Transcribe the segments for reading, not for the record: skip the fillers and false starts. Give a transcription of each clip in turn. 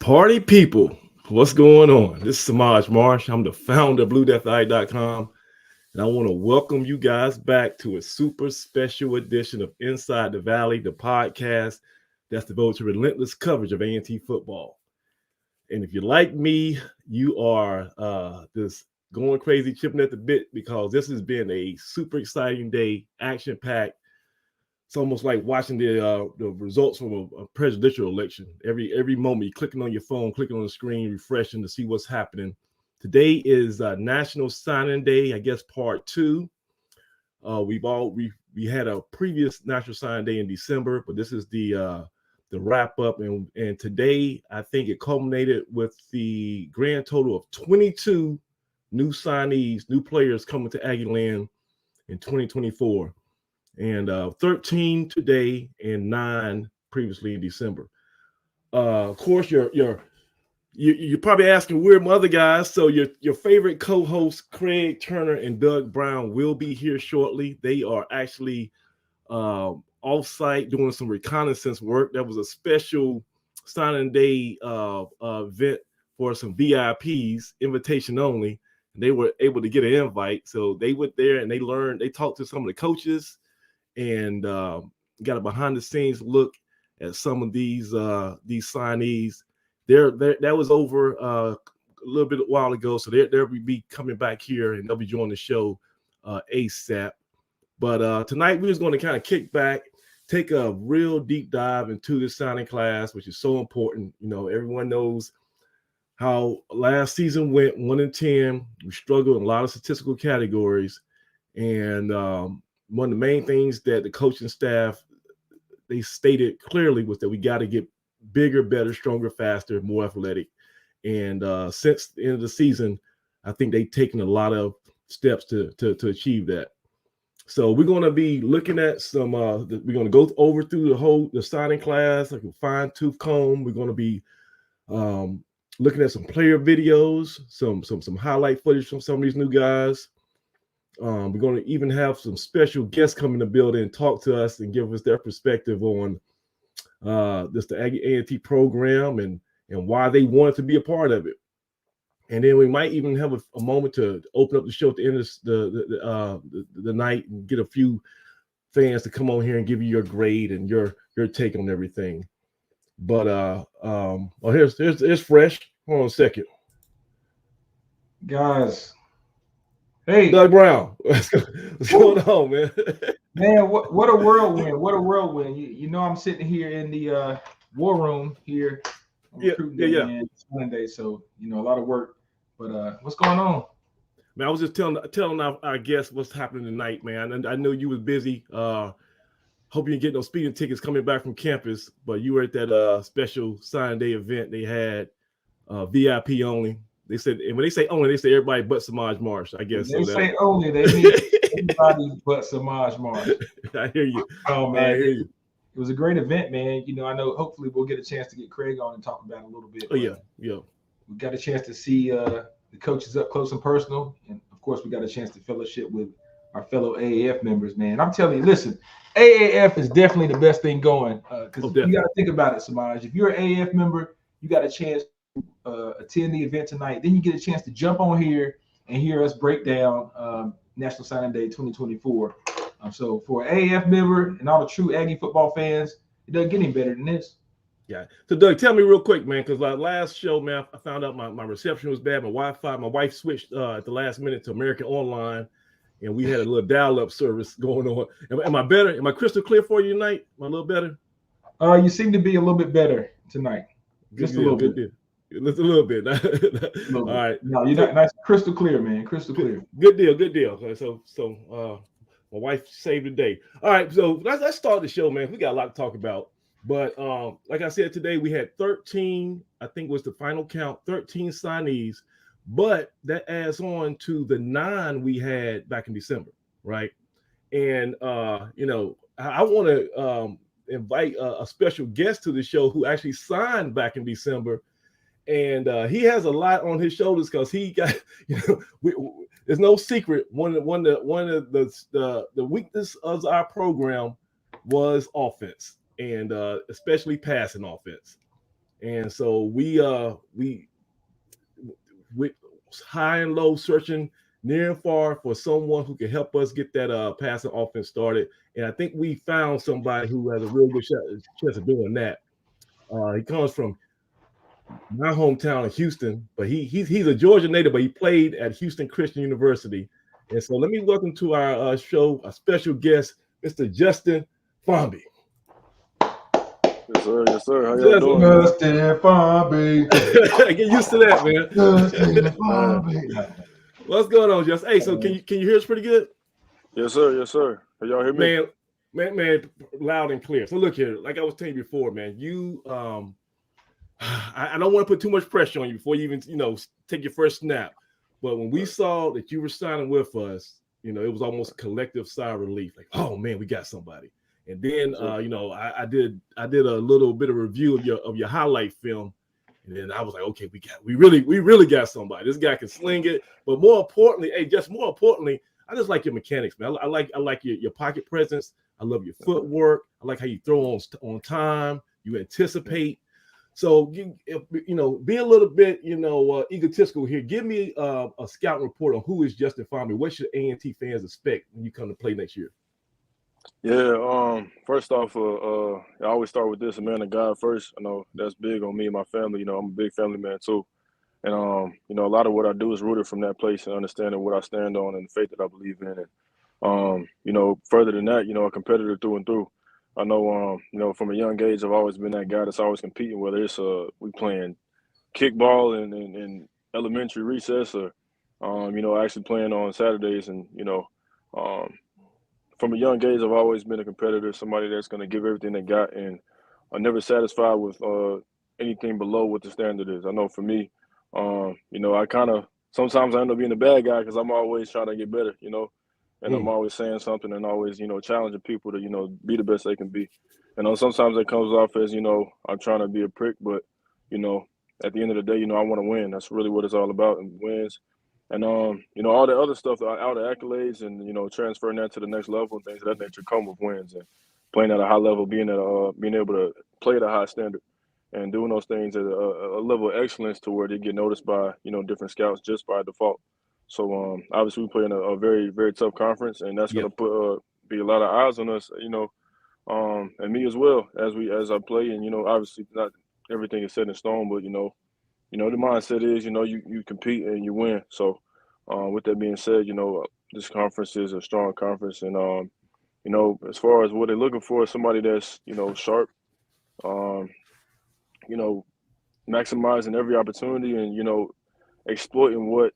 Party people, what's going on? This is Samaj Marsh. I'm the founder of BlueDeathEye.com, and I want to welcome you guys back to a super special edition of Inside the Valley, the podcast that's devoted to relentless coverage of A&T football. And if you're like me, you are just going crazy, chipping at the bit, because this has been a super exciting day, action-packed. It's almost like watching the results from a presidential election. Every moment you're clicking on your phone, clicking on the screen, refreshing to see what's happening. Today is National Signing Day, I guess part 2. We had a previous National Signing Day in December, but this is the wrap up, and today I think it culminated with the grand total of 22 new signees, new players coming to Aggieland in 2024. And 13 today and 9 previously in December. Of course, you're probably asking where are my other guys. So your favorite co-hosts, Craig Turner and Doug Brown, will be here shortly. They are actually off-site doing some reconnaissance work. That was a special signing day event for some VIPs, invitation only. And they were able to get an invite. So they went there and they learned, they talked to some of the coaches, and got a behind-the-scenes look at some of these signees. That was over a little bit a while ago, so they'll be coming back here and they'll be joining the show ASAP. But tonight we're just going to kind of kick back, take a real deep dive into this signing class, which is so important. You know, everyone knows how last season went, 1-10. We struggled in a lot of statistical categories, and one of the main things that the coaching staff, they stated clearly, was that we got to get bigger, better, stronger, faster, more athletic. And since the end of the season, I think they've taken a lot of steps to achieve that. So we're going to be looking at some, we're going to go over through the signing class like a fine-tooth comb. We're going to be looking at some player videos, some highlight footage from some of these new guys. We're going to even have some special guests come in the building and talk to us and give us their perspective on the A&T program and why they wanted to be a part of it. And then we might even have a moment to open up the show at the end of the night and get a few fans to come on here and give you your grade and your take on everything. But here's Fresh. Hold on a second, guys. Hey, Doug Brown, what's going on, man? Man, what a whirlwind! What a whirlwind! You know, I'm sitting here in the war room here. Yeah. Man, it's Monday, so you know a lot of work. But what's going on? Man, I was just telling our guests what's happening tonight, man. And I know you was busy. Hope you didn't get no speeding tickets coming back from campus, but you were at that special sign day event they had, VIP only. They said, and when they say only, they say everybody but Samaj Marsh. I guess they say only. They mean everybody but Samaj Marsh. I hear you. Oh man, I hear you. It was a great event, man. You know, I know. Hopefully, we'll get a chance to get Craig on and talk about it a little bit. Oh yeah. We got a chance to see the coaches up close and personal, and of course, we got a chance to fellowship with our fellow AAF members. Man, I'm telling you, listen, AAF is definitely the best thing going because you got to think about it, Samaj. If you're an AAF member, you got a chance attend the event tonight, then you get a chance to jump on here and hear us break down National Signing Day 2024. So for an AAF member and all the true Aggie football fans, it doesn't get any better than this. Yeah. So Doug, tell me real quick, man, because last show, man, I found out my reception was bad. My Wi-Fi, my wife switched at the last minute to American Online, and we had a little dial-up service going on. Am I better? Am I crystal clear for you tonight? Am I a little better? You seem to be a little bit better tonight. Just a little bit. Just a little bit. All right. No, you're not nice, crystal clear, man. Crystal clear. Good deal. Okay, so my wife saved the day. All right, so let's start the show, man. We got a lot to talk about. But like I said, today we had 13, I think was the final count, 13 signees. But that adds on to the 9 we had back in December, right? And you know, I want to invite a special guest to the show who actually signed back in December. And he has a lot on his shoulders because he got, you know, there's no secret. One of the weakness of our program was offense, and especially passing offense. And so we high and low searching near and far for someone who can help us get that passing offense started. And I think we found somebody who has a real good chance of doing that. He comes from my hometown of Houston, but he's a Georgia native, but he played at Houston Christian University. And so let me welcome to our show a special guest, Mr. Justin Fomby. Yes, sir. Yes, sir. How y'all doing? Justin Fomby. Get used to that, man. Justin Fomby. What's going on, Justin? Hey, so can you hear us pretty good? Yes, sir. Yes, sir. Can y'all hear me? Man, loud and clear. So look here, like I was telling you before, man, you I don't want to put too much pressure on you before you even, take your first snap. But when we saw that you were signing with us, it was almost a collective sigh of relief. Like, oh man, we got somebody. And then, I did a little bit of review of your highlight film, and then I was like, okay, we really got somebody. This guy can sling it. But more importantly, I just like your mechanics, man. I like your pocket presence. I love your footwork. I like how you throw on time. You anticipate. So be a little bit egotistical here. Give me a scout report on who is Justin Fomby. What should A&T fans expect when you come to play next year? Yeah. First off, I always start with this: a man of God first. I know that's big on me and my family. I'm a big family man too, and a lot of what I do is rooted from that place and understanding what I stand on and the faith that I believe in. And further than that, a competitor through and through. I know, from a young age, I've always been that guy that's always competing, whether it's we playing kickball in elementary recess or, actually playing on Saturdays. And, from a young age, I've always been a competitor, somebody that's going to give everything they got. And I'm never satisfied with anything below what the standard is. I know for me, I sometimes I end up being a bad guy because I'm always trying to get better, and I'm always saying something and always, challenging people to, be the best they can be. And sometimes it comes off as, I'm trying to be a prick, but, at the end of the day, I want to win. That's really what it's all about, and wins. And, all the other stuff, all the accolades and, transferring that to the next level and things of that nature come with wins and playing at a high level, being able to play at a high standard and doing those things at a level of excellence to where they get noticed by, different scouts just by default. So obviously we play in a very, very tough conference, and that's going to be a lot of eyes on us, and me as well as I play. And obviously not everything is set in stone, but the mindset is you compete and you win. So with that being said, this conference is a strong conference, and as far as what they're looking for, somebody that's sharp, maximizing every opportunity and exploiting what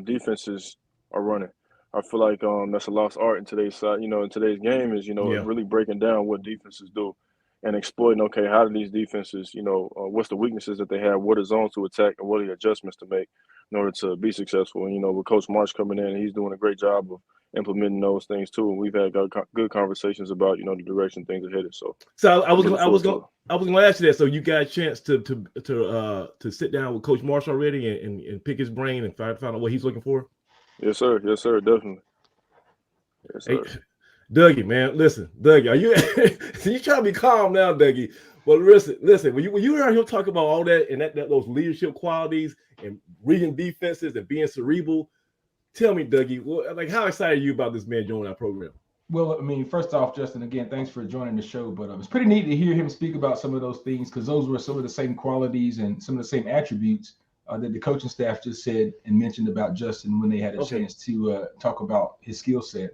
defenses are running. I feel like that's a lost art in today's side. In today's game is really breaking down what defenses do and exploiting. Okay, how do these defenses? What's the weaknesses that they have? What are zones to attack, and what are the adjustments to make in order to be successful? And with Coach Marsh coming in, he's doing a great job of implementing those things too. And we've had good conversations about the direction things are headed. So I was going to ask you that. So you got a chance to sit down with Coach Marsh already and pick his brain and find out what he's looking for? Yes, sir. Yes, sir. Definitely. Yes, sir. Hey, Dougie, man, listen, Dougie, are you you trying to be calm now, Dougie? Well, listen. When you heard him talk about all that and that those leadership qualities and reading defenses and being cerebral, tell me, Dougie, how excited are you about this man joining our program? Well, I mean, first off, Justin, again, thanks for joining the show. But it's pretty neat to hear him speak about some of those things, because those were some of the same qualities and some of the same attributes that the coaching staff just said and mentioned about Justin when they had a chance to talk about his skill set.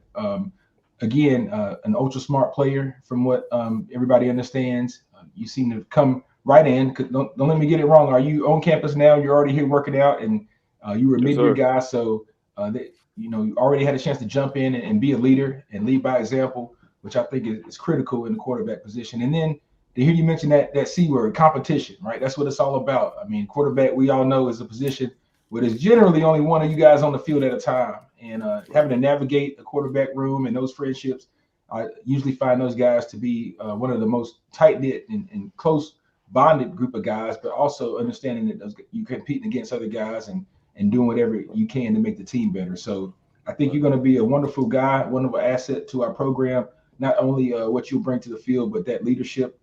Again, an ultra smart player from what everybody understands. You seem to come right in. Don't let me get it wrong. Are you on campus now? You're already here working out, and you were a mid-year guy, so you already had a chance to jump in and be a leader and lead by example, which I think is critical in the quarterback position. And then to hear you mention that C word, competition, right? That's what it's all about. I mean, quarterback, we all know, is a position where there's generally only one of you guys on the field at a time. And having to navigate the quarterback room and those friendships, I usually find those guys to be one of the most tight-knit and close bonded group of guys, but also understanding that you're competing against other guys and doing whatever you can to make the team better. So I think you're going to be a wonderful guy, wonderful asset to our program, not only what you'll bring to the field, but that leadership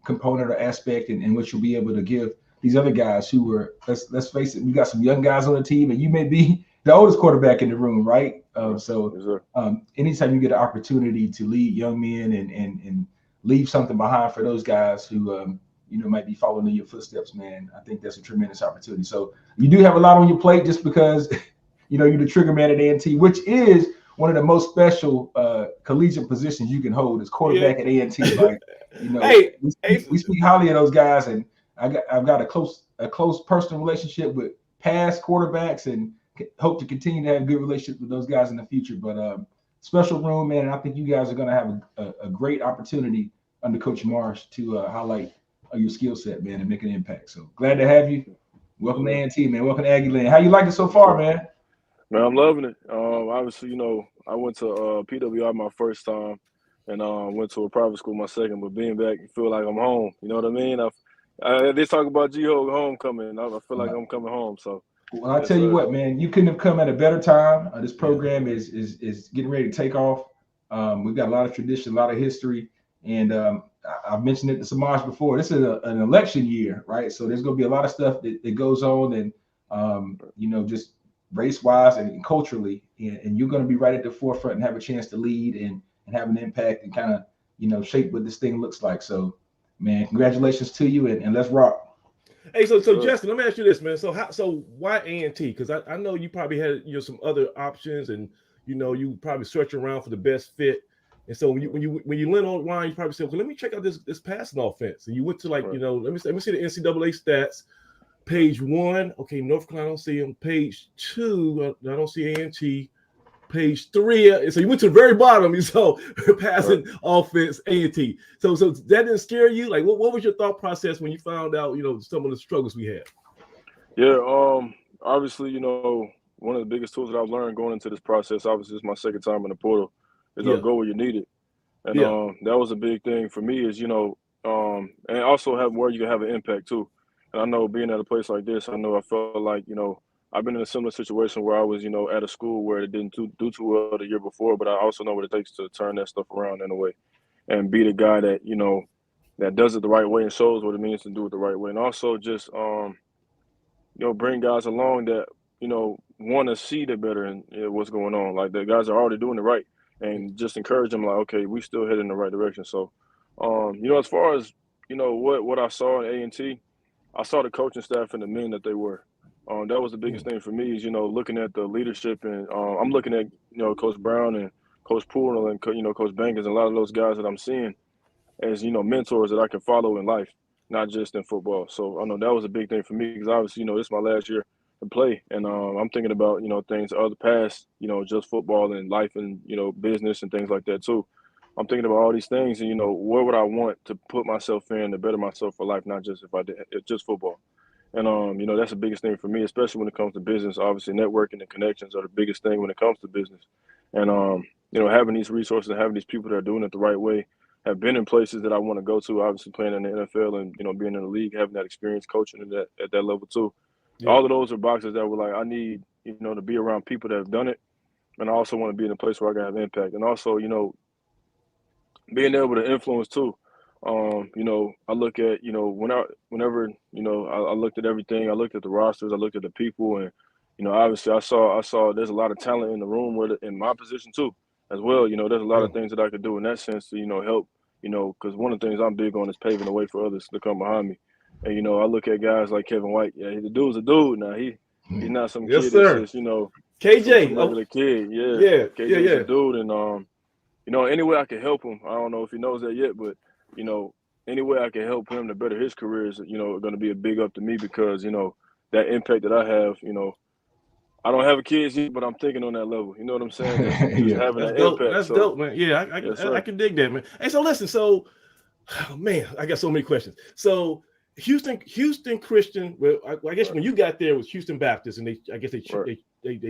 component or aspect, and what you'll be able to give these other guys who are, let's face it, we got some young guys on the team, and you may be the oldest quarterback in the room, right? So anytime you get an opportunity to lead young men and leave something behind for those guys who might be following in your footsteps, man, I think that's a tremendous opportunity. So you do have a lot on your plate just because you're the trigger man at A&T, which is one of the most special collegiate positions you can hold as quarterback at A&T. Like, we speak highly of those guys, and I've got a close personal relationship with past quarterbacks, and hope to continue to have good relationships with those guys in the future. But special room, man, and I think you guys are going to have a great opportunity under Coach Marsh to highlight your skill set, man, and make an impact. So glad to have you. Welcome to A&T, man. Welcome to Aggie Land. How you like it so far, man? Man, I'm loving it. Obviously, I went to PWI my first time, and went to a private school my second. But being back, I feel like I'm home. You know what I mean? They talk about G-Ho homecoming. I feel like I'm coming home. So, well, I tell you what, man, you couldn't have come at a better time. This program is getting ready to take off. We've got a lot of tradition, a lot of history, and I've mentioned it to Samaj before. This is an election year, right? So there's going to be a lot of stuff that goes on, and just race-wise and culturally, and you're going to be right at the forefront and have a chance to lead and have an impact and kind of shape what this thing looks like. So, man, congratulations to you, and let's rock. Hey, so Justin, let me ask you this, man. So why A&T? Because I know you probably had some other options, and you probably search around for the best fit. And so when you went online, you probably said, "Okay, let me check out this passing offense." And you went to let me see the NCAA stats. Page 1, okay, North Carolina, I don't see him. Page 2, I don't see A&T. Page 3, so you went to the very bottom. You saw passing offense, A&T. So that didn't scare you? Like, what was your thought process when you found out, some of the struggles we had? Yeah, obviously, one of the biggest tools that I've learned going into this process, obviously, it's my second time in the portal, is go where you need it. And that was a big thing for me is, and also have where you can have an impact too. And I know being at a place like this, I felt like, I've been in a similar situation where I was, at a school where it didn't do too well the year before, but I also know what it takes to turn that stuff around in a way and be the guy that, that does it the right way and shows what it means to do it the right way. And also just, bring guys along that, want to see the better and what's going on. Like the guys are already doing it right, and just encourage them like, okay, we still heading in the right direction. So, as far as, what I saw in A&T, I saw the coaching staff and the men that they were. That was the biggest thing for me is, looking at the leadership, and I'm looking at, Coach Brown and Coach Poole and, Coach Bankers, and a lot of those guys that I'm seeing as, mentors that I can follow in life, not just in football. So I know that was a big thing for me because obviously, this is my last year to play. And I'm thinking about, things other past, just football and life and, business and things like that too. I'm thinking about all these things and, where would I want to put myself in to better myself for life, not just if I did just football. And, that's the biggest thing for me, especially when it comes to business. Obviously, networking and connections are the biggest thing when it comes to business. And, having these resources and having these people that are doing it the right way, have been in places that I want to go to, obviously playing in the NFL and, being in the league, having that experience coaching at that level too. Yeah. All of those are boxes that were like, I need, to be around people that have done it. And I also want to be in a place where I can have impact. And also, being able to influence too. I look at, whenever, I looked at everything, I looked at the rosters, I looked at the people, and, obviously I saw there's a lot of talent in the room in my position too, as well. There's a lot of things that I could do in that sense to, help, because one of the things I'm big on is paving the way for others to come behind me. And, I look at guys like Kevin White. Yeah, the dude's a dude now. He's not some kid that's just, KJ, some regular kid. Yeah. KJ's a dude. And, any way I can help him, I don't know if he knows that yet, but, any way I can help him to better his career is, going to be a big up to me because, that impact that I have, I don't have a kid yet, but I'm thinking on that level. You know what I'm saying? Just having that dope. impact. That's dope, man. Yeah, I can dig that, man. Hey, so listen, man, I got so many questions. So Houston Christian, well, I guess when you got there it was Houston Baptist, and they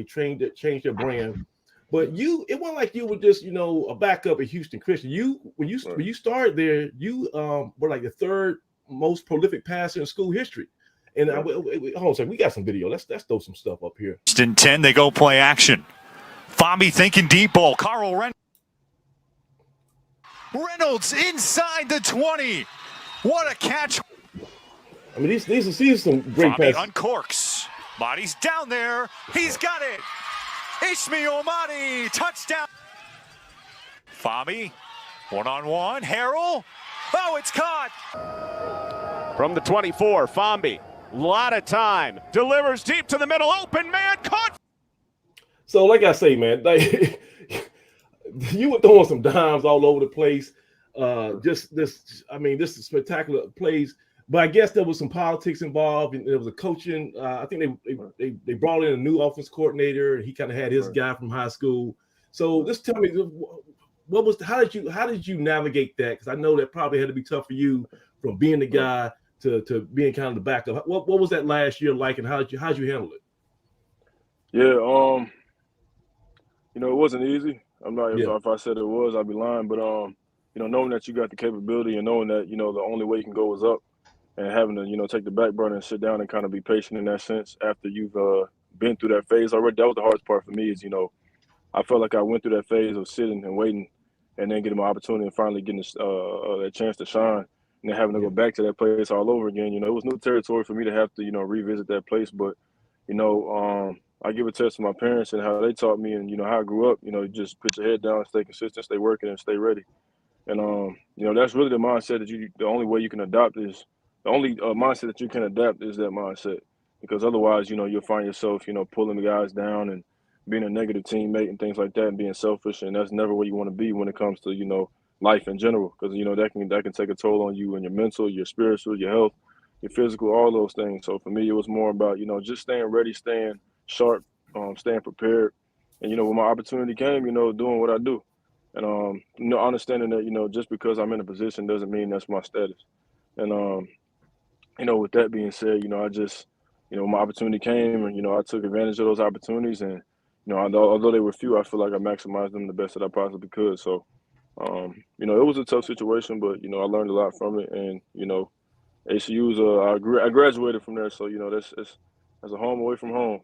changed their brand. But it wasn't like you were just, a backup at Houston Christian. When you started there, you were like the third most prolific passer in school history. And hold on a second, we got some video. Let's throw some stuff up here. In 10, they go play action. Fomby thinking deep ball. Reynolds inside the 20. What a catch. I mean, these are some great Fomby passes. uncorks. Marty's down there. He's got it. Ishmael Marty, touchdown. Fomby, one-on-one. Harrell. Oh, it's caught. From the 24, Fomby. A lot of time. Delivers deep to the middle. Open man. Caught. So, like I say, man, like you were throwing some dimes all over the place. This is spectacular plays. But I guess there was some politics involved, and there was a coaching. I think they brought in a new offense coordinator, and he kind of had his guy from high school. So just tell me, how did you navigate that? Because I know that probably had to be tough for you from being the guy to being kind of the backup. What was that last year like, and how'd you handle it? Yeah, it wasn't easy. I'm not if I said it was, I'd be lying. But knowing that you got the capability and knowing that the only way you can go is up. And having to, take the back burner and sit down and kind of be patient in that sense after you've been through that phase already. That was the hardest part for me is, I felt like I went through that phase of sitting and waiting and then getting my opportunity and finally getting that chance to shine and then having to go back to that place all over again. It was new territory for me to have to, revisit that place. But, I give a test to my parents and how they taught me and, how I grew up, just put your head down, stay consistent, stay working, and stay ready. And, that's really the mindset that the only way you can adopt is – the only mindset that you can adapt is that mindset, because otherwise, you'll find yourself, pulling the guys down and being a negative teammate and things like that and being selfish. And that's never where you want to be when it comes to, life in general, because, that can take a toll on you and your mental, your spiritual, your health, your physical, all those things. So for me, it was more about, just staying ready, staying sharp, staying prepared. And, when my opportunity came, doing what I do. And, understanding that, just because I'm in a position doesn't mean that's my status. And, with that being said, I just, my opportunity came and, I took advantage of those opportunities. And, although they were few, I feel like I maximized them the best that I possibly could. So, it was a tough situation, but, I learned a lot from it. And, ACU's, I graduated from there. So, that's a home away from home,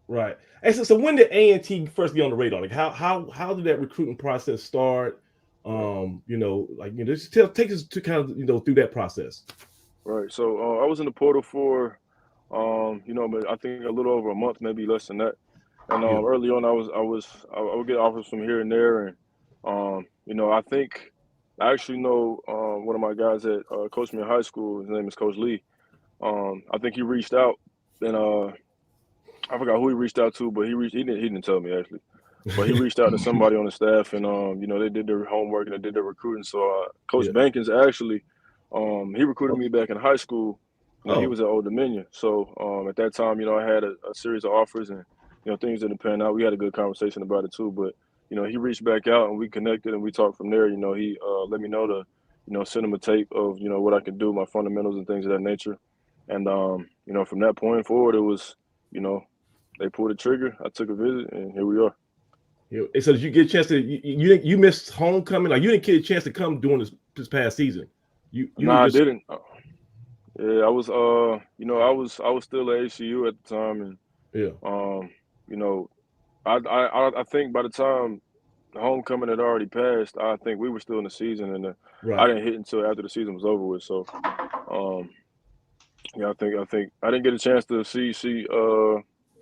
Right. And so when did A&T first get on the radar? Like how did that recruiting process start? Just take us to kind of, through that process. Right. So I was in the portal for, but I think a little over a month, maybe less than that. And early on, I would get offers from here and there, and I think I actually know one of my guys that coached me in high school. His name is Coach Lee. I think he reached out, and I forgot who he reached out to, but he didn't tell me actually, but he reached out to somebody on the staff, and they did their homework and they did their recruiting. So Coach Bankins actually. He recruited me back in high school. He was at Old Dominion. So at that time, I had a series of offers and, things didn't pan out. We had a good conversation about it too. But, he reached back out and we connected and we talked from there. He let me know to, send him a tape of, what I could do, my fundamentals and things of that nature. And, from that point forward, it was, they pulled the trigger. I took a visit and here we are. So did you get a chance to, you missed homecoming? Like you didn't get a chance to come during this past season? I didn't. Yeah, I was. I was still at ACU at the time, and I think by the time the homecoming had already passed, I think we were still in the season, and I didn't hit until after the season was over with. So, I think I didn't get a chance to see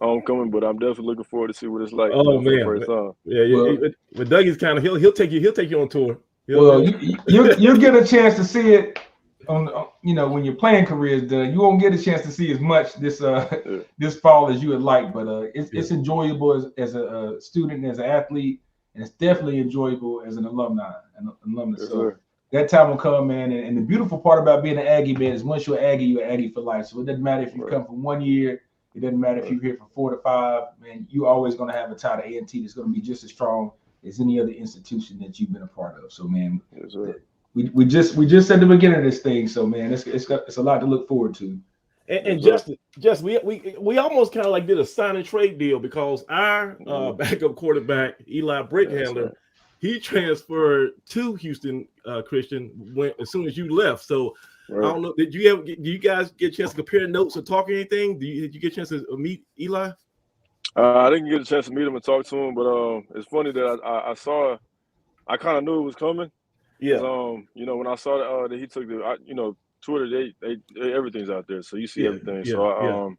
homecoming, but I'm definitely looking forward to see what it's like. Oh man, for the first time. Yeah. But Dougie's kind of he'll take you on tour. You'll get a chance to see it on when your playing career is done. You won't get a chance to see as much this fall as you would like, but it's enjoyable as a student, as an athlete, and it's definitely enjoyable as an alumnus. So that time will come, man. And the beautiful part about being an Aggie, man, is once you're an Aggie for life. So it doesn't matter if you come from 1 year. It doesn't matter if you're here for 4 to 5. Man, you're always going to have a tie to A&T that's going to be just as strong as any other institution that you've been a part of. So, man, we just at the beginning of this thing. So, man, it's a lot to look forward to. And just we almost kind of like did a sign and trade deal because our backup quarterback Eli Brickhandler, he transferred to Houston, Khristian, as soon as you left. So I don't know. Do you guys get a chance to compare notes or talk or anything? Did you get a chance to meet Eli? I didn't get a chance to meet him and talk to him, but it's funny that I I kind of knew it was coming. Yeah. When I saw that he took Twitter, they everything's out there, so you see everything. Yeah, so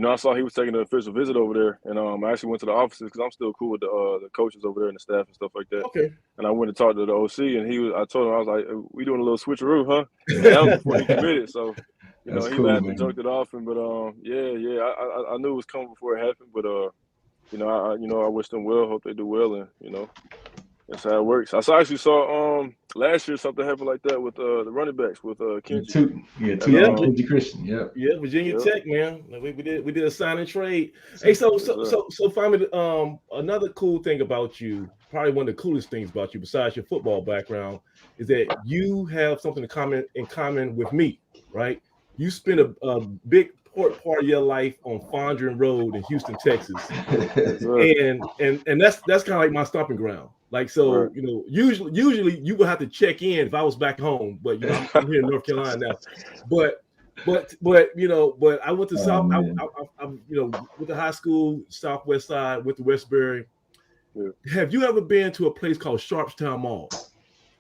I saw he was taking an official visit over there, and I actually went to the offices because I'm still cool with the coaches over there and the staff and stuff like that. Okay. And I went and talked to the OC, and I told him, I was like, "We doing a little switcheroo, huh?" And that was before he committed, so he laughed and joked it off. But I knew it was coming before it happened, but I wish them well. Hope they do well, and that's how it works. I actually saw last year something happened like that with the running backs with Kenji. Kenji Christian. Yeah, Virginia Tech, man. We did a sign and trade. Hey, so finally, another cool thing about you, probably one of the coolest things about you, besides your football background, is that you have something in common with me, right? You spent a big part of your life on Fondren Road in Houston, Texas, and that's kind of like my stomping ground. Like, so, right. Usually you would have to check in if I was back home, but I'm here in North Carolina now. But I went to South. I went to high school, Southwest Side, went to Westbury. Yeah. Have you ever been to a place called Sharpstown Mall?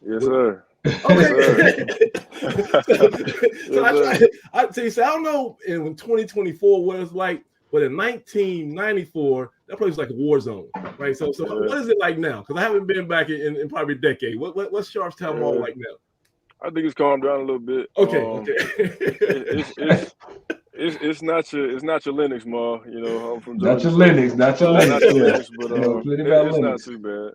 Yes, sir. Okay. I don't know in 2024 what it's like, but in 1994, that place was like a war zone, right? So what is it like now? Because I haven't been back in probably a decade. What's Sharpstown Mall like now? I think it's calmed down a little bit. Okay. It's not your Lennox Mall, I'm from Georgia. Not your Lennox, but it's not too bad.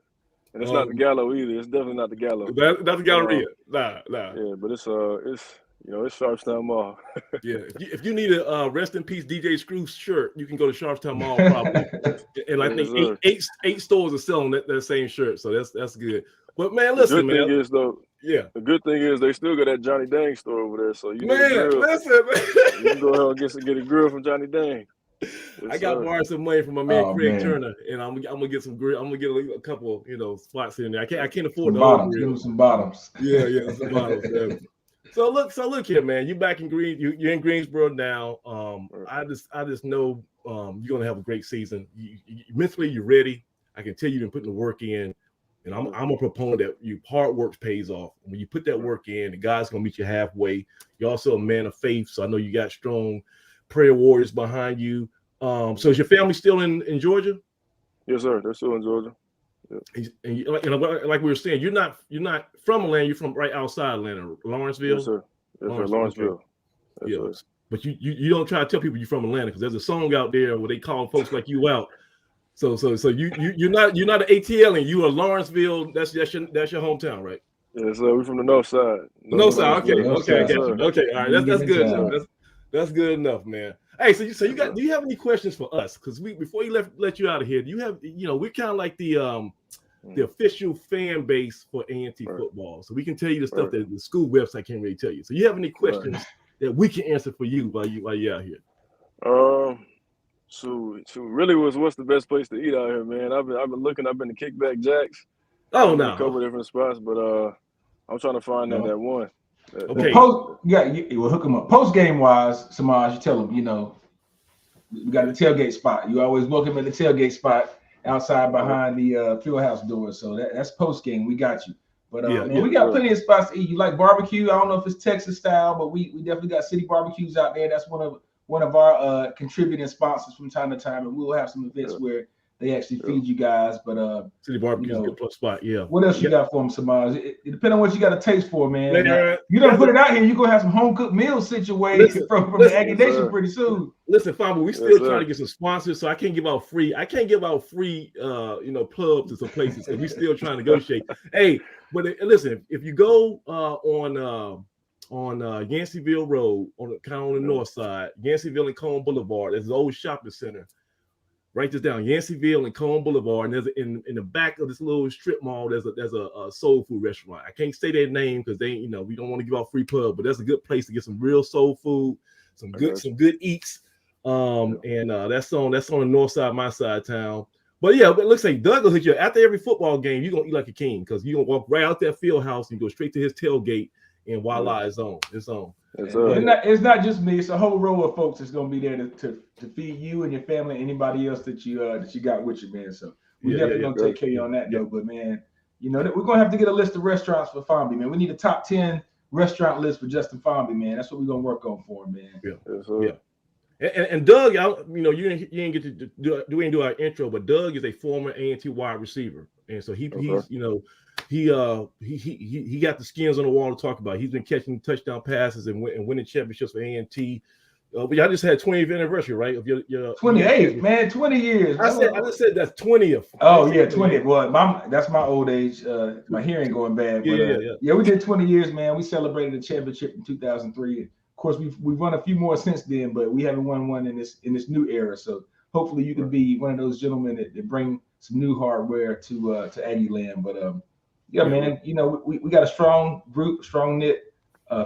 And it's not the Gallo either. It's definitely not the Gallo. Not the Galleria. Nah. Yeah, but it's Sharpstown Mall. Yeah, if you need a rest in peace DJ Screw shirt, you can go to Sharpstown Mall probably. And I think eight stores are selling that same shirt, so that's good. But man, listen, the good thing is they still got that Johnny Dang store over there, so you listen, you can go ahead and get a grill from Johnny Dang. Yes, I got to borrow some money from my man Craig Turner, and I'm gonna get some grill. I'm gonna get a couple, spots in there. I can't afford some bottoms. Yeah, some bottoms. Yeah. So look here, man. You back in you're in Greensboro now. I just know you're gonna have a great season. You mentally, you're ready. I can tell you've been putting the work in, and I'm a proponent that hard work pays off. When you put that work in, the God's gonna meet you halfway. You're also a man of faith, so I know you got strong prayer warriors behind you. So is your family still in Georgia? Yes, sir. They're still in Georgia. Yeah. And like we were saying, you're not from Atlanta. You're from right outside Atlanta, Lawrenceville. Yes, sir. Yes, sir. Lawrenceville. Okay. Yes, but you don't try to tell people you're from Atlanta, because there's a song out there where they call folks like you out. So you're not an ATL, and you are Lawrenceville. That's your hometown, right? Yes, sir. We're from the north side. North side. Okay. All right. That's good. That's good enough, man. Hey, so you got? Do you have any questions for us? Because before you let you out of here, do you have? We're kind of like the official fan base for A&T football, so we can tell you the stuff that the school website can't really tell you. So you have any questions that we can answer for you while you're out here? So really what's the best place to eat out here, man? I've been looking. I've been to Kickback Jacks. Oh no, a couple different spots, but I'm trying to find that one. Okay. We'll hook them up. Post game wise, Samaj, you tell them, we got the tailgate spot. You always welcome at the tailgate spot outside behind the field house doors. So that's post game. We got you. But we got plenty of spots to eat. You like barbecue? I don't know if it's Texas style, but we definitely got city barbecues out there. That's one of our contributing sponsors from time to time, and we'll have some events where they actually feed you guys. But city barbecue is a good plus spot. Yeah. What else you got for them, Samaj? It depends on what you got a taste for, man. You don't put it out here, you're gonna have some home cooked meals situated from the Aggie Nation pretty soon. Listen, Fomby, we still trying to get some sponsors, so I can't give out free plug to some places, because we still trying to negotiate. Hey, but listen, if you go on Yanceyville Road, on the north side, Yanceyville and Cone Boulevard, there's an old shopping center. Write this down: Yanceyville and Cone Boulevard. And there's in the back of this little strip mall, there's a soul food restaurant. I can't say their name because we don't want to give out free pub, but that's a good place to get some real soul food, some good eats. And that's on the north side, my side of town. But yeah, but it looks like Doug will hit you after every football game. You're gonna eat like a king, because you're gonna walk right out that field house and go straight to his tailgate, and voila, it's on. It's on. It's not just me. It's a whole row of folks that's gonna be there to feed you and your family, and anybody else that you got with you, man. So we definitely gonna take care of you on that note. But man, we're gonna have to get a list of restaurants for Fomby, man. We need a top 10 restaurant list for Justin Fomby, man. That's what we're gonna work on for him, man. Yeah. Yes, sir. Yeah. And Doug, you didn't get to do our intro, but Doug is a former A&T wide receiver, and so he's he got the skins on the wall to talk about. He's been catching touchdown passes and winning championships for A&T. But y'all just had 20th anniversary, right? Of your 28th, man, 20 years. I just said that's 20th. Oh yeah, 20th. Well, that's my old age. My hearing going bad. But, yeah, we did 20 years, man. We celebrated a championship in 2003. Of course, we've won a few more since then, but we haven't won one in this new era. So hopefully, you can be one of those gentlemen that bring some new hardware to Aggie Land. But yeah, man, we got a strong group, strong knit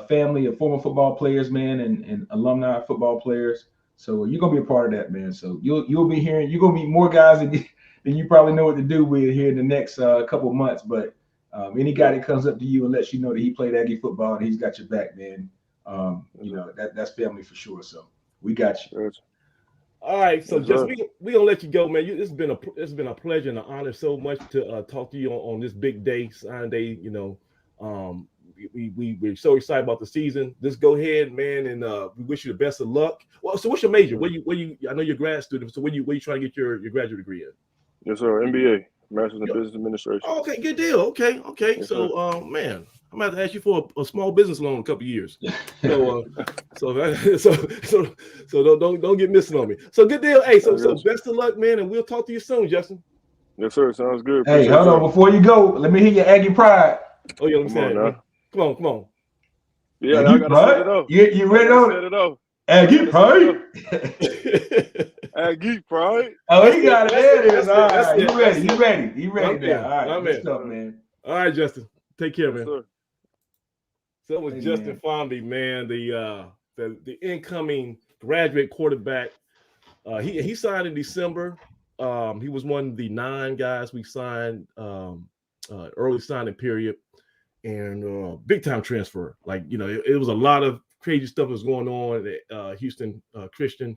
family of former football players, man, and alumni football players. So you're gonna be a part of that, man. So you'll be hearing, you're gonna meet more guys than you probably know what to do with here in the next couple of months. But any guy that comes up to you and lets you know that he played Aggie football and he's got your back, man. That's family for sure. So we got you. All right, so just we gonna let you go, man. It's been a pleasure and an honor so much to talk to you on this big day, sign day. We're so excited about the season. Just go ahead, man, and we wish you the best of luck. Well, so what's your major? Where you? I know you're a grad student. So where you trying to get your graduate degree in? Yes, sir. MBA, Master's in Business Administration. Oh, okay, good deal. Okay. Yes, so, man, I'm about to ask you for a small business loan in a couple of years. So don't get missing on me. So good deal. Hey, so best of luck, man, and we'll talk to you soon, Justin. Yes, sir. Sounds good. Hey, hold on, before you go, let me hear your Aggie pride. Oh yeah, come on. Yeah, I gotta set it up. You ready on it? Set it up. Aggie pride. Aggie pride. Oh, he got it. There it is. All right, you ready? You ready okay. now? All right, good stuff, man. All right, Justin. Take care, man. Sir. So it was Justin Fomby, man, the incoming graduate quarterback. He signed in December. He was one of the 9 guys we signed early signing period, and big time transfer. It was a lot of crazy stuff that was going on at Houston Christian,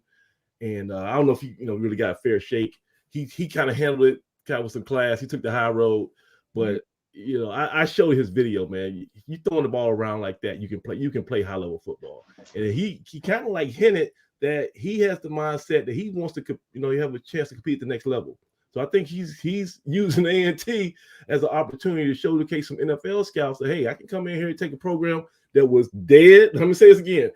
and I don't know if he really got a fair shake. He kind of handled it kind of with some class. He took the high road, but I showed his video, man. You throwing the ball around like that, you can play high level football. And he kind of hinted that he has the mindset that he wants to, have a chance to compete at the next level. So I think he's using A&T as an opportunity to showcase some NFL scouts that, hey, I can come in here and take a program that was dead. Let me say this again.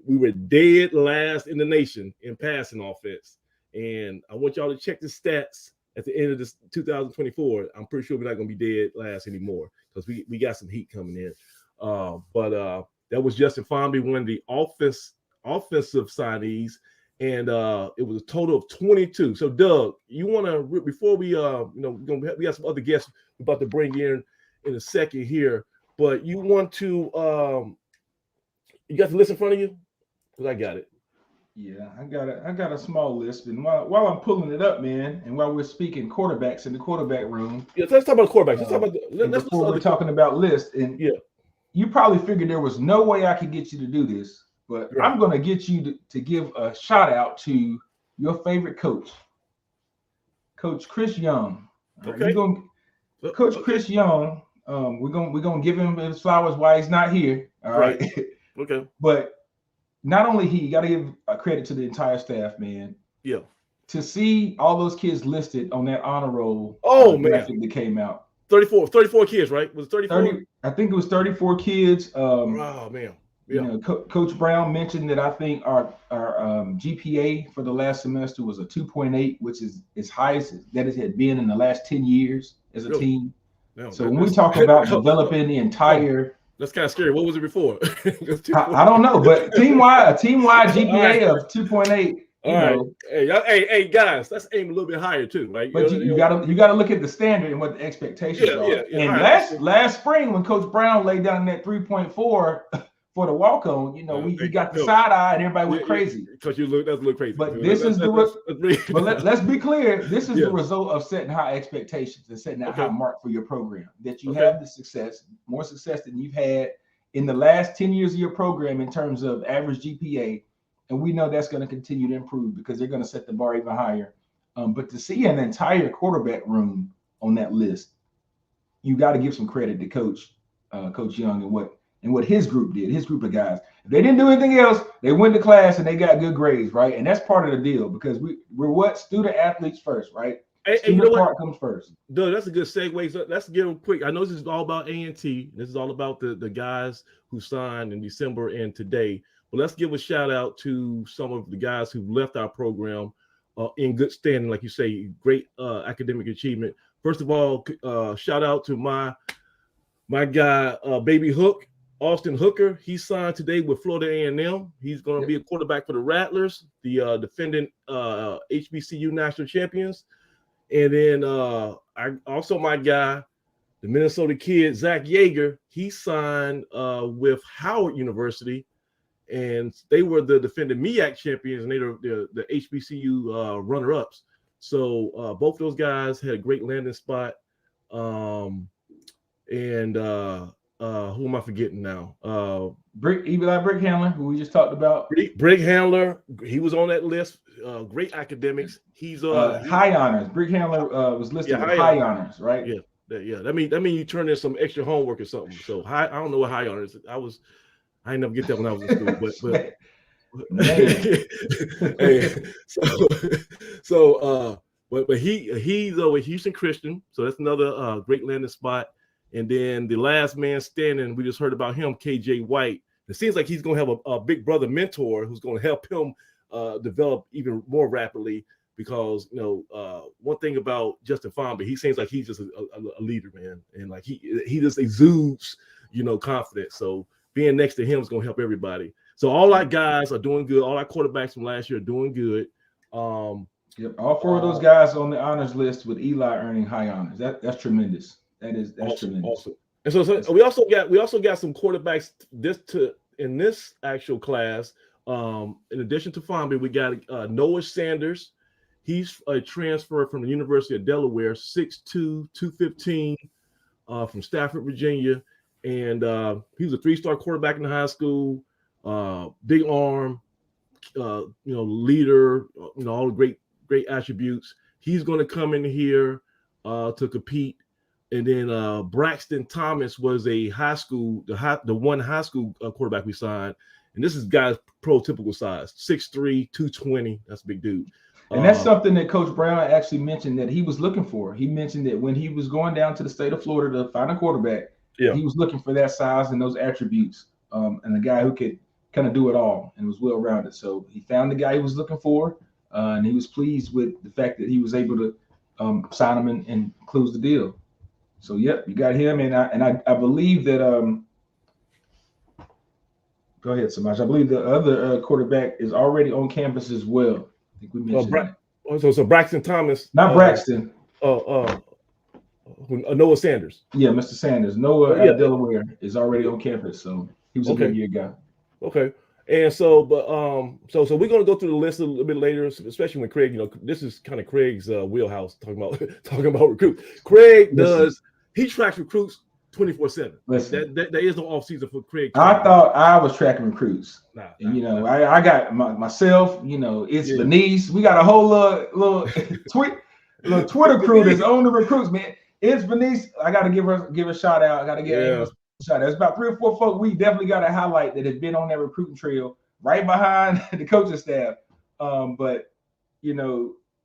We were dead last in the nation in passing offense. And I want y'all to check the stats at the end of this 2024. I'm pretty sure we're not going to be dead last anymore because we got some heat coming in. But that was Justin Fomby, one of the offensive signees. And it was a total of 22. So, Doug, you want to, before we we got some other guests we're about to bring in a second here, but you want to, you got the list in front of you? Because I got it. Yeah, I got a small list, and while I'm pulling it up, man, and while we're speaking quarterbacks in the quarterback room, let's talk about quarterbacks. Let's talk about before we're talking about lists, and you probably figured there was no way I could get you to do this, but I'm going to get you to give a shout out to your favorite coach, Coach Chris Young. Okay. Coach Chris Young. We're gonna give him his flowers while he's not here. All right. Okay. But not only you got to give credit to the entire staff, man. Yeah. To see all those kids listed on that honor roll. Graphic that came out. 34 kids, right? Was it 34? I think it was 34 kids. Oh man. Yeah. Coach Brown mentioned that I think our GPA for the last semester was a 2.8, which is as high as that it had been in the last 10 years as a team. No, so when we talk about developing the entire, that's kind of scary. What was it before? I don't know, but a team-wide GPA of 2.8. All right. Hey, guys, let's aim a little bit higher too, right? But you gotta look at the standard and what the expectations are. And last spring when Coach Brown laid down that 3.4 for the walk-on, we got the side eye and everybody went crazy. Because that's a little crazy. But let's be clear. This is the result of setting high expectations and setting that high mark for your program. That you have the success, more success than you've had in the last 10 years of your program in terms of average GPA. And we know that's going to continue to improve because they're going to set the bar even higher. But to see an entire quarterback room on that list, you got to give some credit to Coach Young and what his group did, his group of guys. If they didn't do anything else, they went to class and they got good grades, right? And that's part of the deal because we're what? Student athletes first, right? Hey, Student part comes first. Doug, that's a good segue. So let's give them quick. I know this is all about A&T. This is all about the guys who signed in December and today. But let's give a shout out to some of the guys who left our program in good standing, like you say, great academic achievement. First of all, shout out to my guy, Baby Hook, Austin Hooker. He signed today with Florida A&M. He's going to be a quarterback for the Rattlers, the defending HBCU national champions. And then my guy, the Minnesota kid, Zach Yeager, he signed with Howard University, and they were the defending MEAC champions, and they were the HBCU runner-ups. So both those guys had a great landing spot. And who am I forgetting now? Brick Handler, who we just talked about. Brick Handler, he was on that list. Great academics. He's high honors. Brick Handler was listed with high honors, right? Yeah. That mean you turn in some extra homework or something. So I don't know what high honors. I didn't never get that when I was in school, but but he's with Houston Christian, so that's another great landing spot. And then the last man standing, we just heard about him, KJ White. It seems like he's going to have a big brother mentor who's going to help him develop even more rapidly. Because one thing about Justin Fomby, he seems like he's just a leader, man, and like he just exudes confidence. So being next to him is going to help everybody. So all our guys are doing good. All our quarterbacks from last year are doing good. Yep, all four of those guys on the honors list with Eli earning high honors. That's tremendous. That's awesome, tremendous. Awesome. And so we also got some quarterbacks in this actual class. In addition to Fomby, we got Noah Sanders. He's a transfer from the University of Delaware, 6'2", 215, from Stafford, Virginia. And he was a 3-star quarterback in high school, big arm, leader, all the great attributes. He's going to come in here to compete. And then Braxton Thomas was a high school, the one high school quarterback we signed. And this is guy's prototypical size, 6'3", 220. That's a big dude. And that's something that Coach Brown actually mentioned that he was looking for. He mentioned that when he was going down to the state of Florida to find a quarterback, he was looking for that size and those attributes, and a guy who could kind of do it all and was well-rounded. So he found the guy he was looking for, and he was pleased with the fact that he was able to sign him and close the deal. So, yep, you got him. And I believe that go ahead, Samaj. I believe the other quarterback is already on campus as well. I think we mentioned that. So Braxton Thomas. Not Braxton. Noah Sanders. Yeah, Mr. Sanders. Noah at Delaware is already on campus, so he was a mid-year guy. Okay. And so we're gonna go through the list a little bit later, especially when Craig, this is kind of Craig's wheelhouse, talking about recruits. Craig he tracks recruits 24/7. There is no off season for Craig. I thought I was tracking recruits. I got myself. It's Venice. We got a whole little Twitter crew that's on the recruits, man. It's Venice. I got to give a shout out. I got to give a shout out. There's about 3 or 4 folks we definitely got to highlight that have been on that recruiting trail right behind the coaching staff. But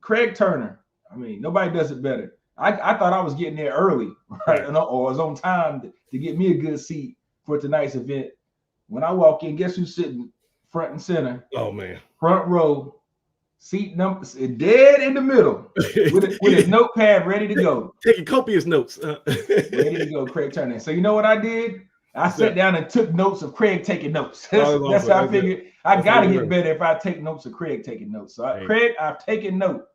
Craig Turner. I mean, nobody does it better. I thought I was getting there early, right? Or was on time to get me a good seat for tonight's event. When I walk in, guess who's sitting front and center? Oh man, front row, seat number dead in the middle, with his notepad ready to go, taking copious notes, ready to go. Craig Turner. So you know what I did? I sat down and took notes of Craig taking notes. That's how I figured I got to get better if I take notes of Craig taking notes. So Craig, I've taken note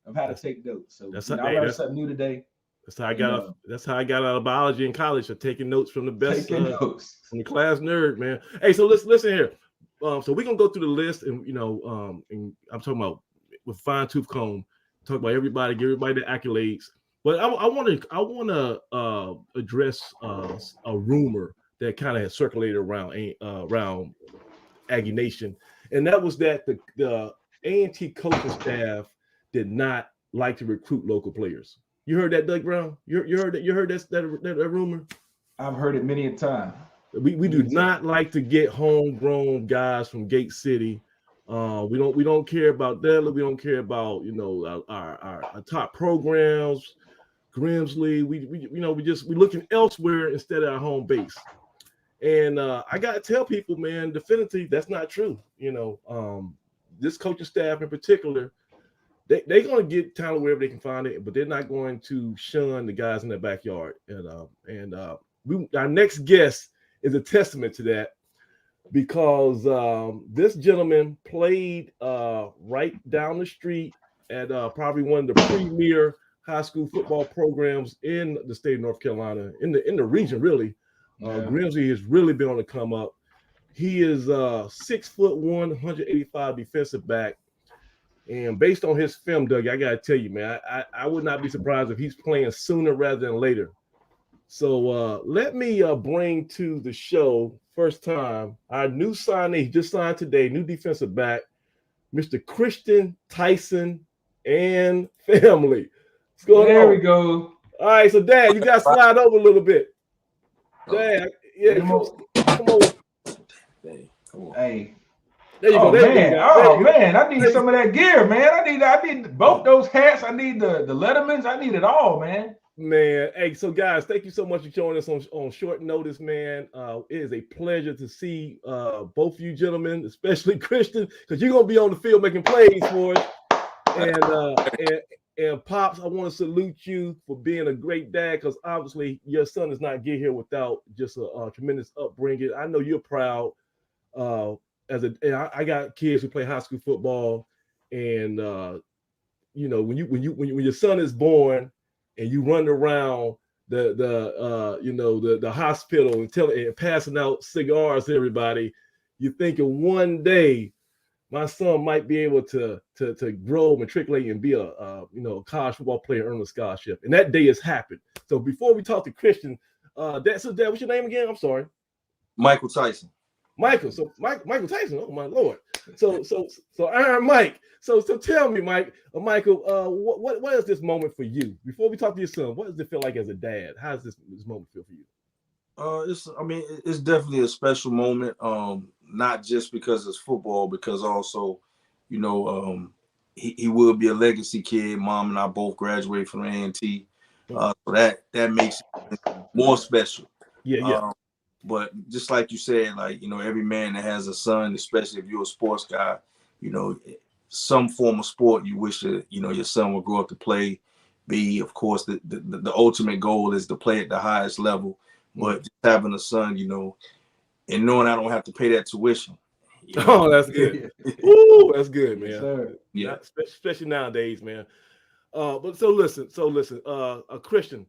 of how to take notes. So I learned something new today. That's how I got. That's how I got out of biology in college. For taking notes from the best, from the class nerd, man. Hey, so listen here. So we're gonna go through the list, and and I'm talking about with fine tooth comb, talk about everybody, give everybody the accolades. But I want to address a rumor that kind of had circulated around Aggie Nation, and that was that the A&T coaching staff did not like to recruit local players. You heard that, Doug Brown? You heard that rumor? I've heard it many a time. We do not like to get homegrown guys from Gate City. We don't care about Dudley. We don't care about our top programs, Grimsley. We're looking elsewhere instead of our home base. And I gotta tell people, man, definitively that's not true. This coaching staff in particular, they're gonna get talent wherever they can find it, but they're not going to shun the guys in their backyard. And our next guest is a testament to that, because this gentleman played right down the street at probably one of the premier high school football programs in the state of North Carolina, in the region, really. Grimsley has really been on the come up. He is 6'1", 185 defensive back. And based on his film, Doug, I got to tell you, man, I would not be surprised if he's playing sooner rather than later. So let me bring to the show, first time, our new signee, he just signed today, new defensive back, Mr. Khristian Tyson and family. What's going on? There we go. All right, so Dad, you got to slide over a little bit. Dad, yeah, come on. Hey. There you go. Man, I need some of that gear, man. I need both those hats. I need the Lettermans. I need it all, man. Man, hey, so guys, thank you so much for joining us on short notice, man. It is a pleasure to see both of you gentlemen, especially Khristian, because you're gonna be on the field making plays for us. And Pops, I want to salute you for being a great dad, because obviously your son does not get here without just a tremendous upbringing. I know you're proud. I got kids who play high school football, and when your son is born and you run around the hospital and passing out cigars to everybody, you're thinking one day my son might be able to grow, matriculate, and be a college football player, earn a scholarship. And that day has happened. So before we talk to Khristian, Dad, what's your name again? I'm sorry. Michael Tyson. Michael. So Michael Tyson. Oh my Lord. So Iron Mike. So tell me, Michael, what is this moment for you? Before we talk to your son, what does it feel like as a dad? How does this moment feel for you? It's definitely a special moment. Not just because it's football, because also, he will be a legacy kid. Mom and I both graduated from A&T, so that makes it more special. Yeah. But just like you said, every man that has a son, especially if you're a sports guy, some form of sport you wish that your son would grow up to play. Of course, the ultimate goal is to play at the highest level. But just having a son, and knowing I don't have to pay that tuition. Oh, that's good. Ooh, that's good, man. Sir. Yeah, especially nowadays, man. But so listen, Khristian,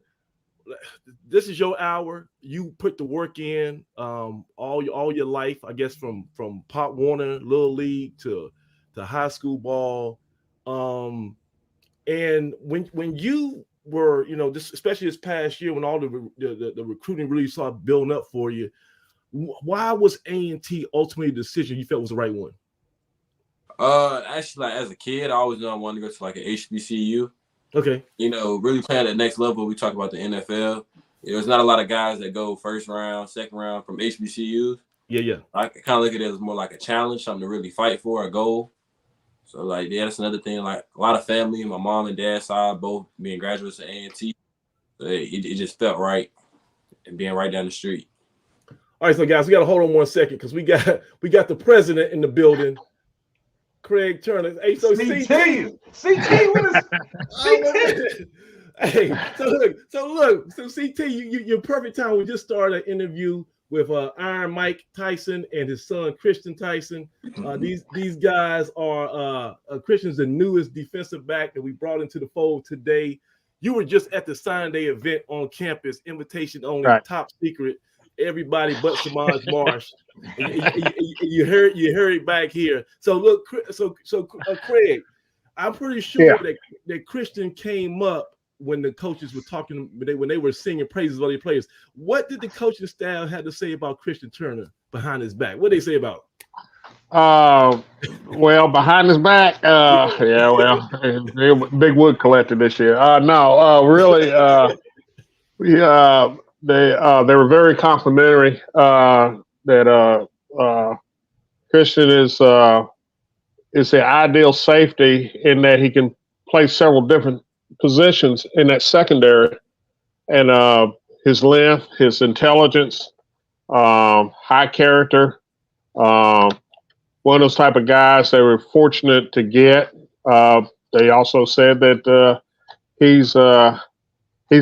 this is your hour. You put the work in all your life, I guess, from Pop Warner, Little League to high school ball. And when you were, especially this past year, when all the recruiting really started building up for you, why was A&T ultimately the decision you felt was the right one? Actually, as a kid, I always knew I wanted to go to an HBCU. Okay. Really playing at the next level. We talk about the NFL. There's not a lot of guys that go first round, second round from HBCUs. Yeah. I kind of look at it as more like a challenge, something to really fight for, a goal. So, that's another thing. Like, a lot of family, my mom and dad side, both being graduates at A&T. So it just felt right, and being right down the street. All right, so guys, we got to hold on 1 second, because we got the president in the building, Craig Turner. Hey, so CT, what is CT? Hey, so CT, you're perfect time. We just started an interview with Iron Mike Tyson and his son Khristian Tyson. These guys are Khristian's the newest defensive back that we brought into the fold today. You were just at the signing day event on campus, invitation only, right. Top secret. Everybody but Samaj Marsh. You heard it back here. So look, Craig, I'm pretty sure that Khristian came up when the coaches were talking, when they were singing praises of other players. What did the coaching staff have to say about Khristian Turner behind his back? What did they say about him? Well, behind his back, big wood collector this year. Really, they were very complimentary. That Khristian is the ideal safety in that he can play several different positions in that secondary, and his length, his intelligence, high character. One of those type of guys they were fortunate to get. They also said that he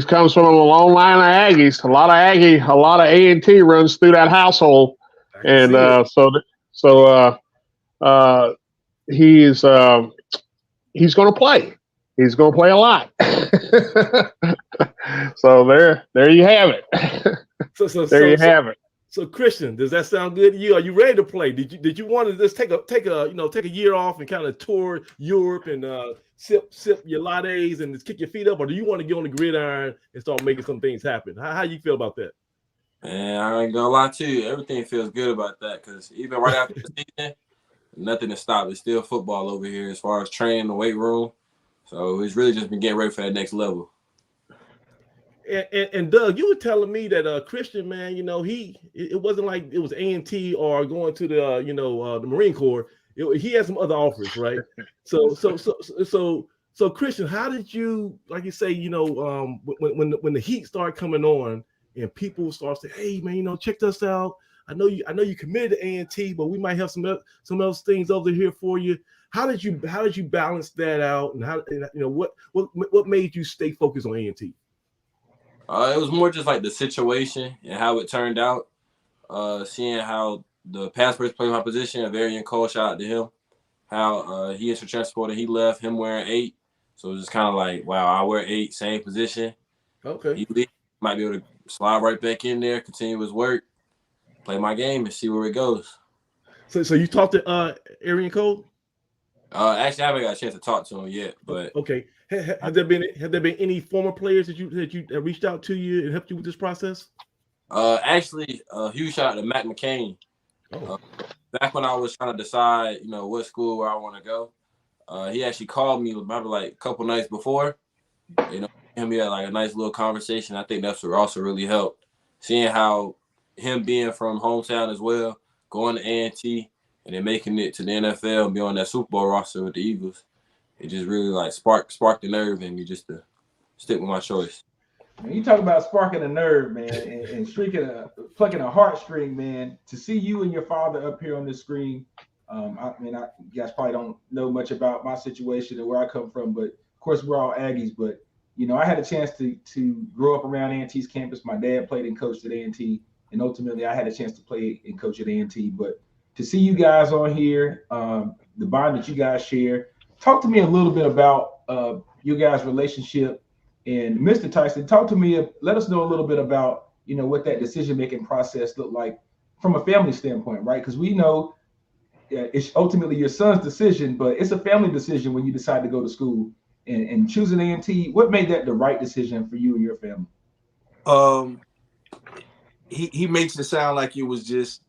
comes from a long line of Aggies. A lot of A&T runs through that household, and he's going to play. He's going to play a lot. So there you have it. There you have it. So Khristian, does that sound good to you? Are you ready to play? Did you want to just take a year off and kind of tour Europe and sip your lattes and just kick your feet up, or do you want to get on the gridiron and start making some things happen? How you feel about that? Man, I ain't gonna lie to you. Everything feels good about that because even right after the season, nothing to stop. It's still football over here as far as training the weight room. So it's really just been getting ready for that next level. And Doug, you were telling me that Khristian, man, it wasn't like it was A&T or going to the the Marine Corps. He had some other offers, right? So Khristian, how did you, like you say, when the heat started coming on and people start saying, hey man, check us out. I know you committed to A&T, but we might have some else things over here for you. How did you balance that out, and what made you stay focused on A&T? It was more just like the situation and how it turned out. Seeing how the pass person played my position, Avarian Cole, shout out to him. How he entered transport and he left, him wearing 8. So it was just kind of like, wow, I wear 8, same position. Okay. He might be able to slide right back in there, continue his work, play my game, and see where it goes. So you talked to Arian Cole? Actually, I haven't got a chance to talk to him yet, but okay. Have there been any former players that reached out to you and helped you with this process? Actually, huge shout out to Matt McCain. Back when I was trying to decide, what school where I want to go, he actually called me probably like a couple nights before. And we had like a nice little conversation. I think that's what also really helped. Seeing how him being from hometown as well, going to A&T, and then making it to the NFL and be on that Super Bowl roster with the Eagles, it just really like sparked the nerve in me just to stick with my choice. When you talk about sparking a nerve, man, and plucking a heartstring, man, to see you and your father up here on this screen, you guys probably don't know much about my situation and where I come from, but of course we're all Aggies. But I had a chance to grow up around A&T's campus. My dad played and coached at A&T, and ultimately I had a chance to play and coach at A&T. But to see you guys on here, the bond that you guys share, talk to me a little bit about your guys' relationship. And Mr. Tyson, let us know a little bit about, what that decision-making process looked like from a family standpoint, right? Because we know it's ultimately your son's decision, but it's a family decision when you decide to go to school and choosing A&T. What made that the right decision for you and your family? He makes it sound like it was just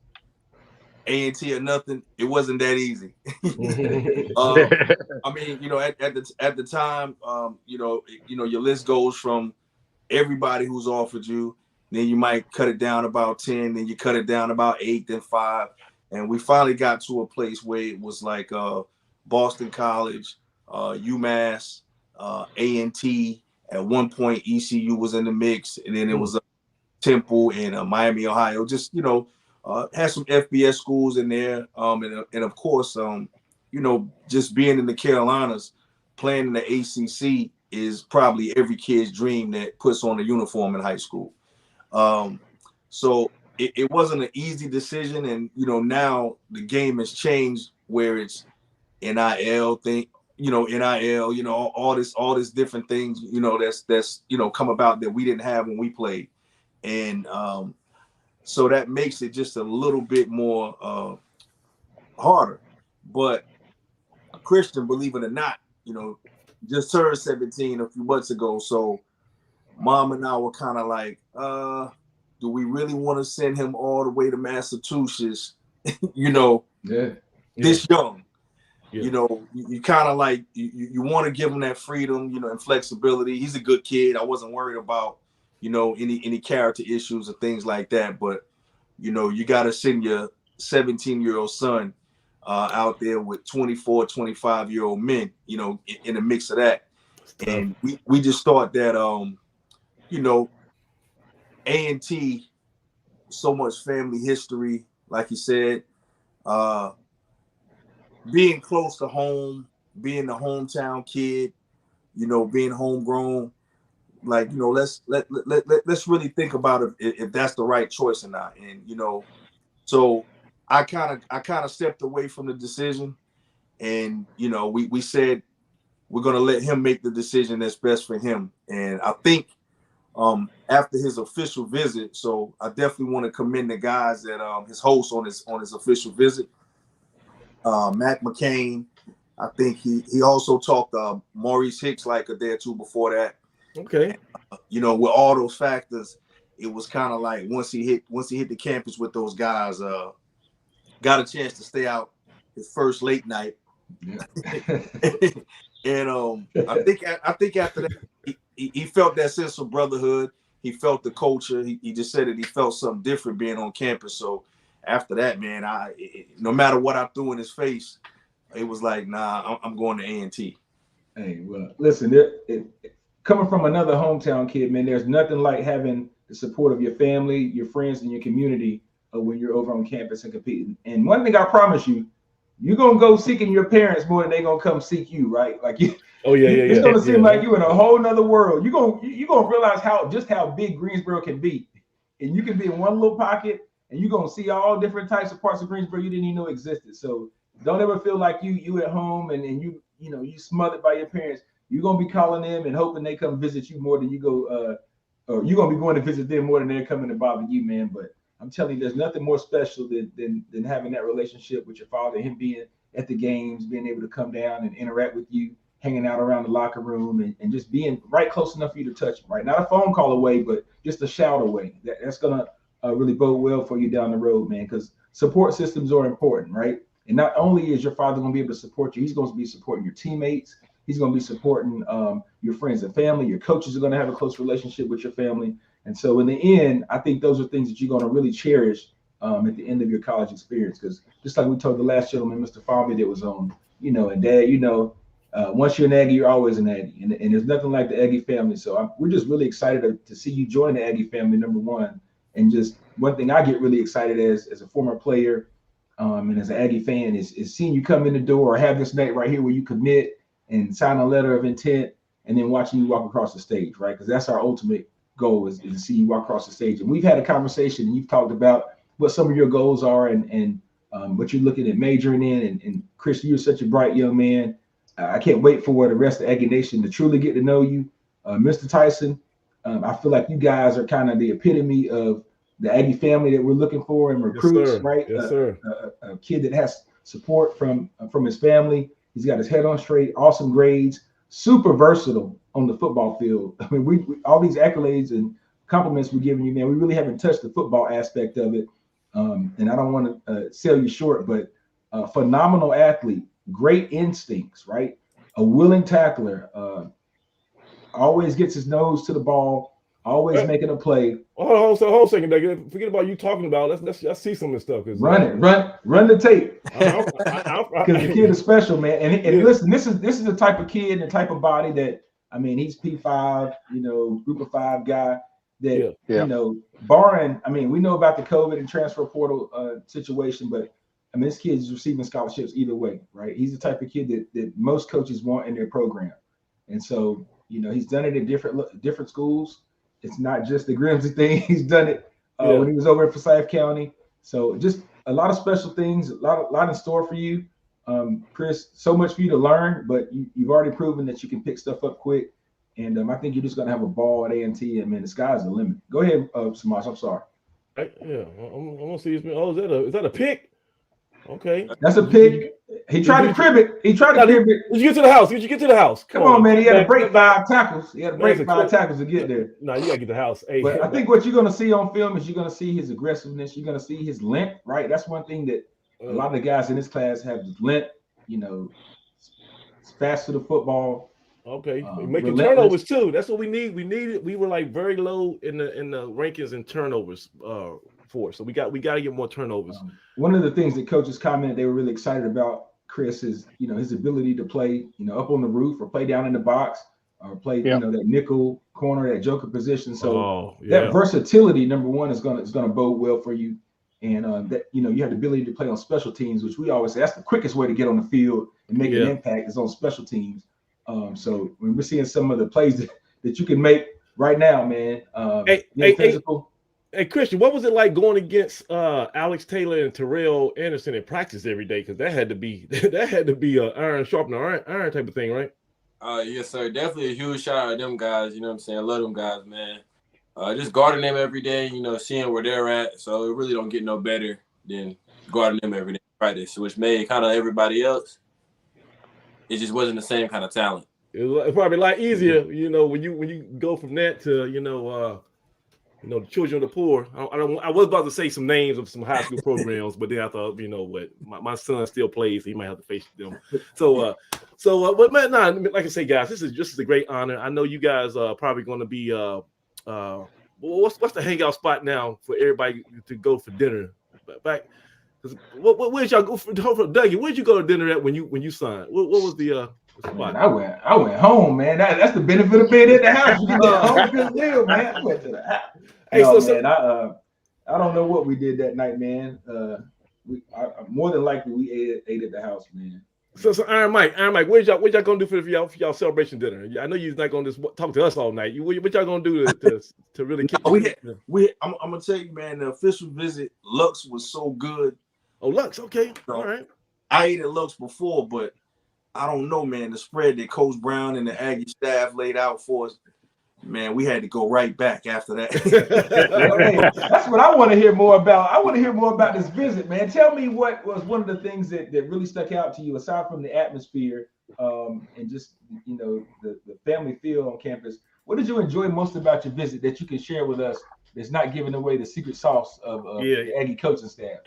A&T or nothing. It wasn't that easy. At the time, your list goes from everybody who's offered you, then you might cut it down about 10, then you cut it down about 8, then 5, and we finally got to a place where it was like Boston College, UMass, A&T. At one point, ECU was in the mix, and then it was Temple and Miami, Ohio. Just had some FBS schools in there, and of course, just being in the Carolinas, playing in the ACC is probably every kid's dream that puts on a uniform in high school. So it wasn't an easy decision, and now the game has changed where it's NIL thing, NIL, all this different things, that's come about that we didn't have when we played, and so that makes it just a little bit more harder. But Khristian, believe it or not, just turned 17 a few months ago. So Mom and I were kind of like, do we really want to send him all the way to Massachusetts, this young? Yeah. You kind of like, you want to give him that freedom, and flexibility. He's a good kid. I wasn't worried about, any character issues or things like that. But, you got to send your 17-year-old son out there with 24, 25-year-old men, in a mix of that. And we just thought that, A&T, so much family history, like you said, being close to home, being the hometown kid, being homegrown, like, let's really think about if that's the right choice or not. And, so I kind of stepped away from the decision, and, we said we're going to let him make the decision that's best for him. And I think after his official visit, so I definitely want to commend the guys that his host on his official visit, Mac McCain. I think he also talked Maurice Hicks like a day or two before that. Okay. And, with all those factors, it was kind of like once he hit the campus with those guys, got a chance to stay out his first late night. Yeah. And I think after that he felt that sense of brotherhood. He felt the culture. He just said that he felt something different being on campus. So after that, man, no matter what I threw in his face, it was like, nah, I'm going to A&T. Hey, well, listen, coming from another hometown kid, man, there's nothing like having the support of your family, your friends, and your community when you're over on campus and competing. And one thing I promise you, you're gonna go seeking your parents more than they're gonna come seek you, right? Like you. Oh yeah. It's gonna seem like you're in a whole nother world. You're gonna realize how big Greensboro can be, and you can be in one little pocket, and you're gonna see all different types of parts of Greensboro you didn't even know existed. So don't ever feel like you at home and you smothered by your parents. You're gonna be calling them and hoping they come visit you more than you go, or you're gonna be going to visit them more than they're coming to bother you, man. But I'm telling you, there's nothing more special than having that relationship with your father, him being at the games, being able to come down and interact with you, hanging out around the locker room, and just being right close enough for you to touch him, right? Not a phone call away, but just a shout away. That's gonna really bode well for you down the road, man, because support systems are important, right? And not only is your father gonna be able to support you, he's going to be supporting your teammates. He's going to be supporting your friends and family. Your coaches are going to have a close relationship with your family. And so in the end, I think those are things that you're going to really cherish at the end of your college experience. Because just like we told the last gentleman, Mr. Fomby, that was on, and Dad, once you're an Aggie, you're always an Aggie. And there's nothing like the Aggie family. So we're just really excited to see you join the Aggie family, number one. And just one thing I get really excited as a former player and as an Aggie fan is seeing you come in the door or have this night right here where you commit and sign a letter of intent and then watching you walk across the stage, right? Because that's our ultimate goal is to see you walk across the stage. And we've had a conversation and you've talked about what some of your goals are and what you're looking at majoring in. And Chris, you're such a bright young man. I can't wait for the rest of Aggie Nation to truly get to know you. Mr. Tyson, I feel like you guys are kind of the epitome of the Aggie family that we're looking for and recruits, yes, right? Yes, sir. A kid that has support from his family. He's got his head on straight, awesome grades, super versatile on the football field. I mean, we all these accolades and compliments we're giving you, man, we really haven't touched the football aspect of it. And I don't want to sell you short, but phenomenal athlete, great instincts, right? A willing tackler, always gets his nose to the ball, always making a play. Hold on a second, Doug. Forget about you talking about. Let's see some of this stuff. Run the tape. Because the kid is special, man. And listen, this is the type of kid and the type of body that, I mean, he's P5, group of 5 guy that, barring, I mean, we know about the COVID and transfer portal situation, but I mean, this kid is receiving scholarships either way, right? He's the type of kid that most coaches want in their program. And so, he's done it at different schools. It's not just the Grimsley thing. He's done it when he was over in Forsyth County. So just a lot of special things, a lot in store for you. Chris, so much for you to learn, but you've already proven that you can pick stuff up quick. And I think you're just going to have a ball at A&T. And, man, the sky's the limit. Go ahead, Samash. I'm sorry. I'm going to see. Is that a pick? Okay. That's a pick. He tried to crib it. Did you get to the house? Come on, man. He had to break 5 tackles. He had to break 5 tackles to get there. No, you got to get the house. Hey, but I think what you're going to see on film is you're going to see his aggressiveness. You're going to see his length, right? That's one thing that a lot of the guys in this class have length, it's fast to the football. Okay, making Relentless. turnovers too. That's what we need. We were like very low in the rankings in turnovers for. So we got to get more turnovers. One of the things that coaches commented they were really excited about Chris is his ability to play up on the roof or play down in the box or play that nickel corner, that joker position. So that versatility, number one, is gonna bode well for you. And that you have the ability to play on special teams, which we always say that's the quickest way to get on the field and make an impact is on special teams. So when we're seeing some of the plays that you can make right now, man. Physical. Hey, Khristian, what was it like going against Alex Taylor and Terrell Anderson in practice every day? Because that had to be a iron sharpener iron type of thing, right? Yes, sir. Definitely a huge shout out to them guys. You know what I'm saying? I love them guys, man. Just guarding them every day, seeing where they're at. So it really don't get no better than guarding them every day in practice, which made kind of everybody else. It just wasn't the same kind of talent. It's probably a lot easier, when you go from that to, the children of the poor. I was about to say some names of some high school programs, but then I thought, what my son still plays, so he might have to face them. But man, like I say, guys, this is a great honor. I know you guys are probably going to be what's the hangout spot now for everybody to go for dinner? Back, where'd y'all go for Dougie? Where'd you go to dinner at when you signed? What was the spot? Man, I went home, man. That's the benefit of being at the house. You get that home good deal, man. I went to the house. Hey, man, I don't know what we did that night, man. More than likely we ate at the house, man. So Iron Mike, what y'all gonna do for y'all celebration dinner? I know you're not gonna just talk to us all night. What y'all gonna do to really kick? I'm gonna tell you, man. The official visit, Lux was so good. Oh, Lux, okay, so, all right. I ate at Lux before, but I don't know, man. The spread that Coach Brown and the Aggie staff laid out for us, man, we had to go right back after that. Hey, that's what I want to hear more about. I want to hear more about this visit, man. Tell me what was one of the things that really stuck out to you, aside from the atmosphere and just, the family feel on campus. What did you enjoy most about your visit that you can share with us that's not giving away the secret sauce of the Aggie coaching staff?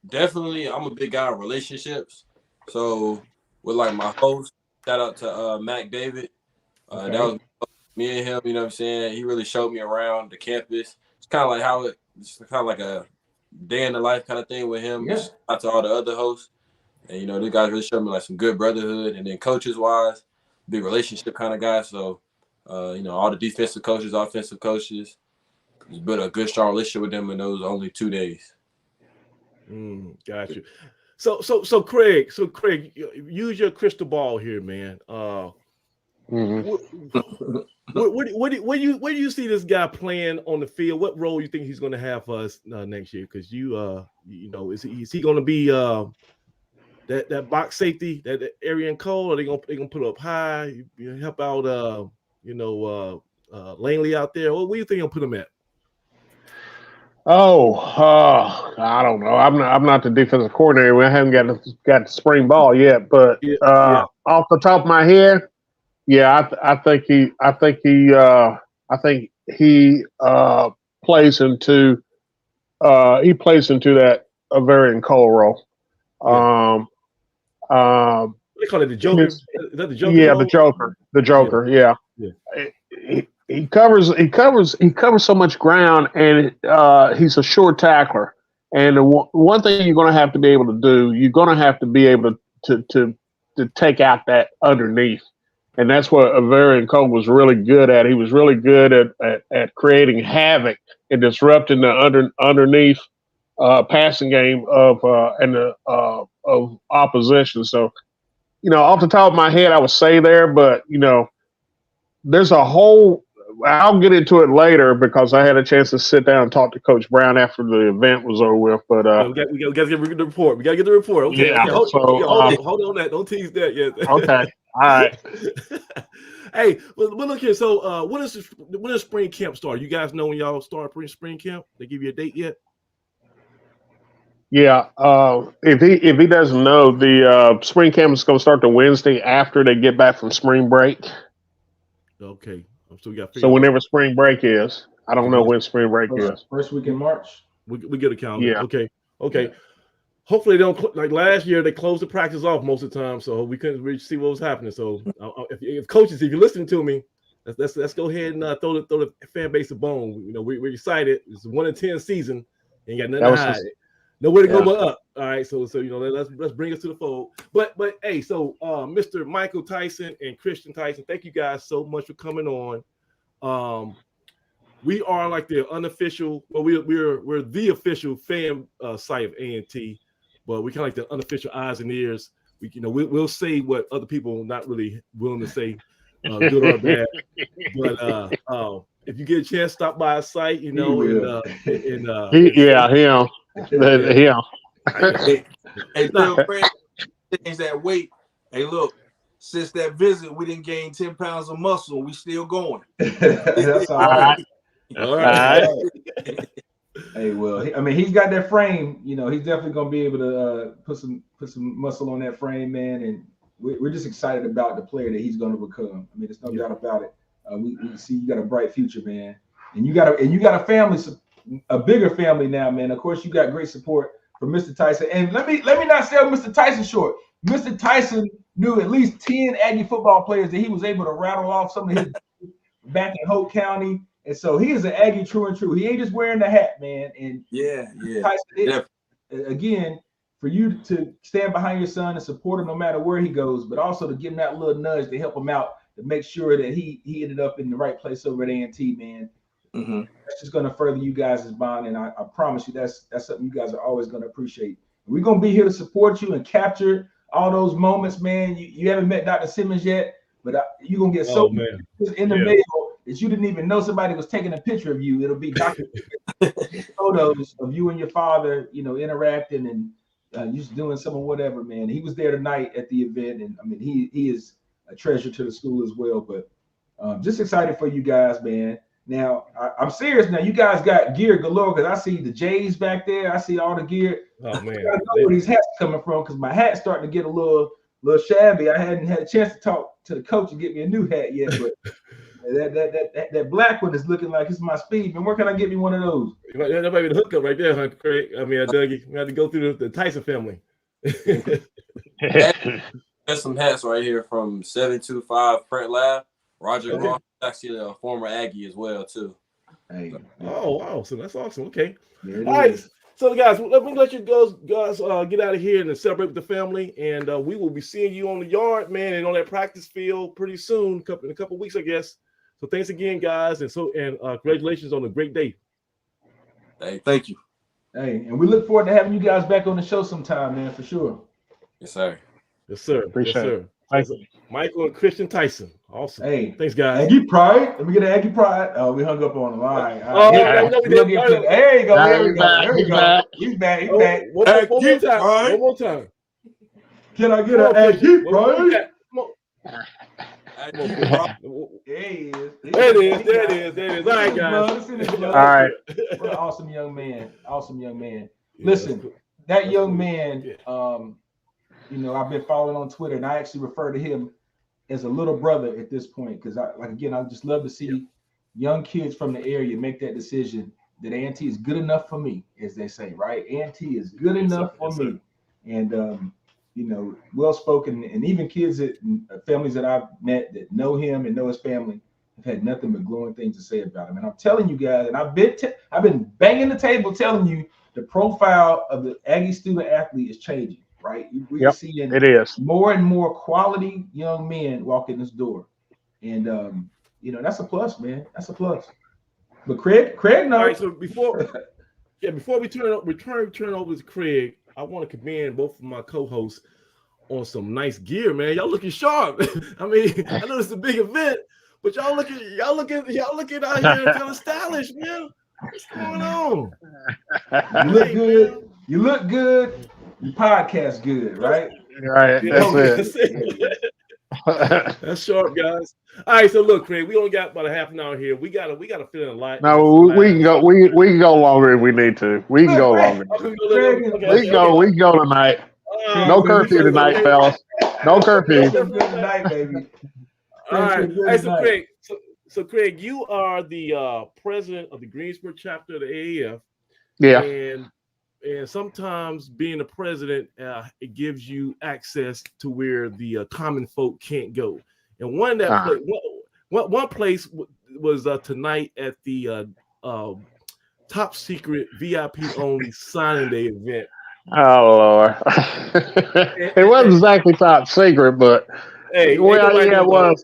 Definitely, I'm a big guy on relationships. So with like my host, shout out to Mac David. That was me and him, you know what I'm saying? He really showed me around the campus. It's kind of like a day in the life kind of thing with him. Yeah. Shout out to all the other hosts. And, these guys really showed me like some good brotherhood. And then coaches-wise, big relationship kind of guy. So, all the defensive coaches, offensive coaches, just built a good, strong relationship with them in those only 2 days. Got you. So Craig, use your crystal ball here, man. Where do you see this guy playing on the field? What role you think he's going to have for us next year? Because is he going to be that box safety, that Arian Cole? Are they gonna put up high? Help out Langley out there? What do you think he'll put him at? I don't know. I'm not the defensive coordinator. We haven't got the spring ball yet. But off the top of my head, I think he plays into that Avarian Cole role. They call it the Joker. Is that the Joker? Yeah, the Joker. Yeah. He covers so much ground, and he's a sure tackler. And one thing you're going to have to be able to do, you're going to have to be able to take out that underneath. And that's what Avarian Cole was really good at. He was really good at creating havoc and disrupting the underneath passing game of opposition. So, off the top of my head, I would say there, but there's a whole. I'll get into it later because I had a chance to sit down and talk to Coach Brown after the event was over with. But we got to get the report. We got to get the report. Okay. Yeah. Hold on that. Don't tease that yet. Okay. All right. Hey, well, look here. So, when does spring camp start? You guys know when y'all start spring camp? They give you a date yet? Yeah. If he doesn't know, the spring camp is going to start the Wednesday after they get back from spring break. Okay. So whenever spring break is, I don't know when spring break is. First week in March. We get a calendar. Yeah. Okay. hopefully they don't like last year. They closed the practice off most of the time, so we couldn't really see what was happening. So if coaches, if you're listening to me, let's go ahead and throw the fan base a bone. You know, we're excited. It's a 1-10 season. Ain't got nothing to hide. Nowhere to go but up. All right, so you know, let's bring us to the fold. But hey, so Mr. Michael Tyson and Khristian Tyson, thank you guys so much for coming on. We are like the unofficial, well, we're the official fan site of A&T, but we kind of like the unofficial eyes and ears. We'll say what other people not really willing to say, good or bad. But if you get a chance, stop by our site. You know, him. Hey, Bill Craig, change that weight. Hey, look, since that visit, we didn't gain 10 pounds of muscle. We still going. That's all right. All right. Hey, well, I mean, he's got that frame. You know, he's definitely gonna be able to put some muscle on that frame, man. And we're just excited about the player that he's going to become. I mean, there's no doubt about it. We see you got a bright future, man, and you got a family, a bigger family now, man. Of course, you got great support from Mr. Tyson. And let me not sell Mr. Tyson short. Mr. Tyson knew at least 10 Aggie football players that he was able to rattle off some of his back in Hope County. And so he is an Aggie true and true. He ain't just wearing the hat, man. And Tyson, again, for you to stand behind your son and support him no matter where he goes, but also to give him that little nudge to help him out to make sure that he ended up in the right place over at A&T, man. Mm-hmm. That's just going to further you guys' bond, and I promise you that's something you guys are always going to appreciate. We're going to be here to support you and capture all those moments, man. You haven't met Dr. Simmons yet, but you're going to get so in the mail that you didn't even know somebody was taking a picture of you. It'll be Dr. photos of you and your father, you know, interacting and just doing some of whatever, man. He was there tonight at the event, and I mean, he is a treasure to the school as well. But just excited for you guys, man. Now, I'm serious now. You guys got gear galore because I see the J's back there. I see all the gear. Oh, man. I know where these hats coming from because my hat's starting to get a little shabby. I hadn't had a chance to talk to the coach and get me a new hat yet, but that black one is looking like it's my speed. And where can I get me one of those? That might be the hookup right there, huh, Craig? I mean, Dougie, we had to go through the Tyson family. There's some hats right here from 725 Print Lab. Roger Ross, actually a former Aggie as well, too. Hey. Oh, wow. So that's awesome. Okay. All right. So, guys, let me let you guys get out of here and celebrate with the family. And we will be seeing you on the yard, man, and on that practice field pretty soon, in a couple of weeks, I guess. So thanks again, guys. And congratulations on a great day. Hey, thank you. Hey, and we look forward to having you guys back on the show sometime, man, for sure. Yes, sir. Yes, sir. Appreciate it. Michael and Khristian Tyson. Awesome. Hey, thanks, guys. Aggie Pride. Let me get an Aggie Pride. Oh, we hung up on him. All right. There you go. There we go. He's back. He's back. One more time. Can I get an Aggie Pride? There it is. All right, guys. All right. What an awesome young man. Listen, that young man, you know, I've been following on Twitter, and I actually refer to him as a little brother at this point because I just love to see young kids from the area make that decision that A&T is good enough for me, as they say, right? A&T is good enough for me. And, you know, well-spoken, and even kids families that I've met that know him and know his family have had nothing but glowing things to say about him. And I'm telling you guys, and I've been banging the table telling you the profile of the Aggie student athlete is changing. Right, we're seeing more and more quality young men walk in this door, and you know, that's a plus, man. That's a plus. But Craig, no. All right, so before we turn over to Craig, I want to commend both of my co-hosts on some nice gear, man. Y'all looking sharp. I mean, I know it's a big event, but y'all looking out here kind of stylish, man. What's going on? You look good. You look good. Your podcast good, right? Right. That's it. That's sharp, guys. All right, so look, Craig, we only got about a half an hour here. We gotta fill in a lot. No, we can go. We can go longer if we need to. We can go longer. We can go tonight. No curfew tonight, fellas. No curfew. Good night, baby. All right. Hey, so Craig, you are the president of the Greensboro chapter of the AAF. Yeah. And And sometimes being the president, it gives you access to where the common folk can't go. And one place was tonight at the top secret VIP only signing day event. Oh Lord, it wasn't exactly top secret, but hey, well, yeah, it was.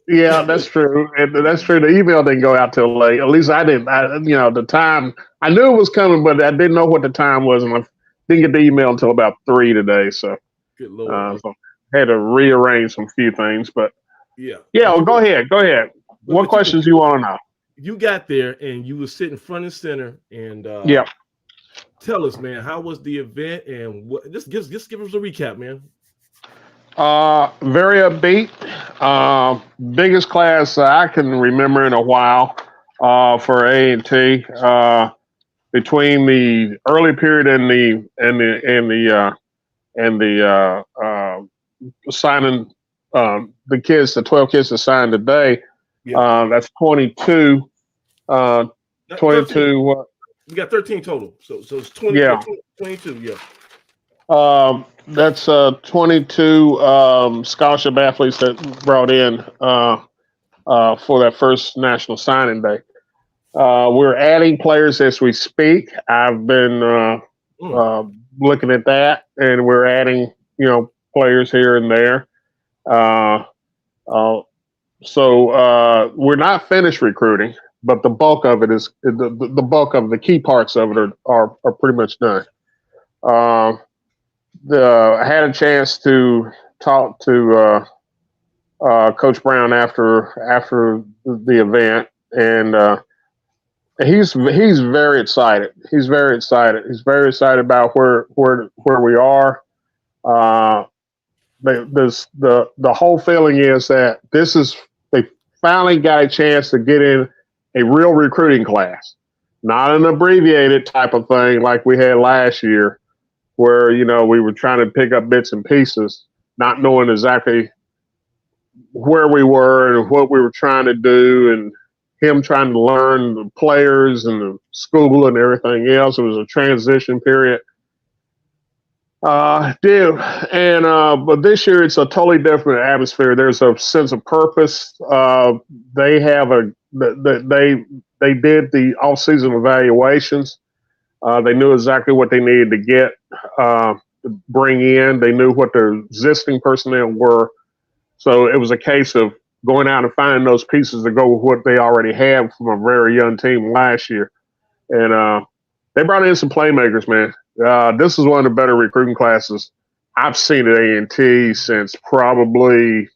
Yeah, that's true, and that's true. The email didn't go out till late. At least I didn't. The time I knew it was coming, but I didn't know what the time was, and I didn't get the email until about 3 today. So, good Lord, so I had to rearrange some few things. But yeah. Well, go ahead. What questions you want to know? You got there and you were sitting front and center, and yeah. Tell us, man, how was the event, and what? Just give us a recap, man. Very upbeat. Biggest class I can remember in a while for A&T. Between the early period and the signing the kids, the 12 kids that signed today. Yeah. That's 22. 22. We got 13 total, so it's 20. Yeah. 22. Yeah. That's 22 scholarship athletes that brought in for that first national signing day. We're adding players as we speak. I've been looking at that, and we're adding, players here and there. So we're not finished recruiting, but the bulk of it is the bulk of the key parts of it are pretty much done. I had a chance to talk to Coach Brown after the event, and he's very excited. He's very excited. He's very excited about where we are. The whole feeling is that they finally got a chance to get in a real recruiting class, not an abbreviated type of thing like we had last year, where we were trying to pick up bits and pieces, not knowing exactly where we were and what we were trying to do, and him trying to learn the players and the school and everything else. It was a transition period. But this year it's a totally different atmosphere. There's a sense of purpose. They did the off-season evaluations. They knew exactly what they needed to get, to bring in. They knew what their existing personnel were. So it was a case of going out and finding those pieces to go with what they already had from a very young team last year. And they brought in some playmakers, man. This is one of the better recruiting classes I've seen at A&T since probably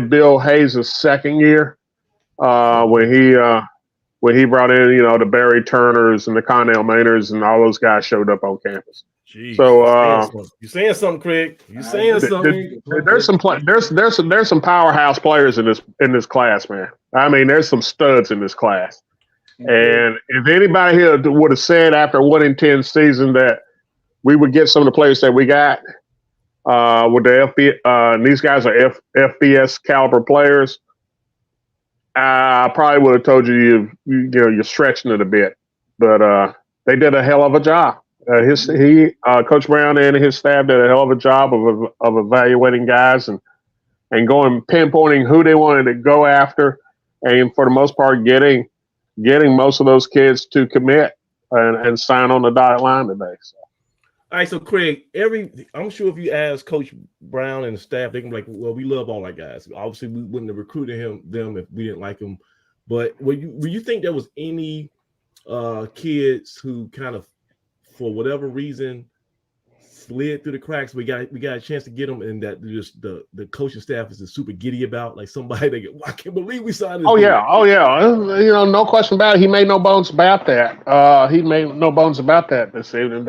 Bill Hayes' second year, when he brought in, the Barry Turners and the Connell Maynards and all those guys showed up on campus. Jeez, so you're saying something, Craig. You're saying something. There's some powerhouse players in this class, man. I mean, there's some studs in this class. Mm-hmm. And if anybody here would have said after 1-10 season that we would get some of the players that we got with the FBS, and these guys are FBS caliber players, I probably would have told you you're stretching it a bit. But they did a hell of a job. Coach Brown and his staff did a hell of a job of evaluating guys and going pinpointing who they wanted to go after, and for the most part getting most of those kids to commit and sign on the dotted line today. So. All right, so Craig, I'm sure if you ask Coach Brown and the staff, they can be like, "Well, we love all our guys. Obviously, we wouldn't have recruited them if we didn't like them." But would you think there was any kids who kind of, for whatever reason, slid through the cracks? We got a chance to get them, and that just the coaching staff is super giddy about, like somebody they I can't believe we signed this. Oh yeah. No question about it. He made no bones about that. This evening.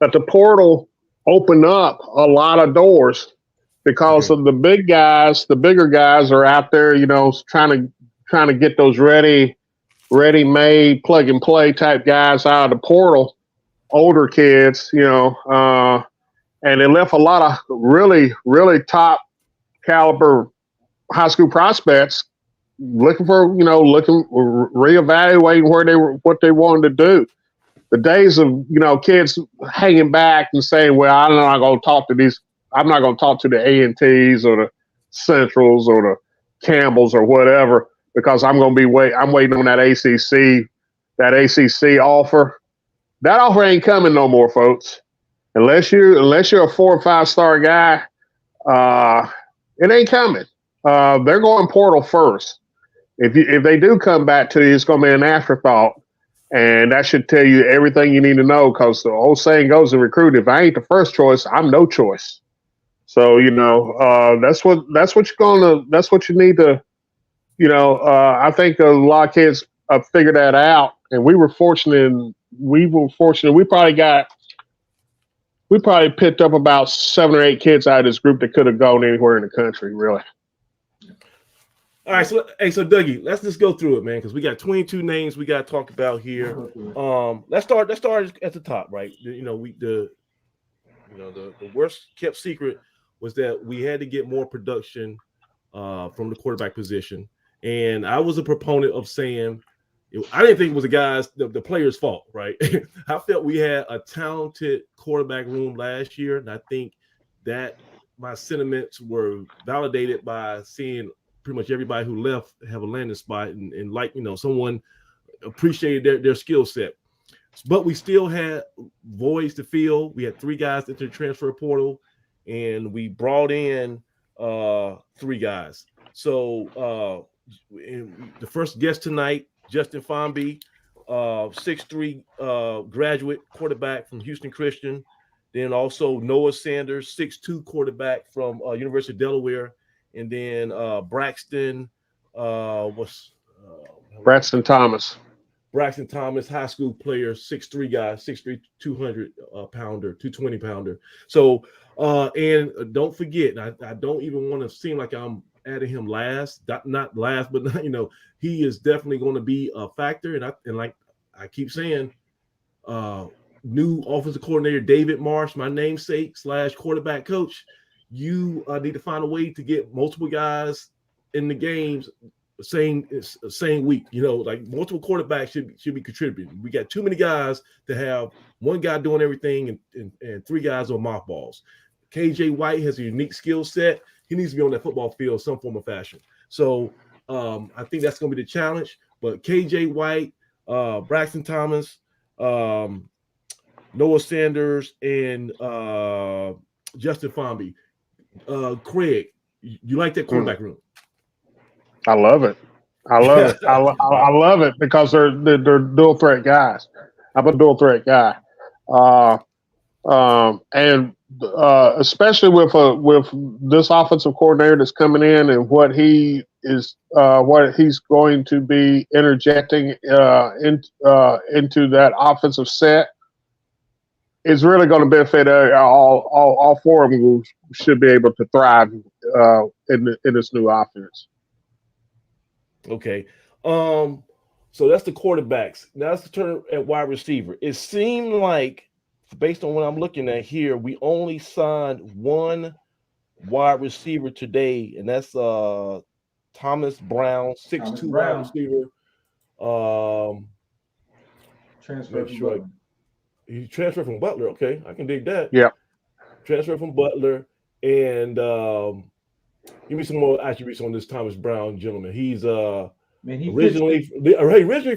That the portal opened up a lot of doors because of the big guys. The bigger guys are out there, trying to get those ready-made plug-and-play type guys out of the portal. Older kids, and they left a lot of really, really top caliber high school prospects reevaluating what they wanted to do. The days of kids hanging back and saying, "Well, I'm not going to talk to these. I'm not going to talk to the A&Ts or the Centrals or the Campbells or whatever because I'm going to be I'm waiting on that ACC offer." That offer ain't coming no more, folks. Unless you're a 4 or 5 star guy, it ain't coming. They're going portal first. If they do come back to you, it's going to be an afterthought, and that should tell you everything you need to know. Because the old saying goes in recruiting: if I ain't the first choice, I'm no choice. So that's what you need to. I think a lot of kids figured that out, and we were fortunate. We probably picked up about 7 or 8 kids out of this group that could have gone anywhere in the country, really. All right, so Dougie, let's just go through it, man, because we got 22 names we got to talk about here. Let's start at the top, right? The worst kept secret was that we had to get more production from the quarterback position, and I was a proponent of saying I didn't think it was the players' fault, right? I felt we had a talented quarterback room last year, and I think that my sentiments were validated by seeing pretty much everybody who left have a landing spot and someone appreciated their skill set. But we still had voids to fill. We had 3 guys into the transfer portal, and we brought in 3 guys. So the first guest tonight, Justin Fomby, 6'3" graduate quarterback from Houston Christian. Then also Noah Sanders, 6'2" quarterback from University of Delaware. And then Braxton Thomas. Braxton Thomas, high school player, 6'3" guy, 6'3", 200 pounder, 220 pounder. So and don't forget, I don't even want to seem like I'm adding him last, not last, but he is definitely going to be a factor. And like I keep saying, new offensive coordinator David Marsh, my namesake / quarterback coach, you need to find a way to get multiple guys in the games same week. Like multiple quarterbacks should be contributing. We got too many guys to have one guy doing everything and 3 guys on mothballs. KJ White has a unique skill set. He needs to be on that football field some form of fashion. So I think that's going to be the challenge. But KJ White, Braxton Thomas, Noah Sanders, and Justin Fomby. Craig, you like that quarterback room? I love it. I love it because they're dual threat guys. I'm a dual threat guy, and especially with this offensive coordinator that's coming in and what he's going to be interjecting into that offensive set is really going to benefit all 4 of them who should be able to thrive in this new offense. Okay. So that's the quarterbacks. Now let's turn at wide receiver. It seemed like, based on what I'm looking at here, we only signed 1 wide receiver today, and that's Thomas Brown, 6'2" wide receiver. He transferred from Butler. Okay, I can dig that. Yeah. Transferred from Butler, and give me some more attributes on this Thomas Brown gentleman. He's originally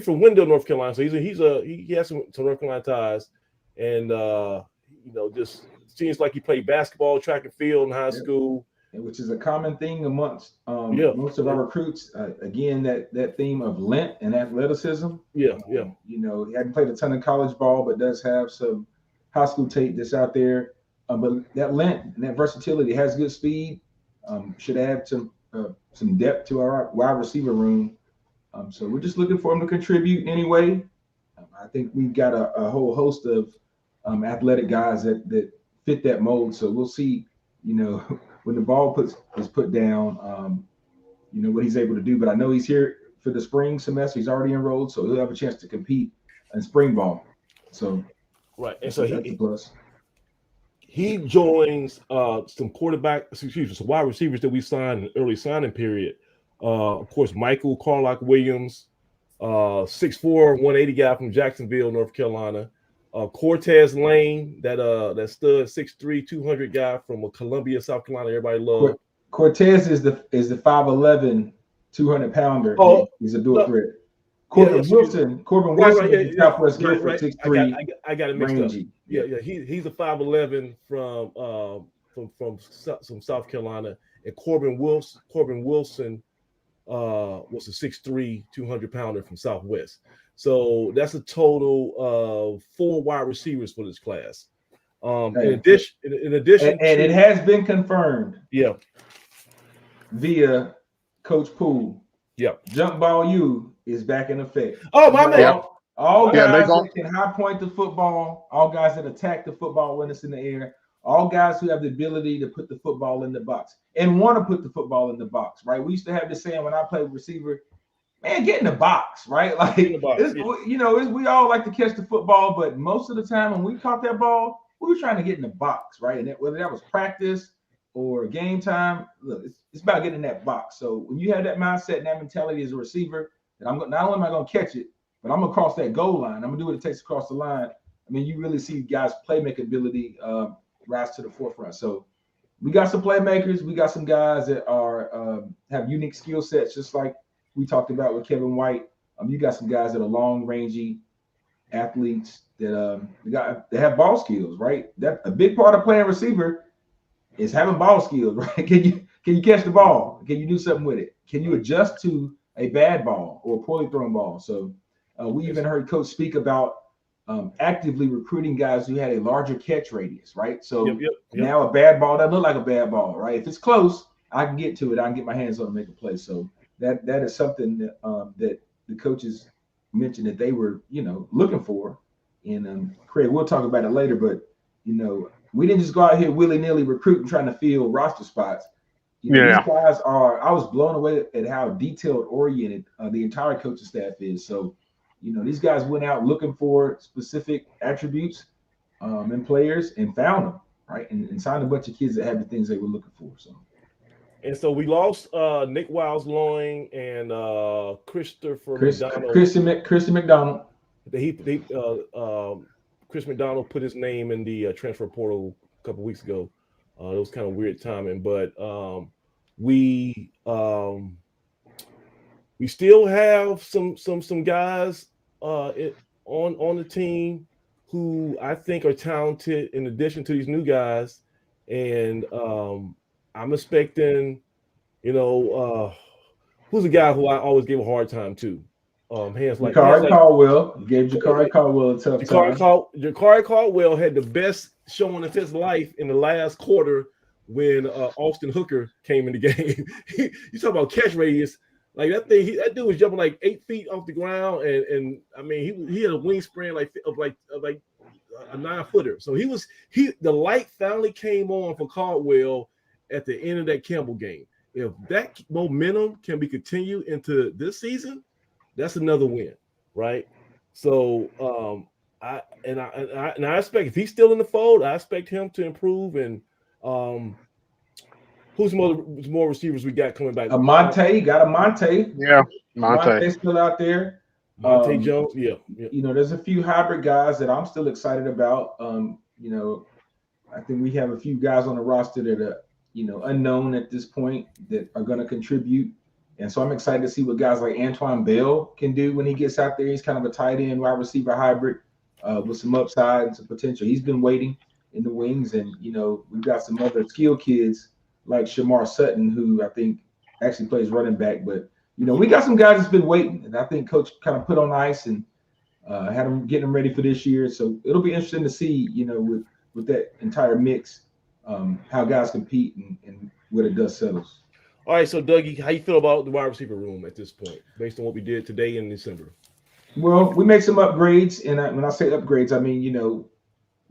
from Wendell, North Carolina. So he has some North Carolina ties, and just seems like he played basketball, track and field in high school, which is a common thing amongst most of our recruits. Again, that theme of length and athleticism. He hadn't played a ton of college ball, but does have some high school tape that's out there. But that length and that versatility, has good speed. Should add some depth to our wide receiver room. So we're just looking for him to contribute anyway. I think we've got a whole host of athletic guys that fit that mold. So we'll see, when the ball is put down, what he's able to do. But I know he's here for the spring semester. He's already enrolled, so he'll have a chance to compete in spring ball. So right, and so that's a plus. He joins some wide receivers that we signed in the early signing period. Of course, Michael Carlock Williams, 6'4", 180 guy from Jacksonville, North Carolina. Cortez Lane, that stud 6'3", 200 guy from Columbia, South Carolina. Everybody loves. Cortez is the 5'11", 200 pounder. Oh, he's a dual threat. Corbin Wilson is Southwest Guilford, 6'3". I got it mixed up. Rangy. Yeah. He's a 5'11" from South Carolina, and Corbin Wilson was a 6'3", 200 pounder from Southwest. So that's a total of 4 wide receivers for this class. In addition, and it has been confirmed. Yeah. Via Coach Poole. Yeah. Jump ball U is back in effect. Oh, my man. All guys that can high point the football, all guys that attack the football when it's in the air, all guys who have the ability to put the football in the box and want to put the football in the box, right? We used to have this saying when I played receiver, man, get in the box, right? Like, we all like to catch the football, but most of the time when we caught that ball, we were trying to get in the box, right? And whether that was practice or game time, look, it's about getting in that box. So when you have that mindset and that mentality as a receiver, that not only am I going to catch it, but I'm going to cross that goal line. I'm going to do what it takes to cross the line. I mean, you really see guys' playmaking ability rise to the forefront. So we got some playmakers. We got some guys that are have unique skill sets, just like we talked about with Kevin White. You got some guys that are long, rangy athletes that they have ball skills, right? That a big part of playing receiver is having ball skills, right? Can you catch the ball? Can you do something with it? Can you adjust to a bad ball or a poorly thrown ball? So we even heard Coach speak about actively recruiting guys who had a larger catch radius, right? So now a bad ball doesn't look like a bad ball, right? If it's close, I can get to it. I can get my hands on it and make a play. So that is something that the coaches mentioned that they were, looking for. And Craig, we'll talk about it later, but we didn't just go out here willy-nilly recruiting, trying to fill roster spots. These guys I was blown away at how detailed oriented the entire coaching staff is. So, these guys went out looking for specific attributes in players and found them, right? And signed a bunch of kids that had the things they were looking for. So we lost Nick Wiles-Loing and Christian McDonald. Chris McDonald put his name in the transfer portal a couple weeks ago. It was kind of weird timing, but we still have some guys on the team who I think are talented in addition to these new guys, and I'm expecting, who's a guy who I always give a hard time to. Jakari Caldwell. Gave Jakari Caldwell a tough time. Jakari Caldwell had the best showing of his life in the last quarter when Austin Hooker came in the game. You talk about catch radius, like that dude was jumping like 8 feet off the ground, and I mean he had a wingspan of a 9-footer. So the light finally came on for Caldwell at the end of that Campbell game. If that momentum can be continued into this season, that's another win, right? So I expect, if he's still in the fold, I expect him to improve. And who's more receivers we got coming back? Monte. Yeah, Monte's still out there. Monte Jones, yeah. There's a few hybrid guys that I'm still excited about. I think we have a few guys on the roster that are, unknown at this point that are going to contribute. And so I'm excited to see what guys like Antoine Bell can do when he gets out there. He's kind of a tight end wide receiver hybrid with some upside and some potential. He's been waiting in the wings, and we've got some other skill kids like Shamar Sutton, who I think actually plays running back. But we got some guys that's been waiting, and I think Coach kind of put on ice and had them getting them ready for this year. So it'll be interesting to see, with that entire mix, how guys compete and where the dust settles. All right, so Dougie, how you feel about the wide receiver room at this point, based on what we did today in December? Well, we made some upgrades, and when I say upgrades, I mean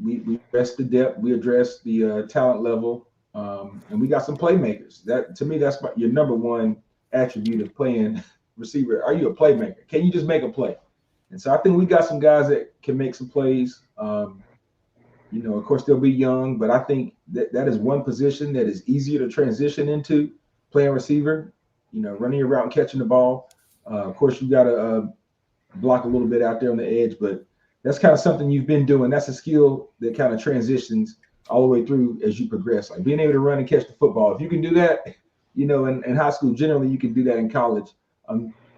we addressed the depth, we addressed the talent level, and we got some playmakers. That to me, that's your number one attribute of playing receiver. Are you a playmaker? Can you just make a play? And so I think we got some guys that can make some plays. Of course they'll be young, but I think that is one position that is easier to transition into. Playing receiver, running your route and catching the ball. Of course, you got to block a little bit out there on the edge, but that's kind of something you've been doing. That's a skill that kind of transitions all the way through as you progress. Like being able to run and catch the football. If you can do that, in high school, generally you can do that in college.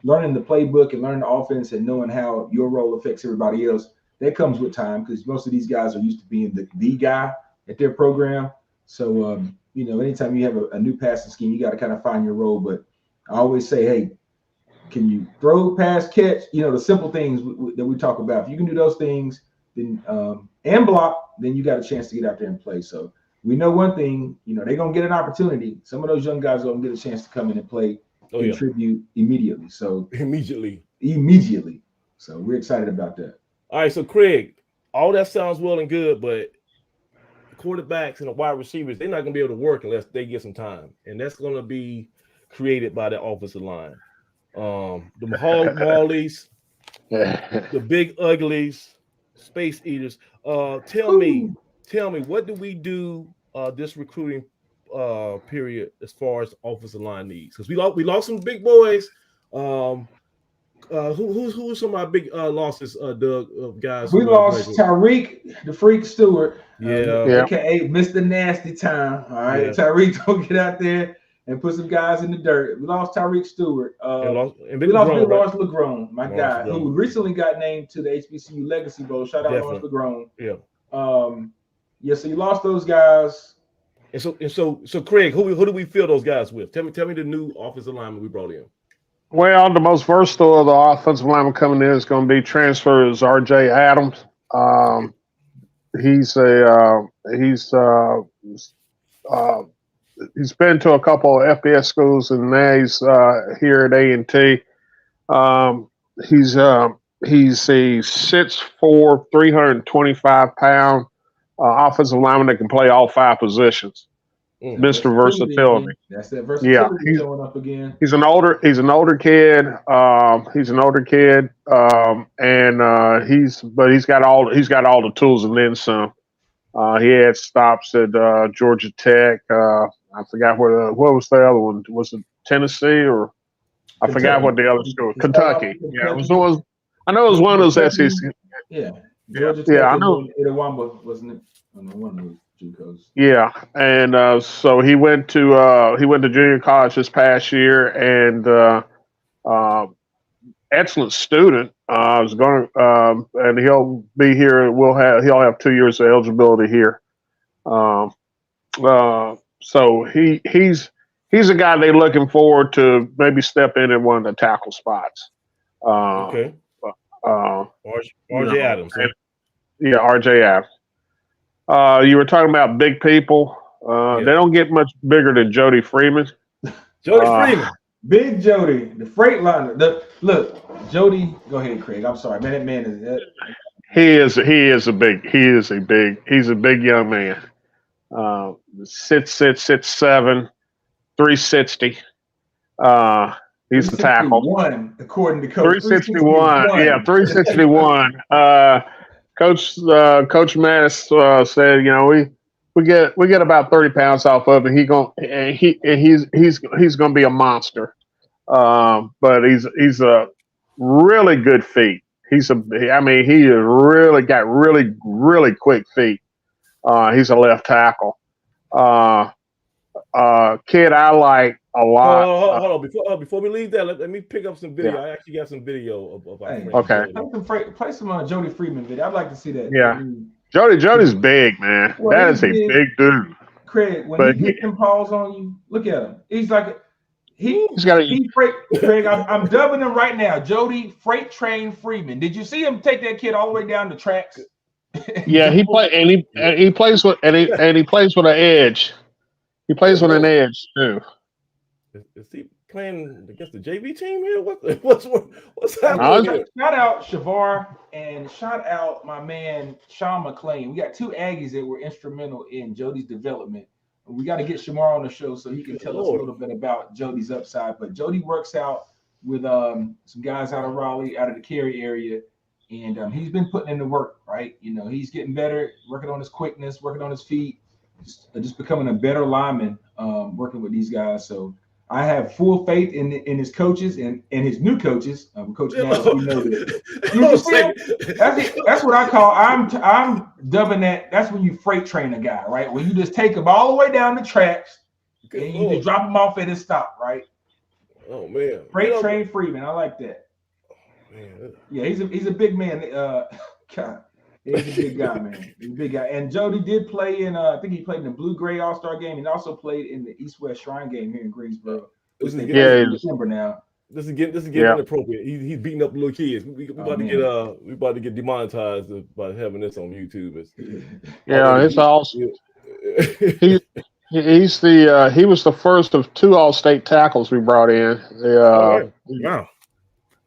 Learning the playbook and learning the offense and knowing how your role affects everybody else, that comes with time because most of these guys are used to being the guy at their program. So, anytime you have a new passing scheme, you got to kind of find your role. But I always say, hey, can you throw, pass, catch? The simple things that we talk about. If you can do those things, then and block, then you got a chance to get out there and play. So we know one thing, they're going to get an opportunity. Some of those young guys are going to get a chance to come in and play, contribute immediately. So immediately. So we're excited about that. All right, so Craig, all that sounds well and good, but quarterbacks and the wide receivers, they're not going to be able to work unless they get some time. And that's going to be created by the offensive line. The Mauleys, the big uglies, space eaters. Tell me, what do we do this recruiting period as far as offensive line needs? Because we lost some big boys. Who's some of our big losses, Doug, of guys? We lost Tyreek, the Freak Stewart, aka Mr. Nasty Time. All right, Tyreek don't get out there and put some guys in the dirt. We lost Tyreek Stewart. We lost Lawrence LeGrone, my guy, who recently got named to the HBCU Legacy Bowl. Shout out Lawrence LeGrone. Yeah. So you lost those guys. And so Craig, who do we fill those guys with? Tell me the new offensive lineman we brought in. Well, the most versatile of the offensive lineman coming in is going to be transfers RJ Adams. He's been to a couple of FBS schools, and now he's here at A&T. He's a 6'4", 325-pound offensive lineman that can play all 5 positions. Mr. Versatility. That's that versatility showing up again. He's an older kid. He's got all the tools and then some. He had stops at Georgia Tech. I forgot what was the other one? Was it Tennessee or I forgot what the other school? Kentucky. Yeah, I know it was one of those SEC. Yeah. Georgia Tech. I know. Itawamba, wasn't it? One of those JUCOs. Yeah, and so he went to junior college this past year, and excellent student. And he'll be here. He'll have 2 years of eligibility here. So he's a guy they're looking forward to maybe step in at one of the tackle spots. RJ Adams. Yeah, RJ Adams. You were talking about big people. They don't get much bigger than Jody Freeman. Freeman. Big Jody, the Freightliner. Look, Jody, go ahead, Craig. I'm sorry, man. That man is he's a big young man. 6'7", 360. He's the tackle. According to Coach. 361. Yeah, 361. Coach Mattis said, we get about 30 pounds off of it. He's gonna be a monster. But he's a really good feet. He has really got really quick feet. He's a left tackle. Kid I like a lot. Hold on. Before we leave that, let me pick up some video. I actually got some video of okay. Play some Jody Freeman video. I'd like to see that. Yeah. Jody's big, man. Well, that is a big dude. Craig, when he gets them paws on you, look at him. He's like Craig, I'm dubbing him right now. Jody Freight Train Freeman. Did you see him take that kid all the way down the tracks? Yeah, he plays with an edge. He plays with an edge too. Is he playing against the JV team here? What's happening here? Shout out Shavar and shout out my man Sean McClain. We got 2 Aggies that were instrumental in Jody's development. We got to get Shamar on the show so he can tell us a little bit about Jody's upside. But Jody works out with some guys out of Raleigh, out of the Cary area, and he's been putting in the work, right? He's getting better, working on his quickness, working on his feet, just becoming a better lineman, working with these guys. So I have full faith in his coaches and his new coaches. Coach Maddox, we know that. You see him? That's what I call. I'm dubbing that. That's when you freight train a guy, right? When you just take him all the way down the tracks and you just drop him off at his stop, right? Oh man, freight train Freeman. I like that. Man. Yeah, he's a big man. God, he's a big guy, man. He's a big guy. And Jody did play in. I think he played in the Blue-Gray All-Star game, and also played in the East-West Shrine game here in Greensboro. December now. This is getting inappropriate. He's beating up little kids. We about to get demonetized by having this on YouTube. It's awesome. He was the first of 2 All-State tackles we brought in.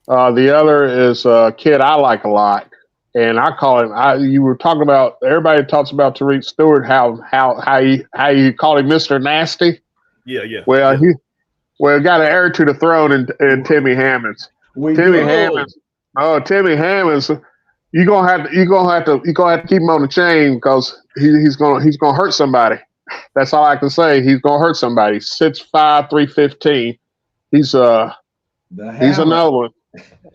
Wow. The other is a kid I like a lot, and I call him. You were talking about, everybody talks about Tariq Stewart, how you call him Mr. Nasty. Yeah. Well, got an heir to the throne in Timmy Hammonds. Timmy Hammonds. You're gonna have to keep him on the chain because he's gonna hurt somebody. That's all I can say. He's gonna hurt somebody. 6'5", 315. He's another one.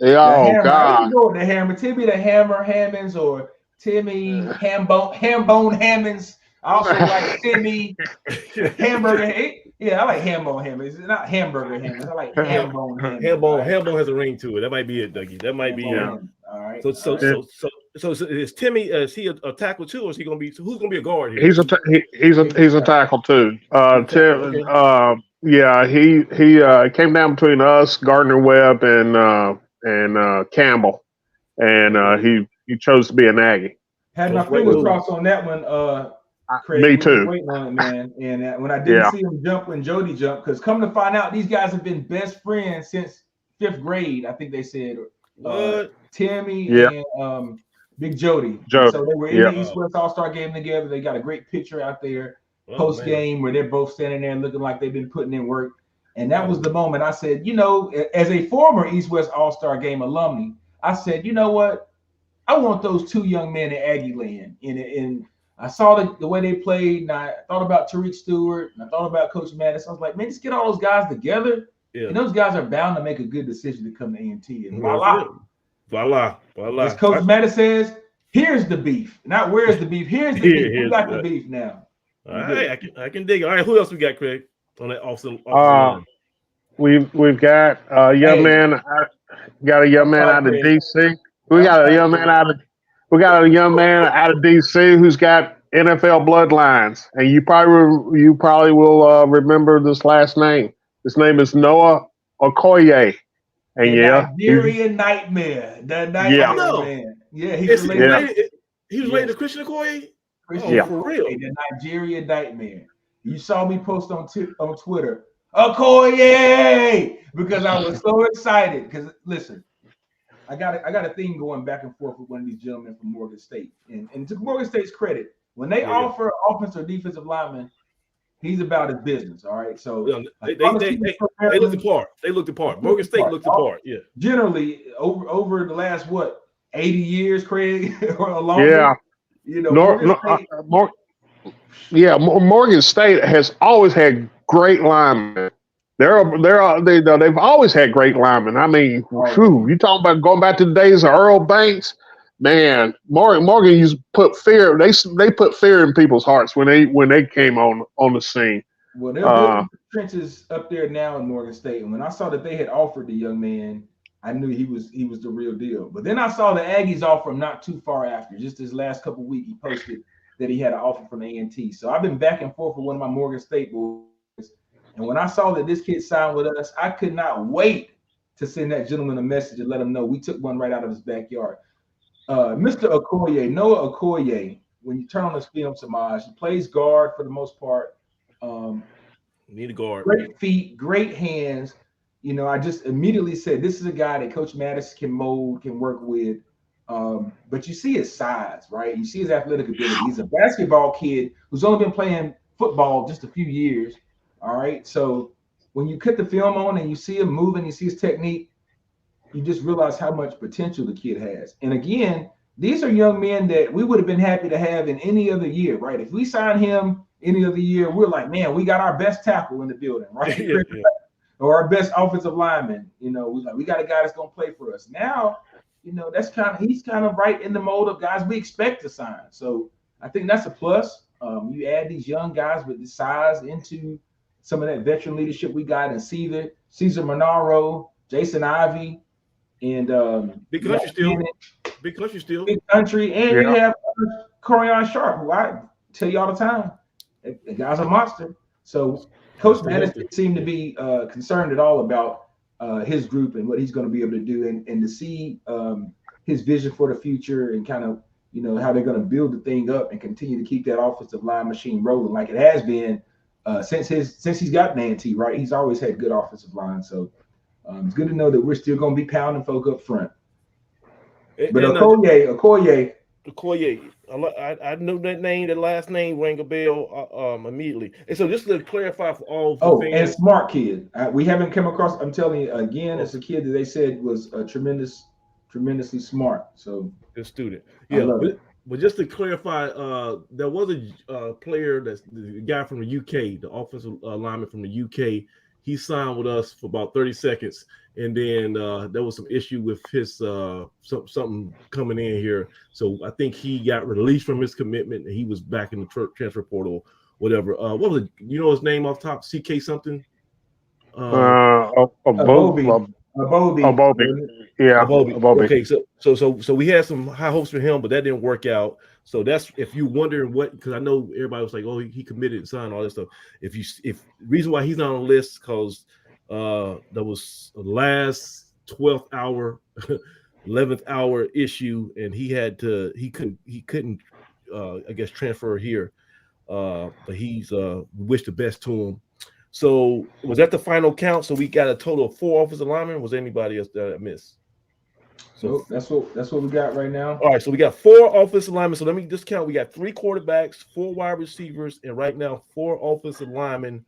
Oh God! You go with the hammer, Timmy the Hammer Hammonds, or Timmy Hambone Hammonds. I also like Timmy Hamburger. Yeah, I like Hambone Hammonds. It's not Hamburger Hammonds. I like Hambone Hammonds. Hambone has a ring to it. That might be it, Dougie. That might be it. All right. So is Timmy? Is he a tackle too, or is he gonna be? Who's gonna be a guard here? He's a tackle too. He came down between us, Gardner Webb, and Campbell, and he chose to be an Aggie. Had my fingers crossed on that one. Craig, me too. Waiting on it, man. And when I didn't see him jump when Jody jumped, because come to find out, these guys have been best friends since 5th grade. I think they said Timmy and Big Jody. So they were in the East-West All-Star game together. They got a great picture out there post game where they're both standing there looking like they've been putting in work. And that was the moment I said, as a former East-West All-Star game alumni, I said, you know what? I want those 2 young men in Aggie land. And I saw the way they played, and I thought about Tariq Stewart, and I thought about Coach Maddox. I was like, man, just get all those guys together. Yeah. And those guys are bound to make a good decision to come to A&T. And voila. As Coach Maddox says, here's the beef. Not where's the beef. Here's the beef. We got the beef now. All right, I can dig it. All right, who else we got, Craig, on that offseason? We've got a young man. Got a young man out of DC. We got a young man out of DC who's got NFL bloodlines, and you probably will remember this last name. His name is Noah Okoye. And Nigerian Nightmare. The Nightmare man. Yeah, he was related to Khristian Okoye. For real. The Nigerian Nightmare. You saw me post on Twitter, Okoye, because I was so excited. Because listen, I got a thing going back and forth with one of these gentlemen from Morgan State. And to Morgan State's credit, when they offer offensive or defensive lineman, he's about his business. All right. So they looked the part. They looked the part. Morgan State looked the part. Yeah. Generally, over the last 80 years, Craig, or longer. Yeah. Morgan State has always had great linemen. They've always had great linemen. I mean, you talking about going back to the days of Earl Banks, man. Morgan used to put fear. They put fear in people's hearts when they came on the scene. Well, they're building trenches up there now in Morgan State, and when I saw that they had offered the young man, I knew he was the real deal. But then I saw the Aggies offer him not too far after. Just this last couple of weeks, he posted that he had an offer from A&T. So I've been back and forth with one of my Morgan State boys. And when I saw that this kid signed with us, I could not wait to send that gentleman a message and let him know we took one right out of his backyard. Mr. Okoye, Noah Okoye, when you turn on his film, Samaj, he plays guard for the most part. Need a guard. Great feet, great hands. I just immediately said, this is a guy that Coach Maddox can mold, can work with. But you see his size, right? You see his athletic ability. He's a basketball kid who's only been playing football just a few years. All right. So when you cut the film on and you see him moving, you see his technique, you just realize how much potential the kid has. And again, these are young men that we would have been happy to have in any other year, right? If we sign him any other year, we're like, man, we got our best tackle in the building, right? or our best offensive lineman. You know, we got a guy that's gonna play for us. Now, you know, he's kind of right in the mold of guys we expect to sign. So I think that's a plus. You add these young guys with the size into some of that veteran leadership we got in Cesar Monaro, Jason Ivey, and Big country still. Big country, and you have Corian Sharp, who I tell you all the time, the guy's a monster. So Coach Madden seemed to be concerned at all about his group and what he's going to be able to do, and to see his vision for the future and kind of, you know, how they're going to build the thing up and continue to keep that offensive line machine rolling like it has been since he's got Nanty, right? He's always had good offensive line. So it's good to know that we're still going to be pounding folk up front. But Okoye, I know that name, that last name rang a bell immediately. And so just to clarify for all fans, and smart kid. We haven't come across, I'm telling you again, it's a kid that they said was tremendously smart. So a student. Yeah, but just to clarify, there was a player, that's the guy from the UK, the offensive lineman from the UK. He signed with us for about 30 seconds, and then there was some issue with his something coming in here. So I think he got released from his commitment, and he was back in the transfer portal, whatever. What was it? You know his name off top? CK something? Bobby. Yeah. Bobby. Okay, so we had some high hopes for him, but that didn't work out. So that's, if you're wondering what, because I know everybody was like, oh, he committed and signed all this stuff. If reason why he's not on the list, because that was the last 12th hour, 11th hour issue, and he couldn't I guess transfer here. But he's wish the best to him. So was that the final count? So we got a total of 4 offensive linemen. Was there anybody else that I missed? So that's what we got right now. All right, so we got 4 offensive linemen. So let me just count. We got 3 quarterbacks, 4 wide receivers, and right now 4 offensive linemen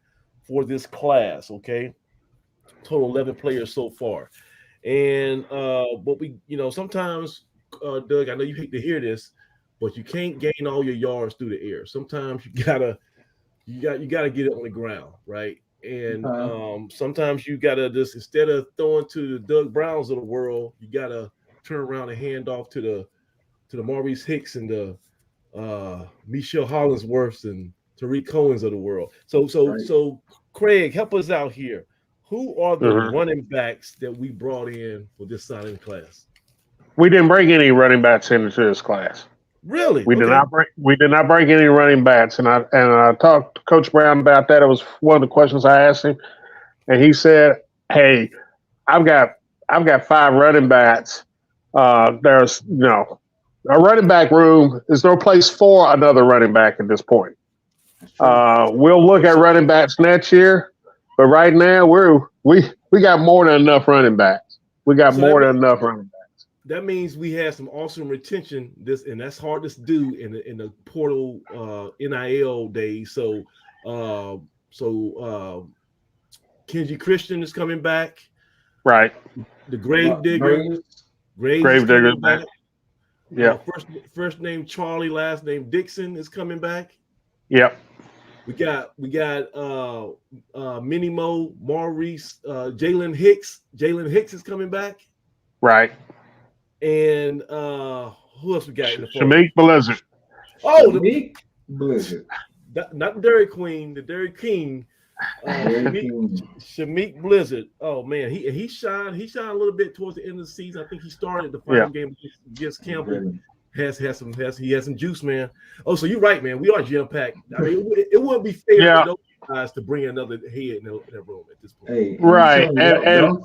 for this class. Okay, total 11 players so far. And but we, you know, sometimes Doug, I know you hate to hear this, but you can't gain all your yards through the air. Sometimes you gotta get it on the ground, right? And sometimes you gotta just, instead of throwing to the Doug Browns of the world, you gotta turn around and hand off to the Maurice Hicks and the Michelle Hollingsworths and Tariq Cohens of the world. So Craig, help us out here. Who are the running backs that we brought in for this signing class? We didn't bring any running backs into this class. Really? We did not bring any running backs, and I talked to Coach Brown about that. It was one of the questions I asked him, and he said, "Hey, I've got 5 running backs. There's, you know, a running back room is no place for another running back at this point. We'll look at running backs next year, but right now we got more than enough running backs. We got more than enough running backs." That means we had some awesome retention. And that's hard to do in the portal NIL days. So Kenji Khristian is coming back. Right. The Grave Digger. Grave Digger back. Yeah. First name Charlie, last name Dixon is coming back. Yep. We got Minimo, Maurice, Jalen Hicks. Jalen Hicks is coming back. Right. And who else we got in the Shamik Blizzard. Oh, the Blizzard. Not Dairy Queen, the Dairy King. Shamik Blizzard. Oh man, he shined a little bit towards the end of the season. I think he started the final game against Campbell. He has some juice, man. Oh, so you're right, man. We are jam packed. I mean, it wouldn't be fair for those guys to bring another head in that room at this point. Hey, right, and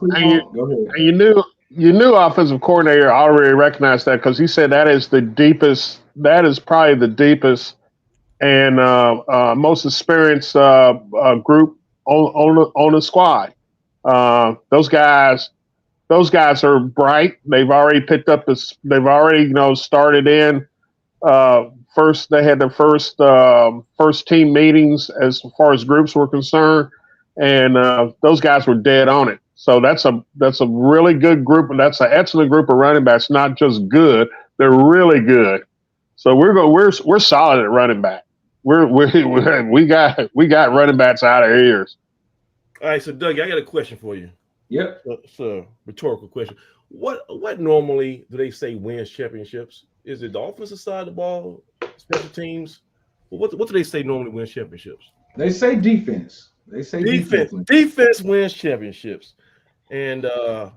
you knew. Your new offensive coordinator already recognized that, because he said that is the deepest. That is probably the deepest and most experienced group on the squad. Those guys are bright. They've already picked up this. They've already started in. First, they had the first team meetings as far as groups were concerned, and those guys were dead on it. So that's a really good group, and that's an excellent group of running backs. Not just good, they're really good. So we're solid at running back. We got running backs out of ears. All right, so Doug, I got a question for you. Yep. It's a rhetorical question. What normally do they say wins championships? Is it the offensive side of the ball, special teams? What do they say normally wins championships? They say defense. They say defense. Defense wins championships. And the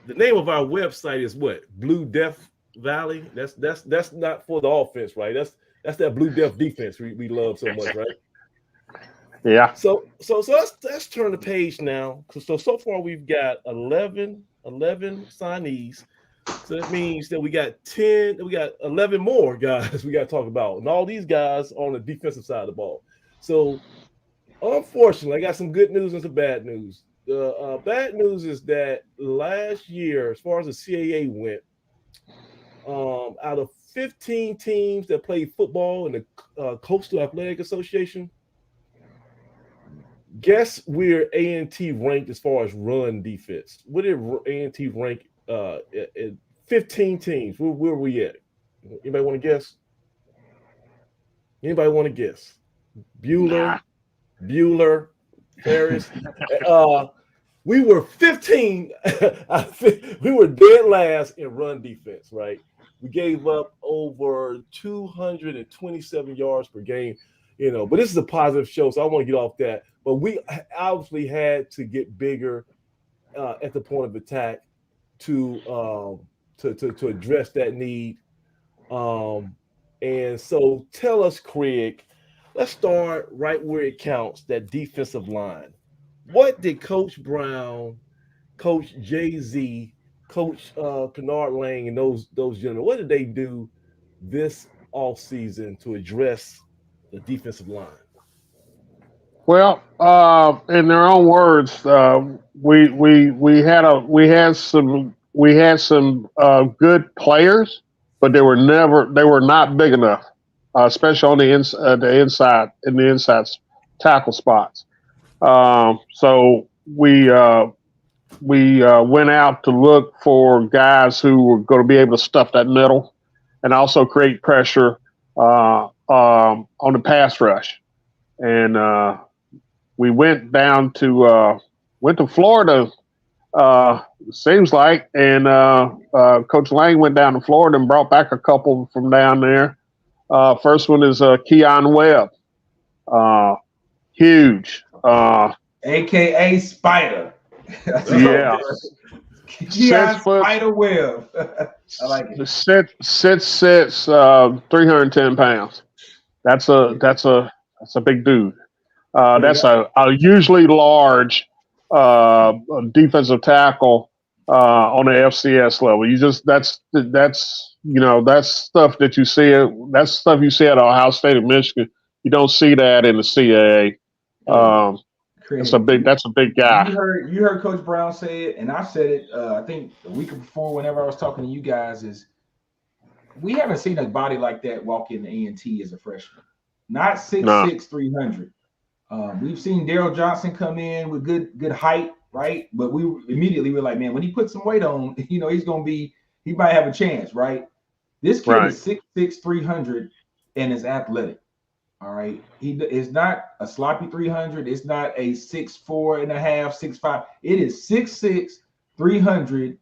name of our website is what? Blue Death Valley. That's not for the offense, right? That's that Blue Death defense we love so much, right? Yeah. So let's turn the page now. So far we've got 11 signees. So that means that we got 11 more guys we got to talk about. And all these guys on the defensive side of the ball. So unfortunately, I got some good news and some bad news. The bad news is that last year, as far as the CAA went, out of 15 teams that played football in the Coastal Athletic Association, guess where A&T ranked as far as run defense? Where did A&T rank at 15 teams? Where were we at? Anybody want to guess? Anybody want to guess? Bueller, Harris. We were 15. We were dead last in run defense, right? We gave up over 227 yards per game, but this is a positive show, so I want to get off that. But we obviously had to get bigger at the point of attack to address that need. And so tell us, Craig, let's start right where it counts, that defensive line. What did Coach Brown, Coach Jay-Z, Coach Kennard Lang, and those gentlemen, what did they do this offseason to address the defensive line? Well, in their own words, we had some good players, but they were not big enough, especially on the inside tackle spots. So we went out to look for guys who were going to be able to stuff that middle and also create pressure on the pass rush. And we went down to Florida, seems like, and Coach Lang went down to Florida and brought back a couple from down there. First one is Keon Webb, huge, AKA Spider. Yeah, Keon Spider Webb. I like it. 6'6", 310 pounds. That's a big dude. That's a usually large defensive tackle on the FCS level. That's stuff that you see. That's stuff you see at Ohio State and Michigan. You don't see that in the CAA. That's a big guy. You heard Coach Brown say it, and I said it. I think the week before, whenever I was talking to you guys, is we haven't seen a body like that walk in the A&T as a freshman. Not 6'6", 300. We've seen Daryl Johnson come in with good height, right? But we immediately were like, man, when he puts some weight on, he might have a chance, right? This kid is 6'6", 300 and is athletic. All right. He is not a sloppy 300. It's not a 6'4" and a half, 6'5". It is 6'6", 300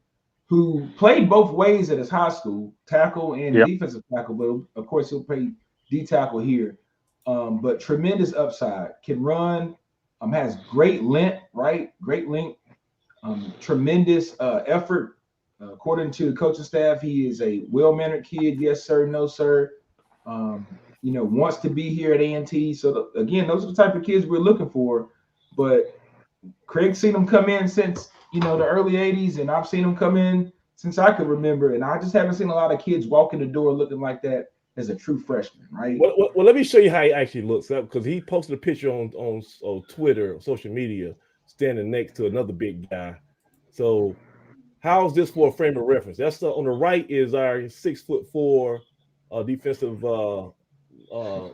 who played both ways at his high school, tackle and defensive tackle, but of course he'll play D tackle here. But tremendous upside, can run, has great length, right? Great length, tremendous effort. According to the coaching staff, he is a well-mannered kid. Yes, sir. No, sir. Wants to be here at A&T. So again, those are the type of kids we're looking for. But Craig's seen them come in since, the early 80s, and I've seen them come in since I could remember. And I just haven't seen a lot of kids walk in the door looking like that as a true freshman, right? Well, let me show you how he actually looks up, because he posted a picture on Twitter, social media, standing next to another big guy. So how's this for a frame of reference? That's on the right is our 6'4" defensive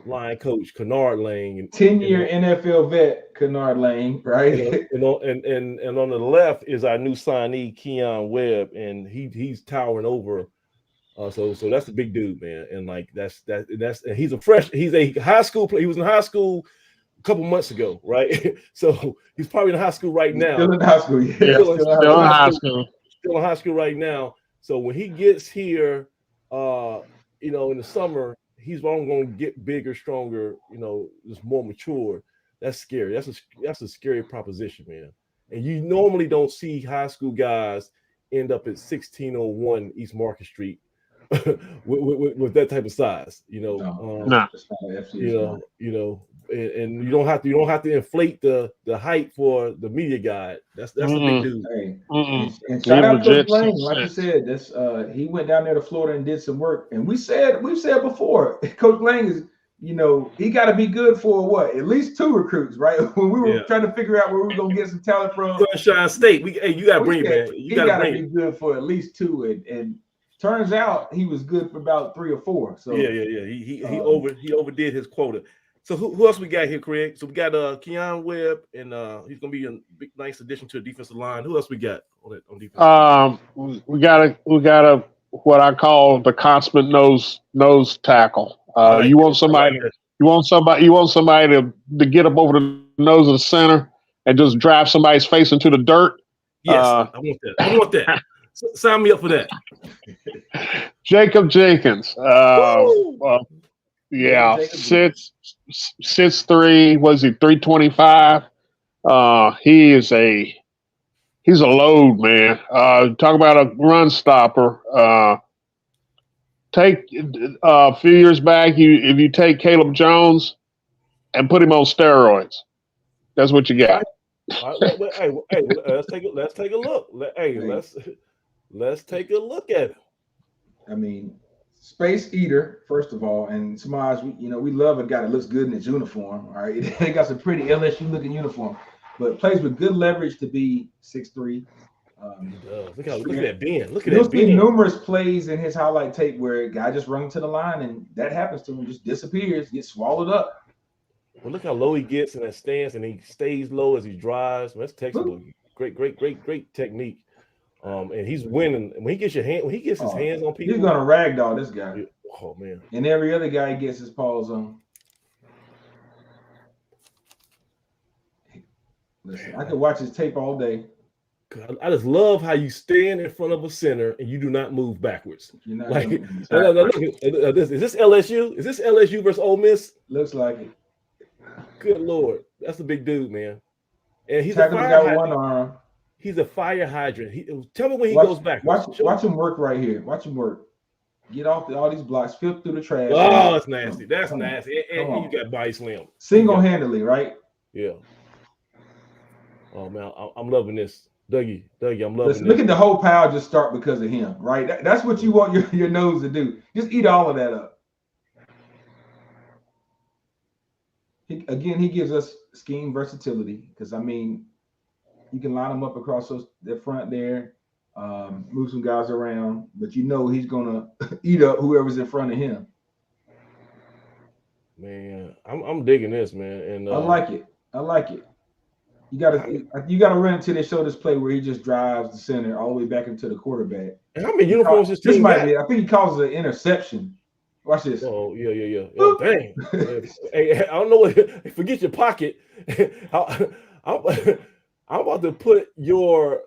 line coach, Kennard Lang. 10-year NFL vet, Kennard Lang, right? And on the left is our new signee, Keon Webb, and he's towering over. So that's a big dude, man, and like that's and he's a high school player. He was in high school a couple months ago, right? So he's probably in high school right now. Still in high school, yeah. Still in high school. Still in high school right now. So when he gets here, you know, in the summer, he's only going to get bigger, stronger, you know, just more mature. That's scary. That's a scary proposition, man. And you normally don't see high school guys end up at 1601 East Market Street with that type of size, you know. You know, and you don't have to inflate the height for the media guide. That's a big dude. Hey. And shout out to Coach Lang, like you said, that's he went down there to Florida and did some work. And we've said before, Coach Lang is, you know, he got to be good for what, at least 2 recruits, right? When we were trying to figure out where we were gonna get some talent from. Sunshine State, you gotta bring it, man. You gotta be good for at least 2, and turns out he was good for about 3 or 4. So he overdid his quota. So who else we got here, Craig? So we got Keon Webb, and he's gonna be a big, nice addition to the defensive line. Who else we got on defense? We got a what I call the consummate nose tackle. You want somebody to get up over the nose of the center and just drive somebody's face into the dirt. Yes, I want that. Sign me up for that. Jacob Jenkins. 6'3", was he 325? He's a load, man. Talk about a run stopper. Take a few years back, if you take Caleb Jones and put him on steroids, that's what you got. Hey, let's take a look. Let's take a look at it. I mean, space eater, first of all, and Samaj, we love a guy that looks good in his uniform. All right, they got some pretty LSU looking uniform, but plays with good leverage to be 6'3". Look at that bend. You'll see numerous plays in his highlight tape where a guy just runs to the line and that happens to him, just disappears, gets swallowed up. Well, look how low he gets in that stance, and he stays low as he drives. That's textbook. Great technique. And he's winning when he gets his hands on people. He's gonna ragdoll this guy. Oh man! And every other guy he gets his paws on. Listen, I could watch his tape all day. I just love how you stand in front of a center and you do not move backwards. You're not like, is this LSU? Is this LSU versus Ole Miss? Looks like it. Good Lord, that's a big dude, man. And he's a fire hydrant. One arm. He's a fire hydrant. Tell me when he goes back. Watch him work right here. Watch him work. Get off all these blocks. Flip through the trash. Oh, that's nasty. That's nasty. And you got body slam. Single-handedly, right? Yeah. Oh man, I'm loving this. Dougie, I'm loving this. Look at the whole pile just start because of him, right? That's what you want your nose to do. Just eat all of that up. He gives us scheme versatility because, I mean, you can line them up across the front there, move some guys around, but he's going to eat up whoever's in front of him. Man, I'm digging this, man. And I like it. You gotta run until they show this play where he just drives the center all the way back into the quarterback. And how many uniforms this team might be? I think he calls it an interception. Watch this. Oh yeah. Oh, dang. Hey, I don't know what. Forget your pocket. I'm about to put your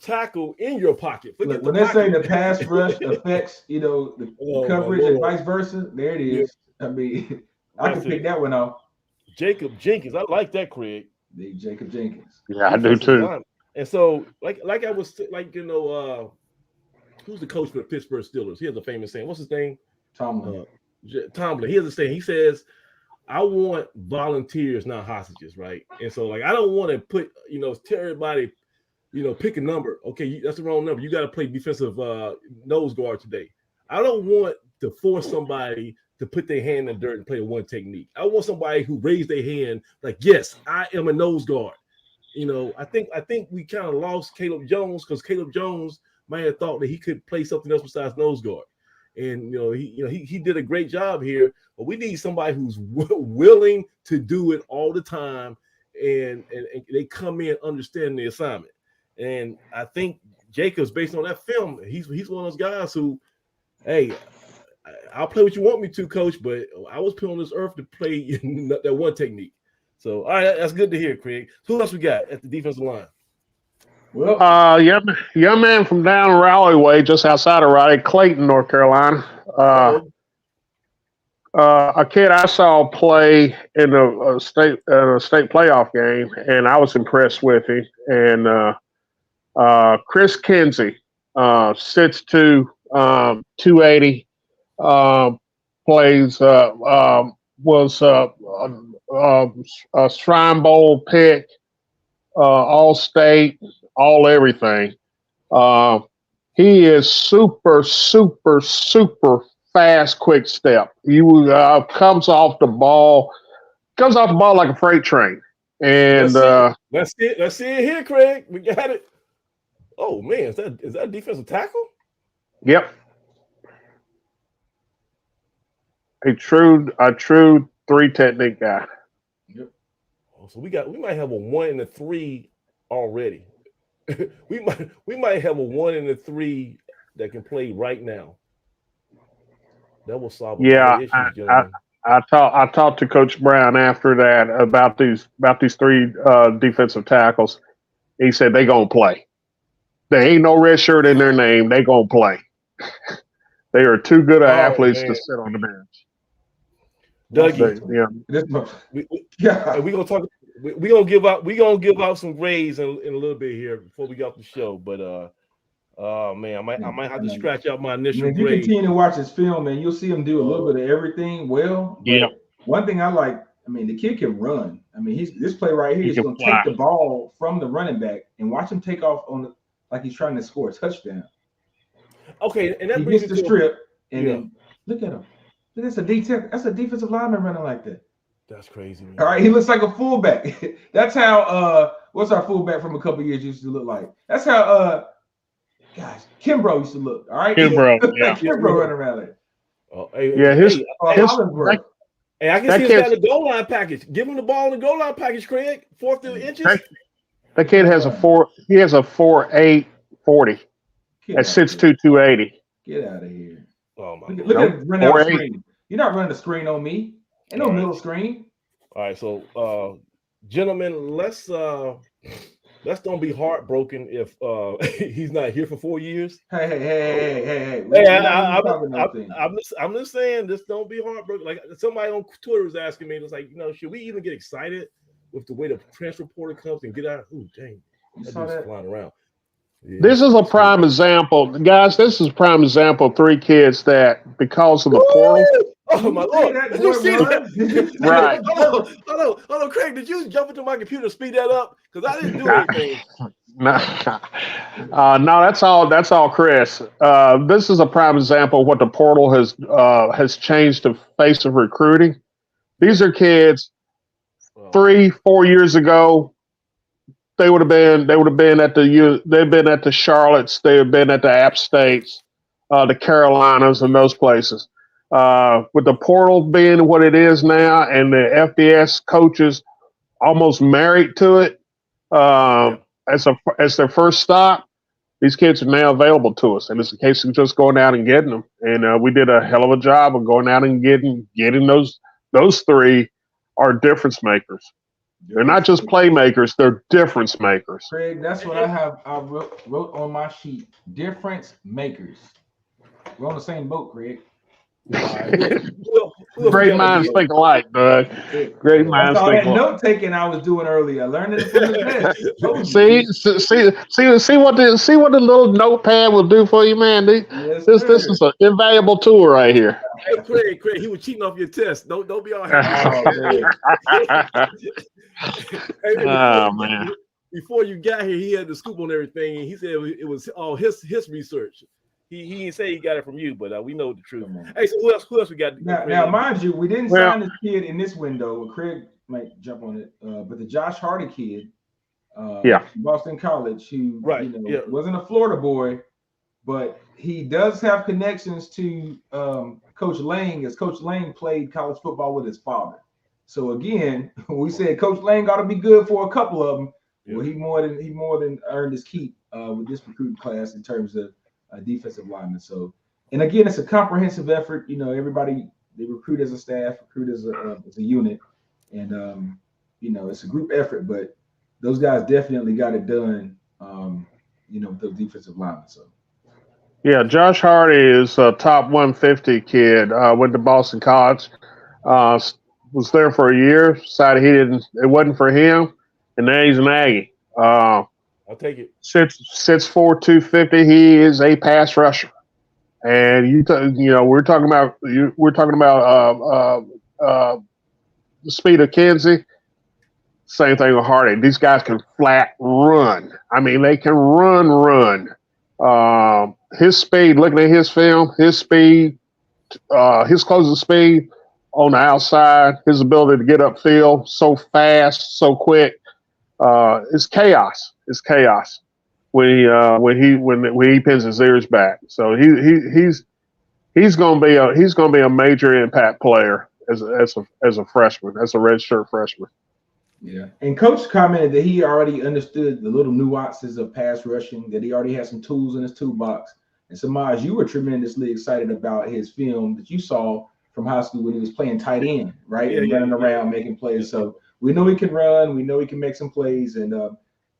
tackle in your pocket. Look, when they say the pass rush affects, the coverage and vice versa, there it is. Yeah. I mean, I can pick that one off. Jacob Jenkins, I like that, Craig. Jacob Jenkins. Yeah, I do too. And so, like I was who's the coach for the Pittsburgh Steelers? He has a famous saying. What's his name? Tomlin. Tomlin. He has a saying. He says, "I want volunteers, not hostages." Right. And so, I don't want to put, tell everybody, pick a number. Okay, that's the wrong number. You got to play defensive nose guard today. I don't want to force somebody to put their hand in the dirt and play a one technique. I want somebody who raised their hand, like, yes, I am a nose guard. I think we kind of lost Caleb Jones because Caleb Jones might have thought that he could play something else besides nose guard. And he did a great job here, but we need somebody who's willing to do it all the time, and they come in understanding the assignment. And I think Jacobs, based on that film, he's one of those guys who, hey, I'll play what you want me to, coach, but I was put on this earth to play that one technique. So, all right, that's good to hear, Craig. Who else we got at the defensive line? Well, young man from down Raleigh way, just outside of Raleigh, Clayton, North Carolina. A kid I saw play in a state playoff game, and I was impressed with him. And Chris Kinsey, 6'2", 280, plays was a Shrine Bowl pick, all state, all everything. He is super, super, super fast, quick step. He comes off the ball like a freight train. And let's see it here, Craig. We got it. Oh man, is that a defensive tackle? Yep. A true 3 technique guy. Yep. Oh, so we might have a 1 and a 3 already. we might have a 1 and a 3 that can play right now. That will solve a lot of issues, gentlemen. I talked to Coach Brown after that about these 3 defensive tackles. He said they gonna play. There ain't no red shirt in their name. They gonna play. They are too good athletes to sit on the bench. Dougie, we gonna talk. We gonna give out some grades in a little bit here before we get off the show. But man, I might have to scratch out my initial grade. If you continue to watch this film, man, you'll see him do a little bit of everything well. Yeah. One thing I like, the kid can run. This play right here is going to take the ball from the running back and watch him take off like he's trying to score a touchdown. Okay, and that he brings gets the strip, and then look at him. That's a defensive lineman running like that. That's crazy, man. All right, he looks like a fullback. That's how what's our fullback from a couple years used to look like? That's how Kimbrough used to look. All right, Kimbrough, Kimbrough running around there. I can see him got the goal line package. Give him the ball in the goal line package, Craig. 4th inches. That kid has a 4.8 40. That's 6'2", 280. Get out of here. Oh my Look at it run out the screen. You're not running the screen on me. Ain't no middle screen. All right, so gentlemen, let's don't be heartbroken if he's not here for 4 years. Hey! I'm just saying, just don't be heartbroken. Like somebody on Twitter was asking me, it was like, should we even get excited with the way the transfer portal comes and get out? Ooh, dang, you saw that flying around. Yeah. This is a prime example, guys. This is a prime example of 3 kids that, because of the portal. Oh my Lord! Did you see that? Right. Hold on, Craig. Did you jump into my computer and speed that up? Because I didn't do anything. No, that's all, Chris. This is a prime example of what the portal has changed the face of recruiting. These are kids 3-4 years ago. They would have been at the Charlottes. They have been at the App States, the Carolinas, and those places. With the portal being what it is now, and the FBS coaches almost married to it as their first stop, these kids are now available to us, and it's a case of just going out and getting them. And we did a hell of a job of going out and getting those 3 are difference makers. They're not just playmakers; they're difference makers. Craig, that's what I wrote on my sheet. Difference makers. We're on the same boat, Craig. Great minds think alike, bud. Great minds think alike. Note taking I was doing earlier. Learning it from the best. See what the little notepad will do for you, man. Yes, this is an invaluable tool right here. Hey, Craig, he was cheating off your test. Don't be all happy. Man. Before you got here, he had the scoop on everything, and he said it was all his research. He didn't say he got it from you, but we know the truth. Hey, so who else we got? Now, mind you, we didn't sign this kid in this window. Craig might jump on it, but the Josh Hardy kid, Boston College, who wasn't a Florida boy, but he does have connections to Coach Lang, as Coach Lang played college football with his father. So again, we said Coach Lang got to be good for a couple of them. Yeah. Well, he more than earned his keep with this recruiting class in terms of defensive linemen. So, and again, it's a comprehensive effort. Everybody, they recruit as a staff, recruit as a unit, and it's a group effort, but those guys definitely got it done. With those defensive linemen. So. Yeah, Josh Hardy is a top 150 kid. Went to Boston College. Was there for a year. Decided it wasn't for him, and now he's an Aggie. I'll take it. 6'4", 250. He is a pass rusher, and we're talking about the speed of Kenzie. Same thing with Hardy. These guys can flat run. I mean, they can run. His speed, looking at his film, his speed, his closing speed on the outside, his ability to get upfield so fast, so quick, it's chaos. It's chaos when he pins his ears back. So he's gonna be a major impact player as a freshman, as a redshirt freshman. Yeah, and Coach commented that he already understood the little nuances of pass rushing, that he already had some tools in his toolbox. And Samaj, you were tremendously excited about his film that you saw from high school when he was playing tight end, right? And running around making plays. So we know he can run. We know he can make some plays. And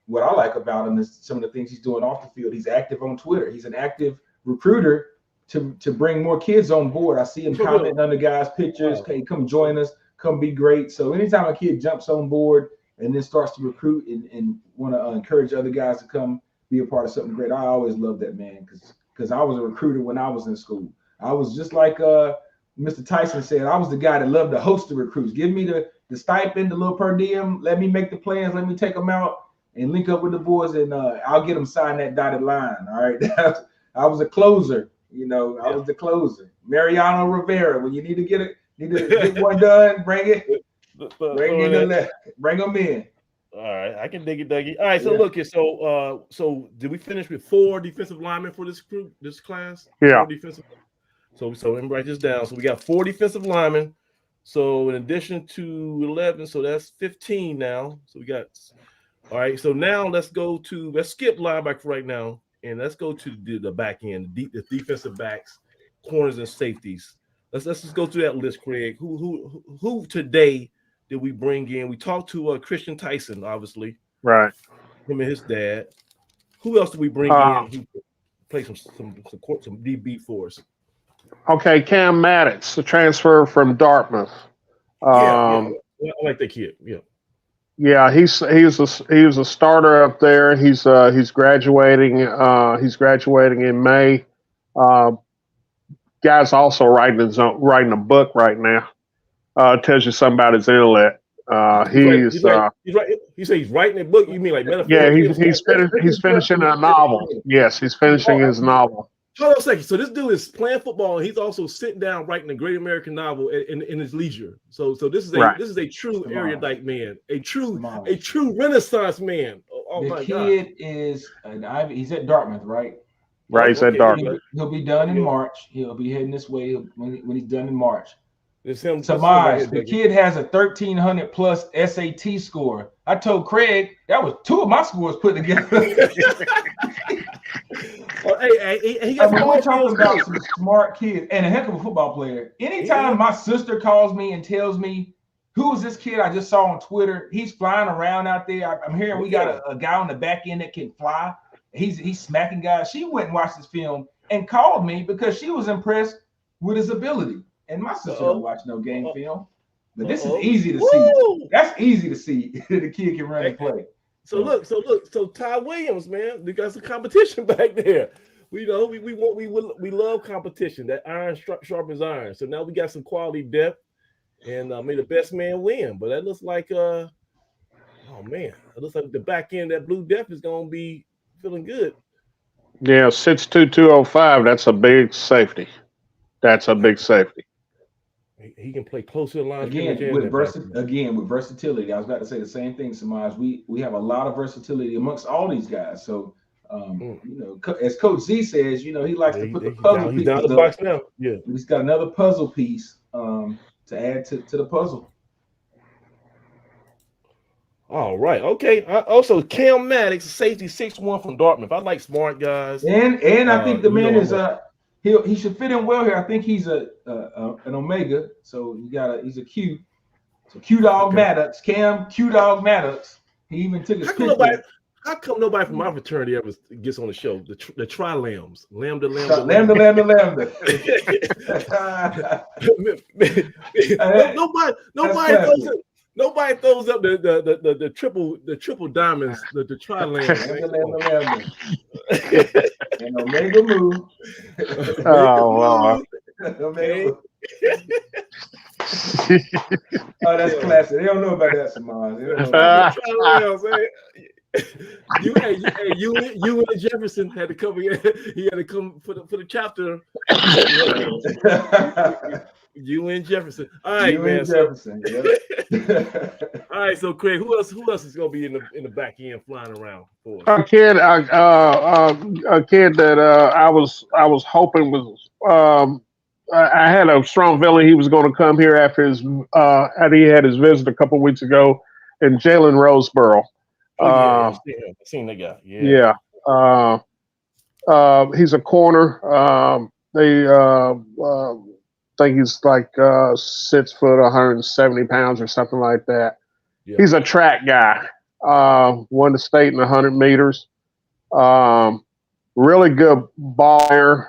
what I like about him is some of the things he's doing off the field. He's active on Twitter. He's an active recruiter to bring more kids on board. I see him commenting on the guys' pictures. Hey, come join us. Come be great. So anytime a kid jumps on board and then starts to recruit and want to encourage other guys to come be a part of something great, I always love that, man, because I was a recruiter when I was in school. I was just like Mr. Tyson said, I was the guy that loved to host the recruits. Give me the stipend, the little per diem, let me make the plans, let me take them out and link up with the boys, and I'll get them sign that dotted line, all right? I was a closer, I was the closer. Mariano Rivera, when you need to get one done, bring it. Bring them in. All right, I can dig it, Dougie. All right, so look, so did we finish with 4 defensive linemen for this group, this class? Yeah. 4 defensive. So let me write this down. So we got 4 defensive linemen. So in addition to 11, so that's 15 now. So we got. All right, so now let's skip linebacker right now, and let's go to the back end, the defensive backs, corners, and safeties. Let's just go through that list, Craig. Who today did we bring in? We talked to Khristian Tyson, obviously. Right. Him and his dad. Who else did we bring in who play some DB for us? Okay, Cam Maddox, the transfer from Dartmouth. I like that kid. Yeah. Yeah, he was a starter up there. He's graduating. He's graduating in May. Guy's also writing a book right now. Tells you something about his intellect. He's writing a book. You mean like metaphorically? Yeah, he's finishing a novel. Yes, he's finishing his novel. Hold on a second. So this dude is playing football, and he's also sitting down writing a great American novel in his leisure. So this is a true erudite man, a true Renaissance man. Oh my God! The kid is he's at Dartmouth, right? Right, he's at Dartmouth. He'll be done in March. He'll be heading this way when he's done in March. Samaj, the kid has a 1,300 plus SAT score. I told Craig that was 2 of my scores put together. We're talking about some smart kids and a heck of a football player. Anytime my sister calls me and tells me, who is this kid I just saw on Twitter? He's flying around out there. I'm hearing we got a guy on the back end that can fly. He's smacking guys. She went and watched this film and called me because she was impressed with his ability. And my sister don't watch no game film. But this is easy to see. That's easy to see. The kid can run and play. So Ty Williams, man, we got some competition back there. We love competition. That iron sharpens iron. So now we got some quality depth, and may the best man win. But that looks like it looks like the back end, that blue depth is gonna be feeling good. Yeah, 6'2", 205. That's a big safety. He can play close to the line. Again, with versatility. I was about to say the same thing, Samaj. We have a lot of versatility amongst all these guys. So, as Coach Z says, he likes to put the puzzle pieces down the box now. Yeah, he's got another puzzle piece to add to the puzzle. All right. Okay. Also, Cam Maddox, safety, 6'1" from Dartmouth. I like smart guys. And I think the man is he should fit in well here. I think he's an Omega, so he's a Q. So Q-Dog Maddox, Cam Q-Dog Maddox, he even took his picture. How come nobody from my fraternity ever gets on the show? The Tri-Lambs. Lambda. Nobody throws up the triple diamonds, the Tri-Lambs. And Omega Move. Omega Oh, that's classic. They don't know about that, Samaj. You and Jefferson had to come. He had to come for the chapter. You and Jefferson. All right, man. Jefferson. All right, so Craig, who else is gonna be in the back end flying around for us? A kid that I was hoping was. I had a strong feeling he was going to come here after he had his visit a couple weeks ago, and Jalen Roseboro. I've seen that guy. Yeah. He's a corner. They think he's like 6 foot, 170 pounds or something like that. Yeah. He's a track guy. Won the state in 100 meters. Really good baller.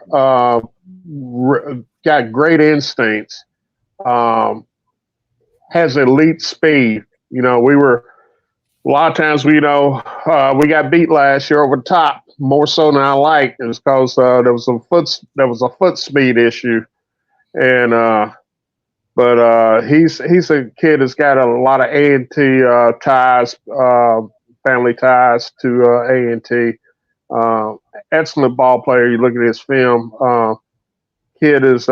Got great instincts. Has elite speed. You know, a lot of times we got beat last year over the top more so than I liked. It's because there was a foot speed issue, and but he's a kid that's got a lot of A&T ties, family ties to A&T. Excellent ball player. You look at his film. Kid is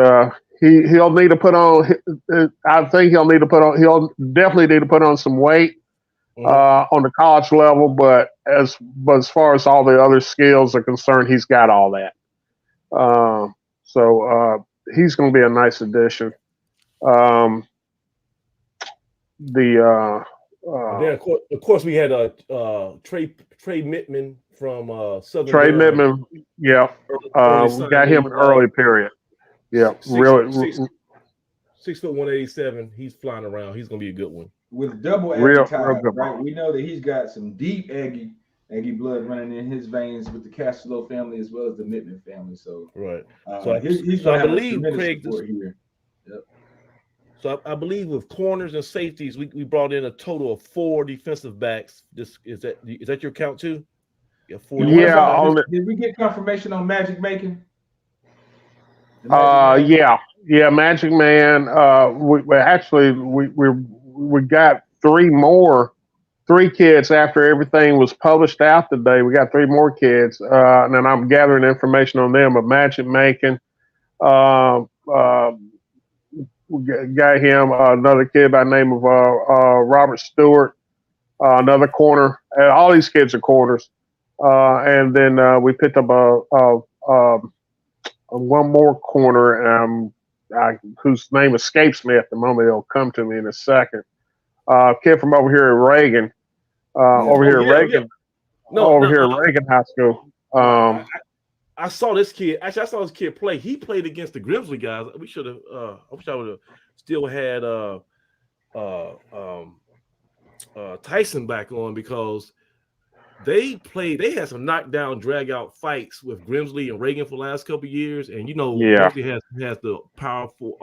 he'll need to put on. I think he'll definitely need to put on some weight on the college level. But as far as all the other skills are concerned, he's got all that. So he's going to be a nice addition. Then of course we had Trey Mittman from Southern. Trey Mittman, yeah. We got him in early period. Yeah, really. 6 foot 187. He's flying around. He's gonna be a good one. With double Aggie tie, right? We know that he's got some deep Aggie blood running in his veins with the Castello family as well as the Mittman family. So right. So he's I believe Craig here. Yep. So I believe with corners and safeties, we brought in a total of 4 defensive backs. Is that your count too? Yeah, 4. Yeah. Did we get confirmation on Magic Making? Yeah, Magic Man. We got 3 kids after everything was published out today. We got 3 more kids, and then I'm gathering information on them. But Magic Making, we got him. Another kid by the name of Robert Stewart, another corner. All these kids are corners, and then we picked up one more corner, whose name escapes me at the moment. It'll come to me in a second. Kid from over here at Reagan, Reagan High School. I saw this kid. Actually, I saw this kid play. He played against the Grimsley guys. We should have. I wish I would have still had Tyson back on, because they had some knockdown, drag out fights with Grimsley and Reagan for the last couple of years. And Grimsley has the powerful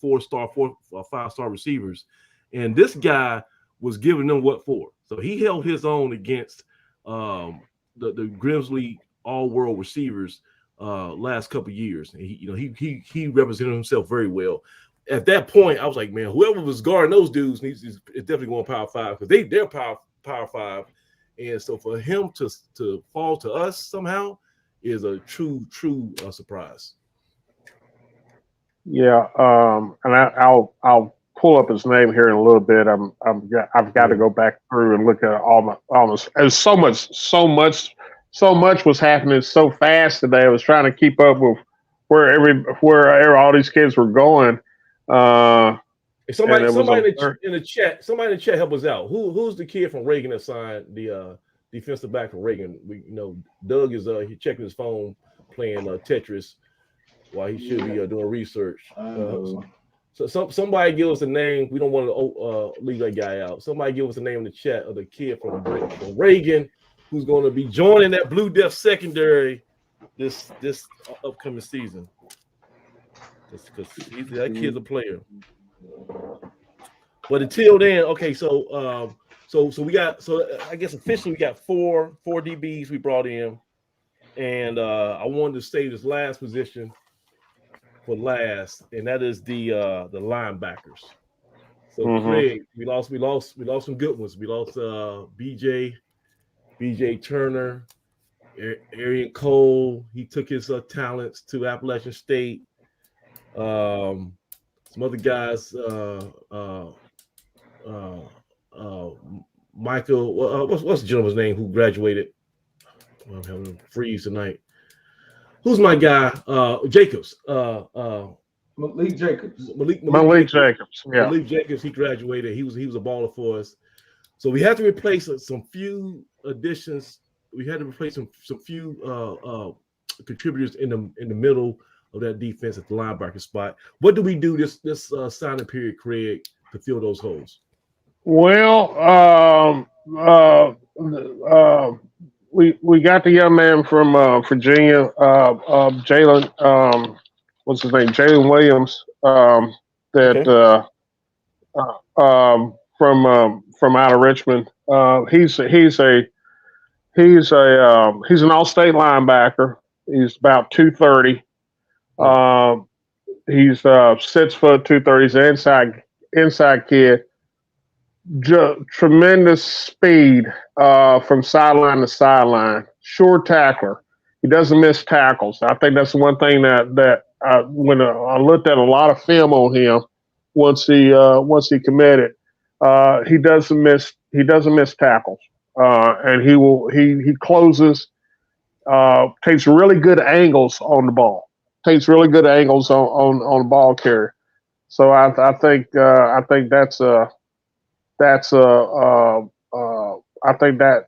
4-star, 5-star receivers, and this guy was giving them what for. So he held his own against the Grimsley all-world receivers last couple of years. And he represented himself very well. At that point, I was like, man, whoever was guarding those dudes is definitely going Power 5, because they're Power 5. And so for him to fall to us somehow is a true surprise. Yeah, and I'll pull up his name here in a little bit. I've got to go back through and look at almost. There's so much was happening so fast today. I was trying to keep up with where all these kids were going. Somebody in the chat help us out. Who's the kid from Reagan that signed the defensive back from Reagan? Doug is he checking his phone, playing Tetris while he should be doing research. So somebody give us a name. We don't want to leave that guy out. Somebody give us a name in the chat of the kid from Reagan who's going to be joining that Blue Death secondary this upcoming season. Just because that kid's a player. But until then, okay. So we got I guess officially we got four DBs we brought in, and I wanted to save this last position for last, and that is the linebackers. So Craig, we lost some good ones. We lost BJ Turner, Arian Cole. He took his talents to Appalachian State. Some other guys, Michael. What's the gentleman's name who graduated? I'm having a freeze tonight. Who's my guy? Jacobs. Malik Jacobs. Malik Jacobs. Yeah. Malik Jacobs. He graduated. He was a baller for us. So we had to replace some few additions. We had to replace some few contributors in the middle of that defense at the linebacker spot. What do we do this signing period, Craig, to fill those holes? Well, we got the young man from Virginia, Jalen. What's his name? Jalen Williams. From out of Richmond. He's an all-state linebacker. He's about 230. He's 6 foot 230. He's an inside kid. Tremendous speed from sideline to sideline. Sure tackler. He doesn't miss tackles. I think that's one thing that when I looked at a lot of film on him once he committed, he doesn't miss tackles. And he closes. Takes really good angles on the ball. Takes really good angles on the ball carrier. So I think that's I think that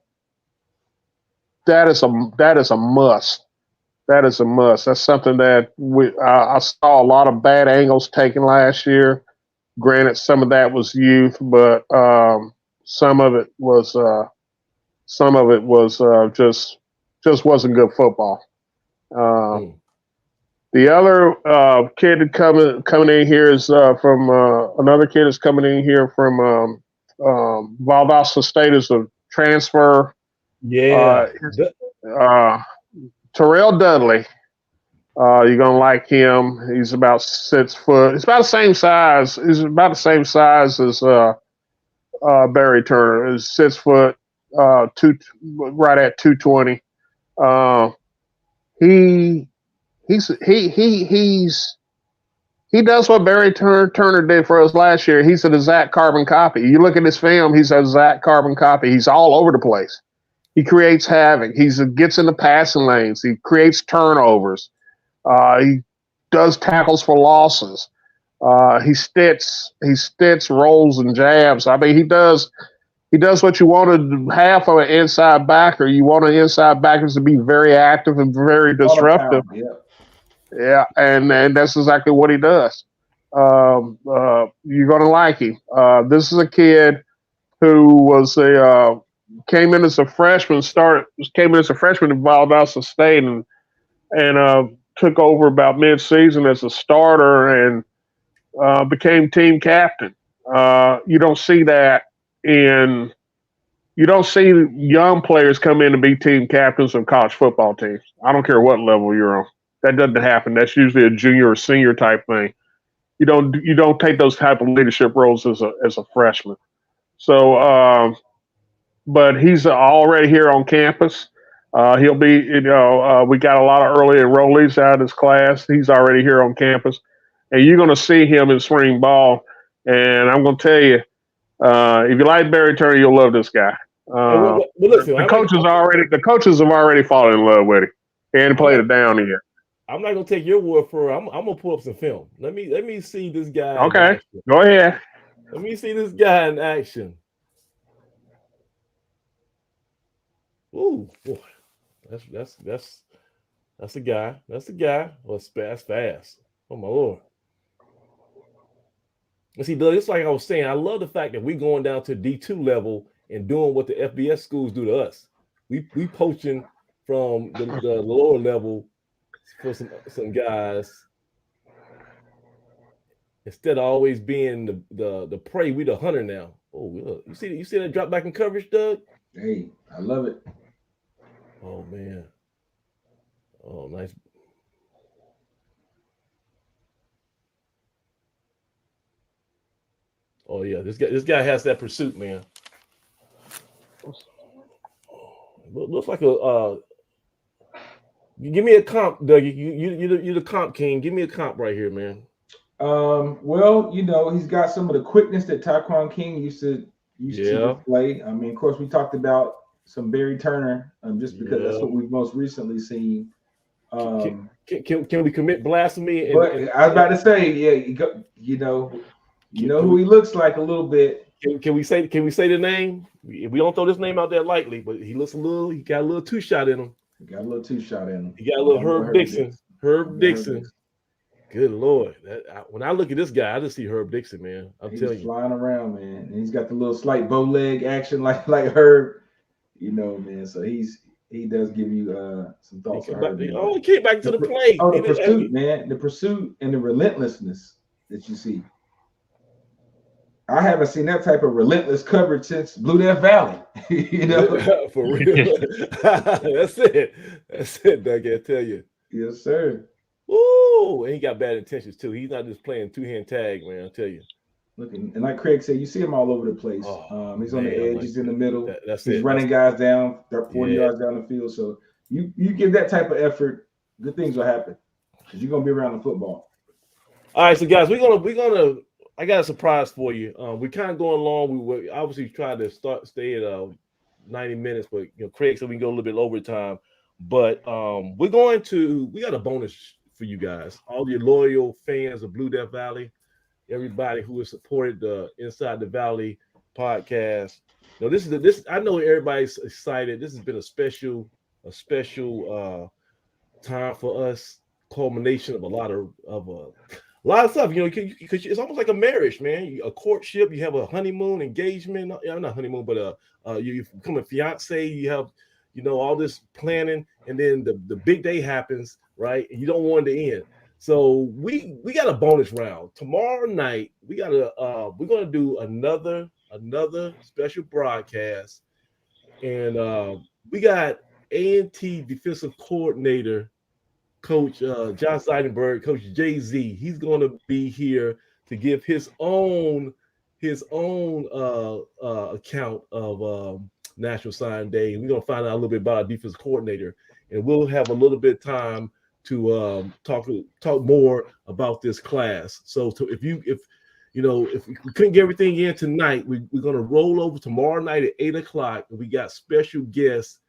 is a must. That is a must. That's something that I saw a lot of bad angles taken last year. Granted, some of that was youth, but some of it was just wasn't good football. The other kid coming in here is from another kid is coming in here from Valdosta State is a transfer. Yeah. Terrell Dudley. You're gonna like him. He's about 6 foot. He's about the same size. He's about the same size as Barry Turner. He's 6 foot, right at 220. He does what Barry Turner did for us last year. He's a Zach carbon copy. You look at his film, he's a Zach carbon copy. He's all over the place. He creates havoc. He gets in the passing lanes. He creates turnovers. He does tackles for losses. He stits, rolls, and jabs. I mean, he does what you want to have from an inside backer. You want an inside backer to be very active and very disruptive. Yeah, and that's exactly what he does. You're gonna like him. This is a kid who came in as a freshman in Valdosta State and took over about mid-season as a starter and became team captain. You don't see that you don't see young players come in and be team captains of college football teams. I don't care what level you're on. That doesn't happen. That's usually a junior or senior type thing. You don't take those type of leadership roles as a freshman. So, but he's already here on campus. He'll be, we got a lot of early enrollees out of his class. He's already here on campus, and you're going to see him in spring ball. And I'm going to tell you, if you like Barry Turner, you'll love this guy. Listen, the coaches have already fallen in love with him and played it down here. I'm not gonna take your word for it. I'm gonna pull up some film. Let me see this guy. Okay, go ahead. Let me see this guy in action. Ooh, boy. That's the guy. That's the guy. Well, that's fast. Oh my Lord. And see, Doug, it's like I was saying, I love the fact that we're going down to D2 level and doing what the FBS schools do to us. We poaching from the lower level for some guys instead of always being the prey. We the hunter now. Oh, look. You see that drop back in coverage, Doug? Hey, I love it. Oh man. Oh, nice. Oh yeah, this guy has that pursuit, man. Looks like a give me a comp, Dougie. You're the comp king. Give me a comp right here, man. Well, he's got some of the quickness that Taekwon King used to display. I mean, of course, we talked about some Barry Turner, just because that's what we've most recently seen. Can we commit blasphemy? But I was about to say, you know who he looks like a little bit. Can we say the name? We don't throw this name out there lightly, but he got a little two shot in him. He got a little two shot in him. He got a little Herb Dixon. Herb Dixon. Good Lord. When I look at this guy, I just see Herb Dixon, man. I'm telling you. Flying around, man. And he's got the little slight bow leg action like Herb, man. So he does give you some thoughts. He came back to the plate. Oh, the pursuit, man. The pursuit and the relentlessness that you see. I haven't seen that type of relentless coverage since Blue Death Valley. For real. That's it, Doug. I tell you. Yes, sir. Ooh, and he got bad intentions too. He's not just playing two-hand tag, man. I tell you. Looking, and like Craig said, you see him all over the place. He's on the edge. He's in the middle. He's running guys down 40 yards down the field. So you give that type of effort, good things will happen because you're gonna be around the football. All right, so guys, we're gonna. I got a surprise for you. We're kind of going along. We obviously tried to stay at 90 minutes, but Craig said we can go a little bit over time. But we got a bonus for you guys, all your loyal fans of Blue Death Valley, everybody who has supported the Inside the Valley podcast. This I know everybody's excited. This has been a special time for us, culmination of a lot of stuff, because it's almost like a marriage, man. A courtship, you have a honeymoon, engagement, not honeymoon, but you become a fiance, you have, all this planning, and then the big day happens, right? And you don't want it to end. So we got a bonus round tomorrow night. We're gonna do another special broadcast, and we got A&T defensive coordinator Coach John Seidenberg, Coach Jay-Z. He's going to be here to give his own account of National Sign Day. And we're going to find out a little bit about our defensive coordinator, and we'll have a little bit of time to talk more about this class. So if we couldn't get everything in tonight, we're going to roll over tomorrow night at 8:00, and we got special guest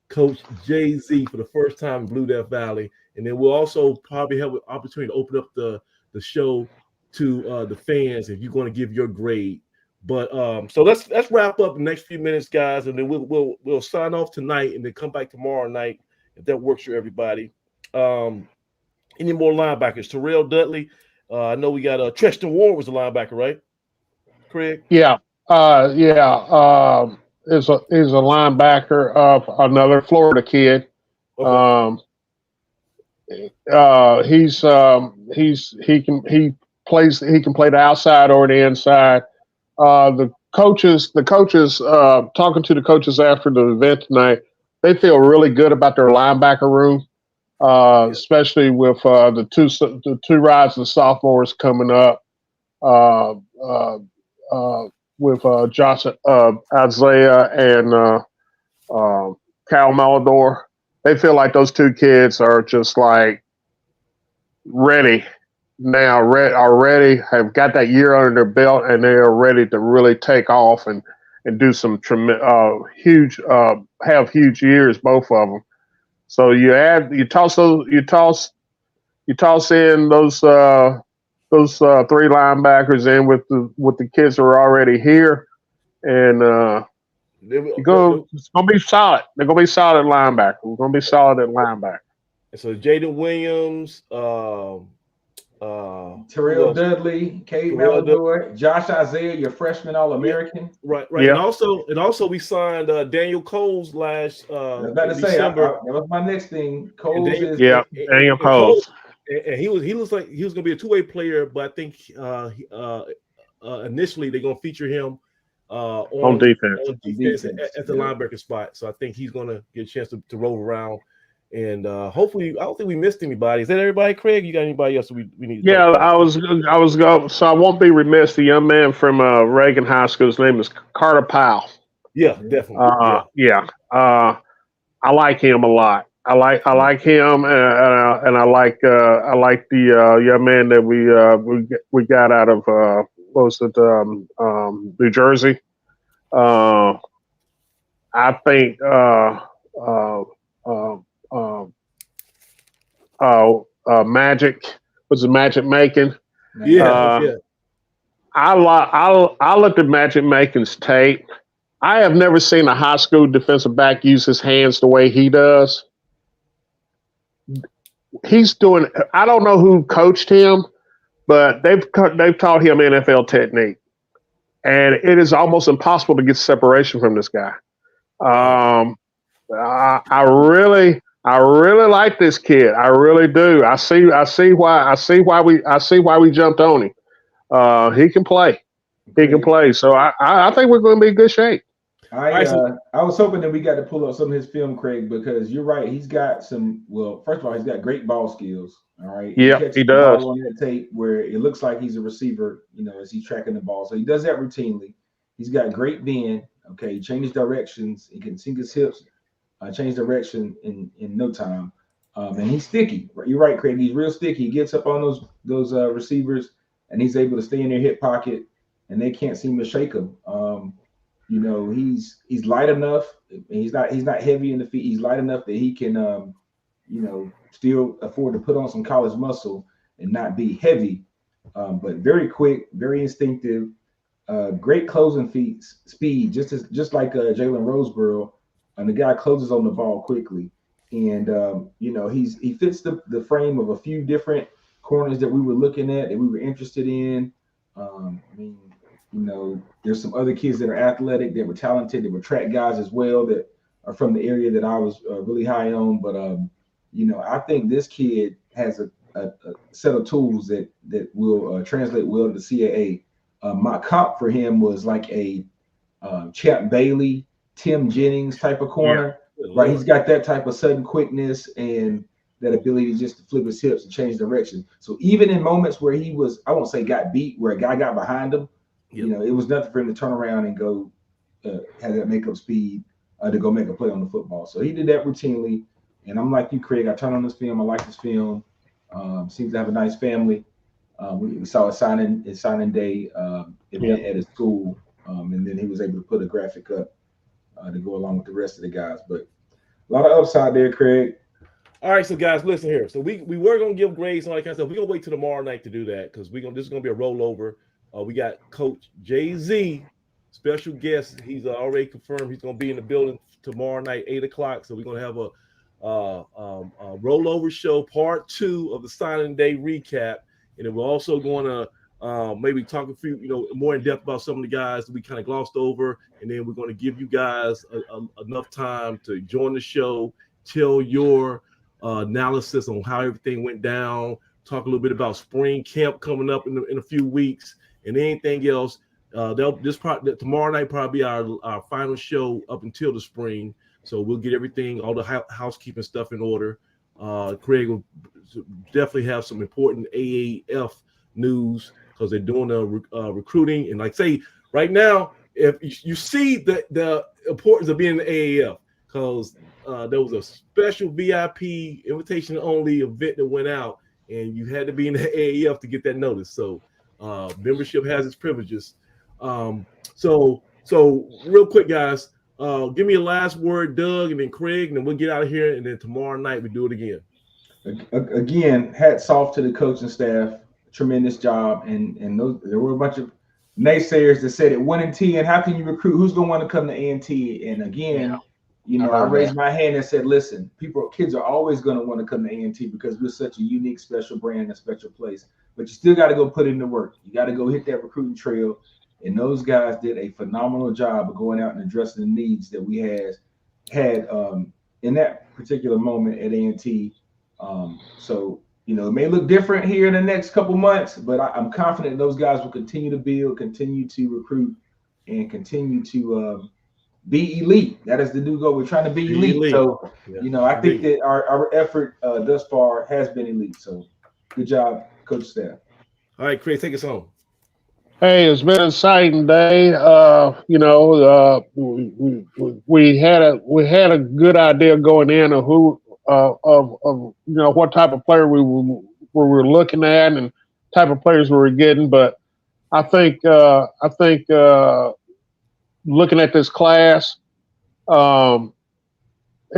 Coach Jay-Z for the first time in Blue Death Valley. And then we'll also probably have an opportunity to open up the show to the fans if you're going to give your grade. But so let's wrap up the next few minutes, guys, and then we'll sign off tonight and then come back tomorrow night if that works for everybody. Any more linebackers? Terrell Dudley. I know we got Treston Ward was a linebacker, right? Craig? Yeah. Is a linebacker of another Florida kid. Okay. He can play the outside or the inside. The coaches talking to the coaches after the event tonight, they feel really good about their linebacker room, especially with the two rides of sophomores coming up. With Josh Isaiah and Cal Malador. They feel like those two kids are just like ready now, already have got that year under their belt, and they are ready to really take off and do some huge years, both of them. So you toss in those three linebackers in with the kids who are already here, and it's gonna be solid. They're gonna be solid linebacker. We're gonna be solid at linebacker. So Jaden Williams, Terrell Dudley, Cade Mallador, Josh Isaiah, your freshman All-American. Right. Yeah. And also we signed Daniel Coles last I was about to say December. that was my next thing. Coles is Daniel Coles. And he looks like he was going to be a two-way player, but I think initially they're going to feature him on defense at the linebacker spot. So I think he's going to get a chance to roll around. And hopefully, I don't think we missed anybody. Is that everybody, Craig? You got anybody else we need? Yeah, I was going. So I won't be remiss. The young man from Reagan High School. His name is Carter Powell. Yeah, definitely. I like him a lot. I like him, and I like the young man that we got out of what was it, New Jersey. I think Magic was the Magic Macon. I looked at Magic Macon's tape. I have never seen a high school defensive back use his hands the way he does. He's doing. I don't know who coached him, but they've taught him NFL technique, and it is almost impossible to get separation from this guy. I really like this kid. I really do. I see why we jumped on him. He can play. He can play. So I think we're going to be in good shape. I was hoping that we got to pull up some of his film, Craig, because you're right. He's got some. Well, first of all, he's got great ball skills. All right. Yeah, he does. On that tape where it looks like he's a receiver, as he's tracking the ball. So he does that routinely. He's got great bend. Okay, he changes directions. He can sink his hips, change direction in no time. And he's sticky. You're right, Craig. He's real sticky. He gets up on those receivers, and he's able to stay in their hip pocket, and they can't seem to shake him. He's light enough. He's not heavy in the feet. He's light enough that he can, still afford to put on some college muscle and not be heavy. But very quick, very instinctive, great closing speed, just like Jalen Roseborough. And the guy closes on the ball quickly, and he fits the frame of a few different corners that we were looking at, that we were interested in. There's some other kids that are athletic, that were talented, that were track guys as well, that are from the area that I was really high on. But I think this kid has a set of tools that will translate well to the CAA. My comp for him was like a Champ Bailey, Tim Jennings type of corner, right? He's got that type of sudden quickness and that ability just to flip his hips and change direction. So even in moments where he was, I won't say got beat, where a guy got behind him, it was nothing for him to turn around and go have that makeup speed to go make a play on the football. So he did that routinely. And I'm like you, Craig. I turned on this film. I like this film. Seems to have a nice family. We saw a signing day event at his school, and then he was able to put a graphic up to go along with the rest of the guys. But a lot of upside there, Craig. All right, so guys, listen here. So we were gonna give grades and all that kind of stuff. We're gonna wait till tomorrow night to do that because this is gonna be a rollover. We got Coach Jay-Z, special guest. He's already confirmed he's gonna be in the building tomorrow night, 8:00. So we're gonna have a rollover show, part 2 of the signing day recap, and then we're also going to maybe talk a few, more in depth about some of the guys that we kind of glossed over, and then we're going to give you guys enough time to join the show, tell your analysis on how everything went down, talk a little bit about spring camp coming up in a few weeks, and anything else. Tomorrow night probably be our final show up until the spring. So we'll get everything, all the housekeeping stuff in order. Craig will definitely have some important AAF news because they're doing the recruiting. And like say right now, if you see the importance of being in the AAF, because there was a special VIP invitation only event that went out, and you had to be in the AAF to get that notice. So membership has its privileges. So real quick, guys. Give me a last word, Doug, and then Craig, and then we'll get out of here. And then tomorrow night we do it again. Again, hats off to the coaching staff. Tremendous job. And there were a bunch of naysayers that said at 1-10, how can you recruit? Who's going to want to come to A&T? And again, I raised my hand and said, listen, kids are always going to want to come to A&T because we're such a unique, special brand, a special place. but you still got to go put in the work. You got to go hit that recruiting trail. And those guys did a phenomenal job of going out and addressing the needs that we had in that particular moment at A&T. So, you know, it may look different here in the next couple months, but I'm confident those guys will continue to build, continue to recruit, and continue to be elite. That is the new goal. We're trying to be elite. So, you know, I think that our effort thus far has been elite. So, good job, coach staff. All right, Chris, take us home. Hey, it's been an exciting day. You know, we had a good idea going in of who of you know what type of player we were looking at and type of players we were getting. But I think looking at this class, it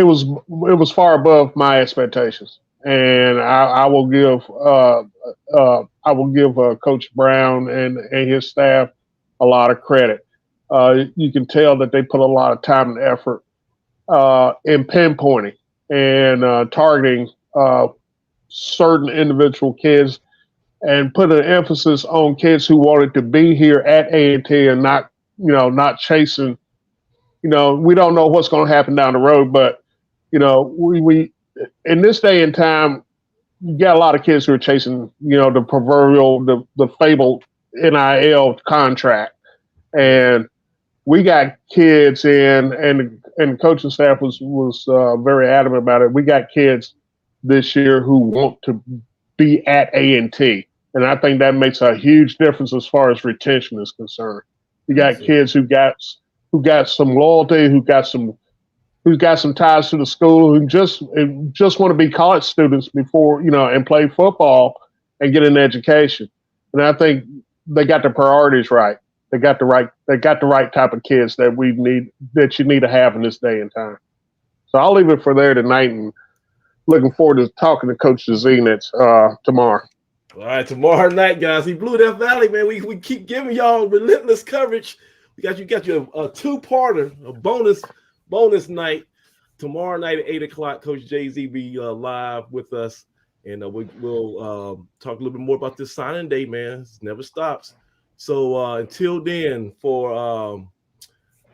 was far above my expectations, and I will give Coach Brown and his staff a lot of credit. You can tell that they put a lot of time and effort in pinpointing and targeting certain individual kids, and put an emphasis on kids who wanted to be here at A&T and not chasing. You know, we don't know what's going to happen down the road, but you know, we in this day and time, you got a lot of kids who are chasing, you know, the proverbial, the fabled NIL contract, and we got kids in, and the coaching staff was very adamant about it. We got kids this year who want to be at A&T, and I think that makes a huge difference as far as retention is concerned. You got kids who got some loyalty, who got some ties to the school, who just want to be college students before, you know, and play football and get an education. And I think they got the priorities right. They got the right type of kids that you need to have in this day and time. So I'll leave it for there tonight, and looking forward to talking to Coach Zenitz tomorrow. All right, tomorrow night, guys. He blew that valley, man. We keep giving y'all relentless coverage. You got you a two-parter, a bonus night. Tomorrow night at 8 o'clock, Coach Jay-Z be live with us, and we'll talk a little bit more about this signing day, man. It never stops. So until then, for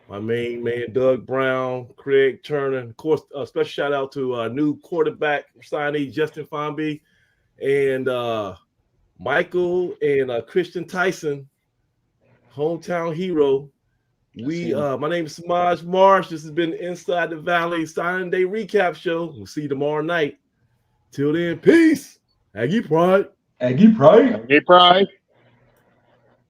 my main man, Doug Brown, Craig Turner, of course, a special shout out to our new quarterback signee, Justin Fomby, and Michael and Khristian Tyson, hometown hero. My name is Samaj Marsh. This has been Inside the Valley Signing Day Recap Show. We'll see you tomorrow night. Till then, peace. Aggie Pride. Aggie Pride. Aggie Pride.